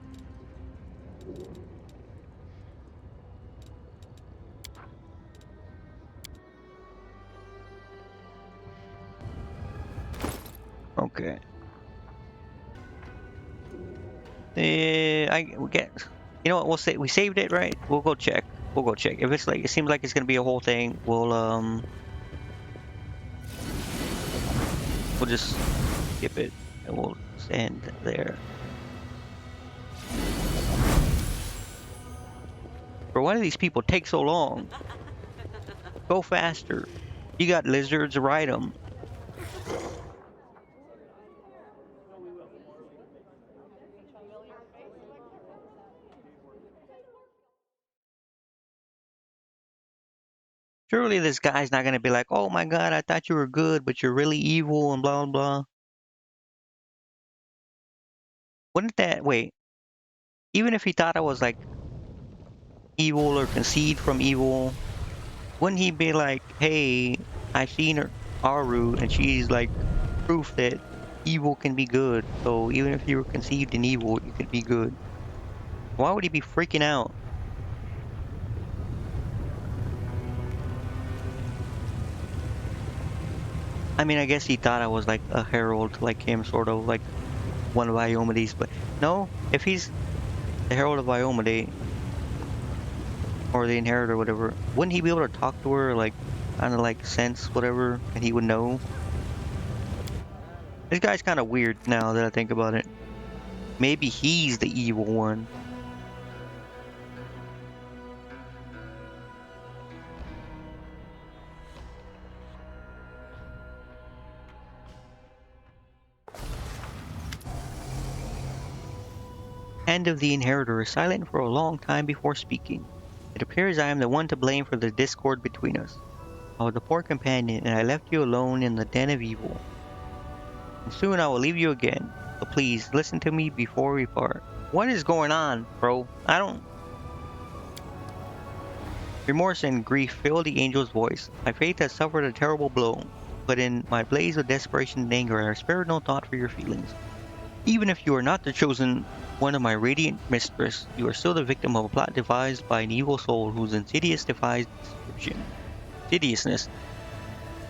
Okay. We get. You know what? We'll say we saved it, right? We'll go check. We'll go check. If it's like it seems like it's gonna be a whole thing, we'll just skip it and we'll stand there. Bro, why do these people take so long? Go faster. You got lizards, ride them. Surely this guy's not gonna be like, oh my god, I thought you were good, but you're really evil and blah blah. Wouldn't that, wait, even if he thought I was like evil or concede from evil, wouldn't he be like, hey, I've seen her, Aru, and she's like proof that evil can be good. So even if you were conceived in evil, you could be good. Why would he be freaking out? I mean, I guess he thought I was like a herald, like him, sort of like one of Iomedes, but no, if he's the herald of Iomade, or the inheritor, whatever, wouldn't he be able to talk to her, like, kind of like sense whatever, and he would know? This guy's kind of weird now that I think about it. Maybe he's the evil one. Hand of the Inheritor is silent for a long time before speaking. It appears I am the one to blame for the discord between us. I was a poor companion, and I left you alone in the den of evil. And soon I will leave you again, so please listen to me before we part. What is going on, bro? I don't... Remorse and grief fill the angel's voice. My faith has suffered a terrible blow, but in my blaze of desperation and anger, I spared no thought for your feelings. Even if you are not the chosen one of my radiant mistress, you are still the victim of a plot devised by an evil soul whose insidious defies description. Insidiousness.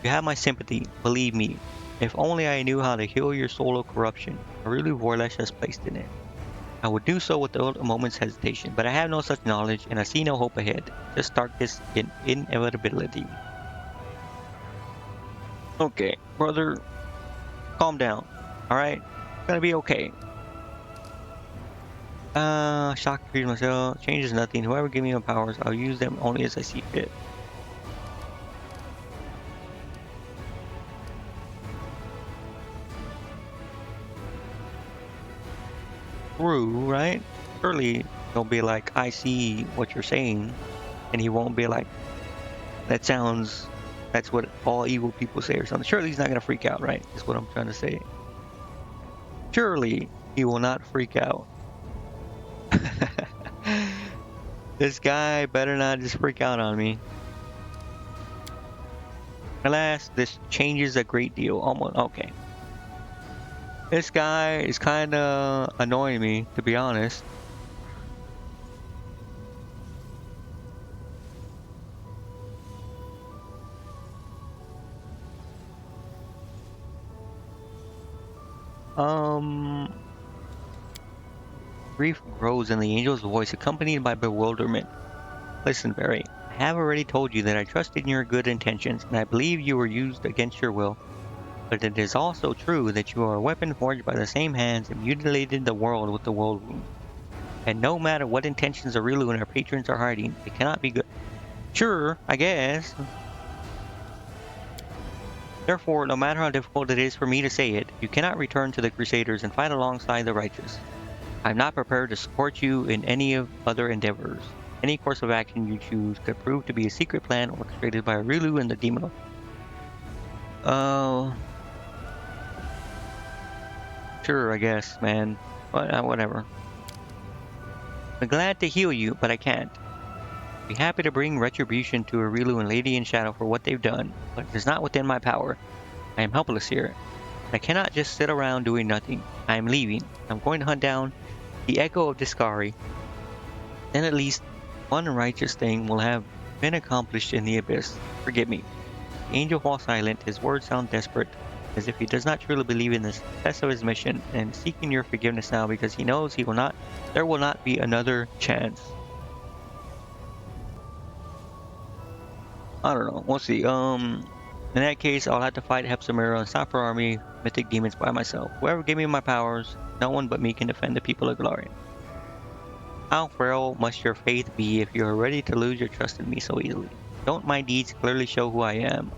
You have my sympathy, believe me. If only I knew how to heal your soul of corruption, Aurelius Vorlesh has placed in it. I would do so without a moment's hesitation, but I have no such knowledge, and I see no hope ahead. Just darkness in inevitability. Okay, brother, calm down. Alright? It's gonna be okay. Shock frees myself. Changes nothing. Whoever give me my powers, I'll use them only as I see fit. True, right? Surely he'll be like, I see what you're saying, and he won't be like, that sounds, that's what all evil people say or something. Surely he's not gonna freak out, right? Is what I'm trying to say. Surely he will not freak out. This guy better not just freak out on me. Alas, this changes a great deal. Almost okay. This guy is kind of annoying me, to be honest. Grief grows in the angel's voice, accompanied by bewilderment. Listen, Barry, I have already told you that I trusted in your good intentions, and I believe you were used against your will. But it is also true that you are a weapon forged by the same hands and mutilated the world with the world wound. And no matter what intentions Aurelius and our patrons are hiding, it cannot be good. Sure, I guess. Therefore, no matter how difficult it is for me to say it, you cannot return to the Crusaders and fight alongside the righteous. I am not prepared to support you in any of other endeavors. Any course of action you choose could prove to be a secret plan orchestrated by Rilu and the Demon. Sure, I guess, man. But whatever. I'm glad to heal you, but I can't. Be happy to bring retribution to Arilu and Lady in Shadow for what they've done, but it is not within my power. I am helpless here. I cannot just sit around doing nothing. I am leaving. I'm going to hunt down the Echo of Discari. Then at least one righteous thing will have been accomplished in the abyss. Forgive me. The angel falls silent. His words sound desperate, as if he does not truly believe in the success of his mission, and seeking your forgiveness now because he knows there will not be another chance. I don't know. We'll see. In that case, I'll have to fight Hepsamira and stop her army, mythic demons by myself. Whoever gave me my powers, no one but me can defend the people of Golarion. How frail must your faith be if you are ready to lose your trust in me so easily? Don't my deeds clearly show who I am?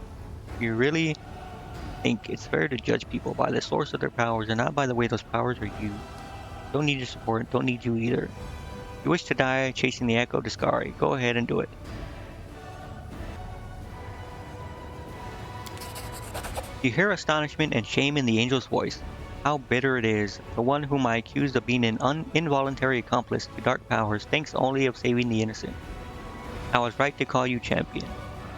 If you really think it's fair to judge people by the source of their powers and not by the way those powers are used, don't need your support, don't need you either. If you wish to die chasing the Echo of Discari, go ahead and do it. You hear astonishment and shame in the angel's voice. How bitter it is. The one whom I accused of being an involuntary accomplice to dark powers thinks only of saving the innocent. I was right to call you champion.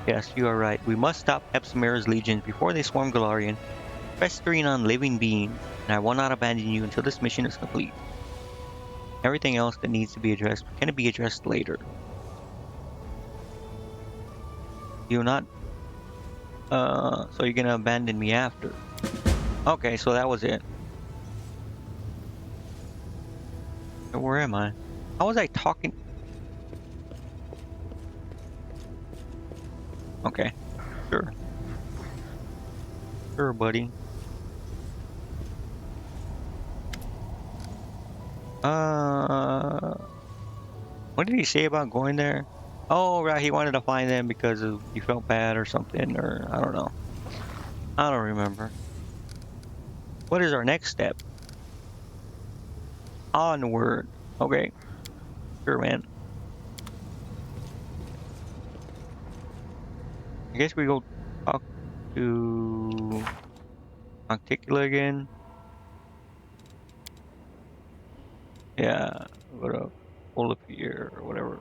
Yes, you are right. We must stop Hepsamira's legions before they swarm Golarion, festering on living beings, and I will not abandon you until this mission is complete. Everything else that needs to be addressed can be addressed later. You're not so you're gonna abandon me after. Okay, so that was it. Where am I? How was I talking? Okay, sure. Sure, buddy. What did he say about going there? Oh, right, he wanted to find them because he felt bad or something, or I don't know. I don't remember. What is our next step? Onward. Okay. Sure, man. I guess we go talk to Nocticula again. Yeah, go to Olafir or whatever.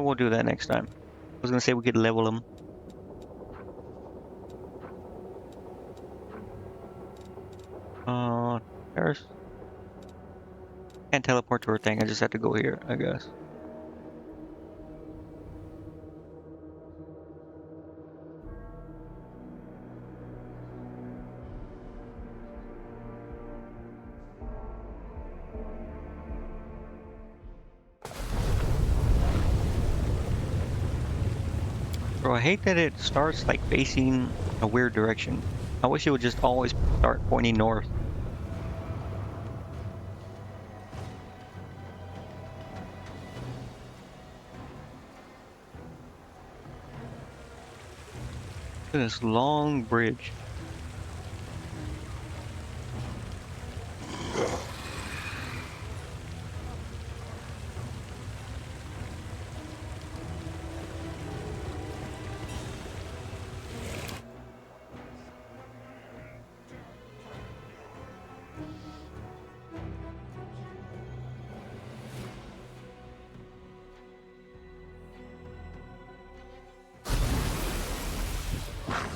We'll do that next time. I was gonna say we could level him. There's can't teleport to her thing. I just have to go here, I guess. Bro, I hate that it starts like facing a weird direction. I wish it would just always start pointing north. Look at this long bridge.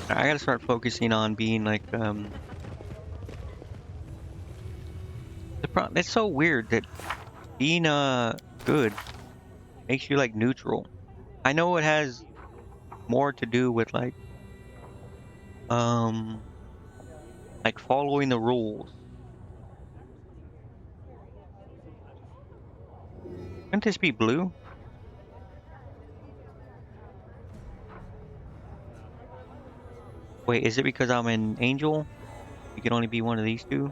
I gotta start focusing on being like the problem. It's so weird that being good makes you like neutral. I know it has more to do with like following the rules. Couldn't this be blue? Wait, is it because I'm an angel? You can only be one of these two?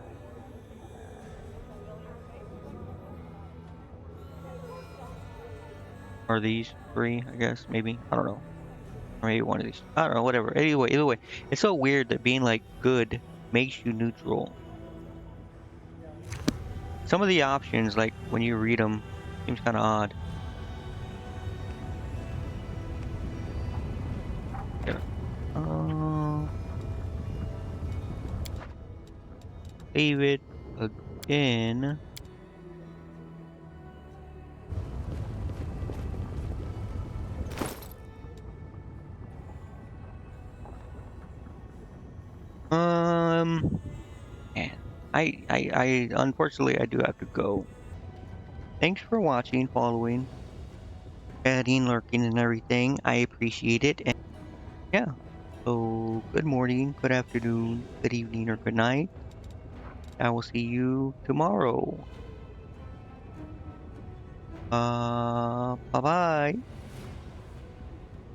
Or these three, I guess, maybe. I don't know. Or maybe one of these. I don't know, whatever. Either way. It's so weird that being like good makes you neutral. Some of the options, like when you read them, seems kind of odd. There. Save it again. Man, I unfortunately I do have to go. Thanks for watching, following, adding, lurking, and everything. I appreciate it. And yeah, so good morning, good afternoon, good evening, or good night. I will see you tomorrow. Bye bye.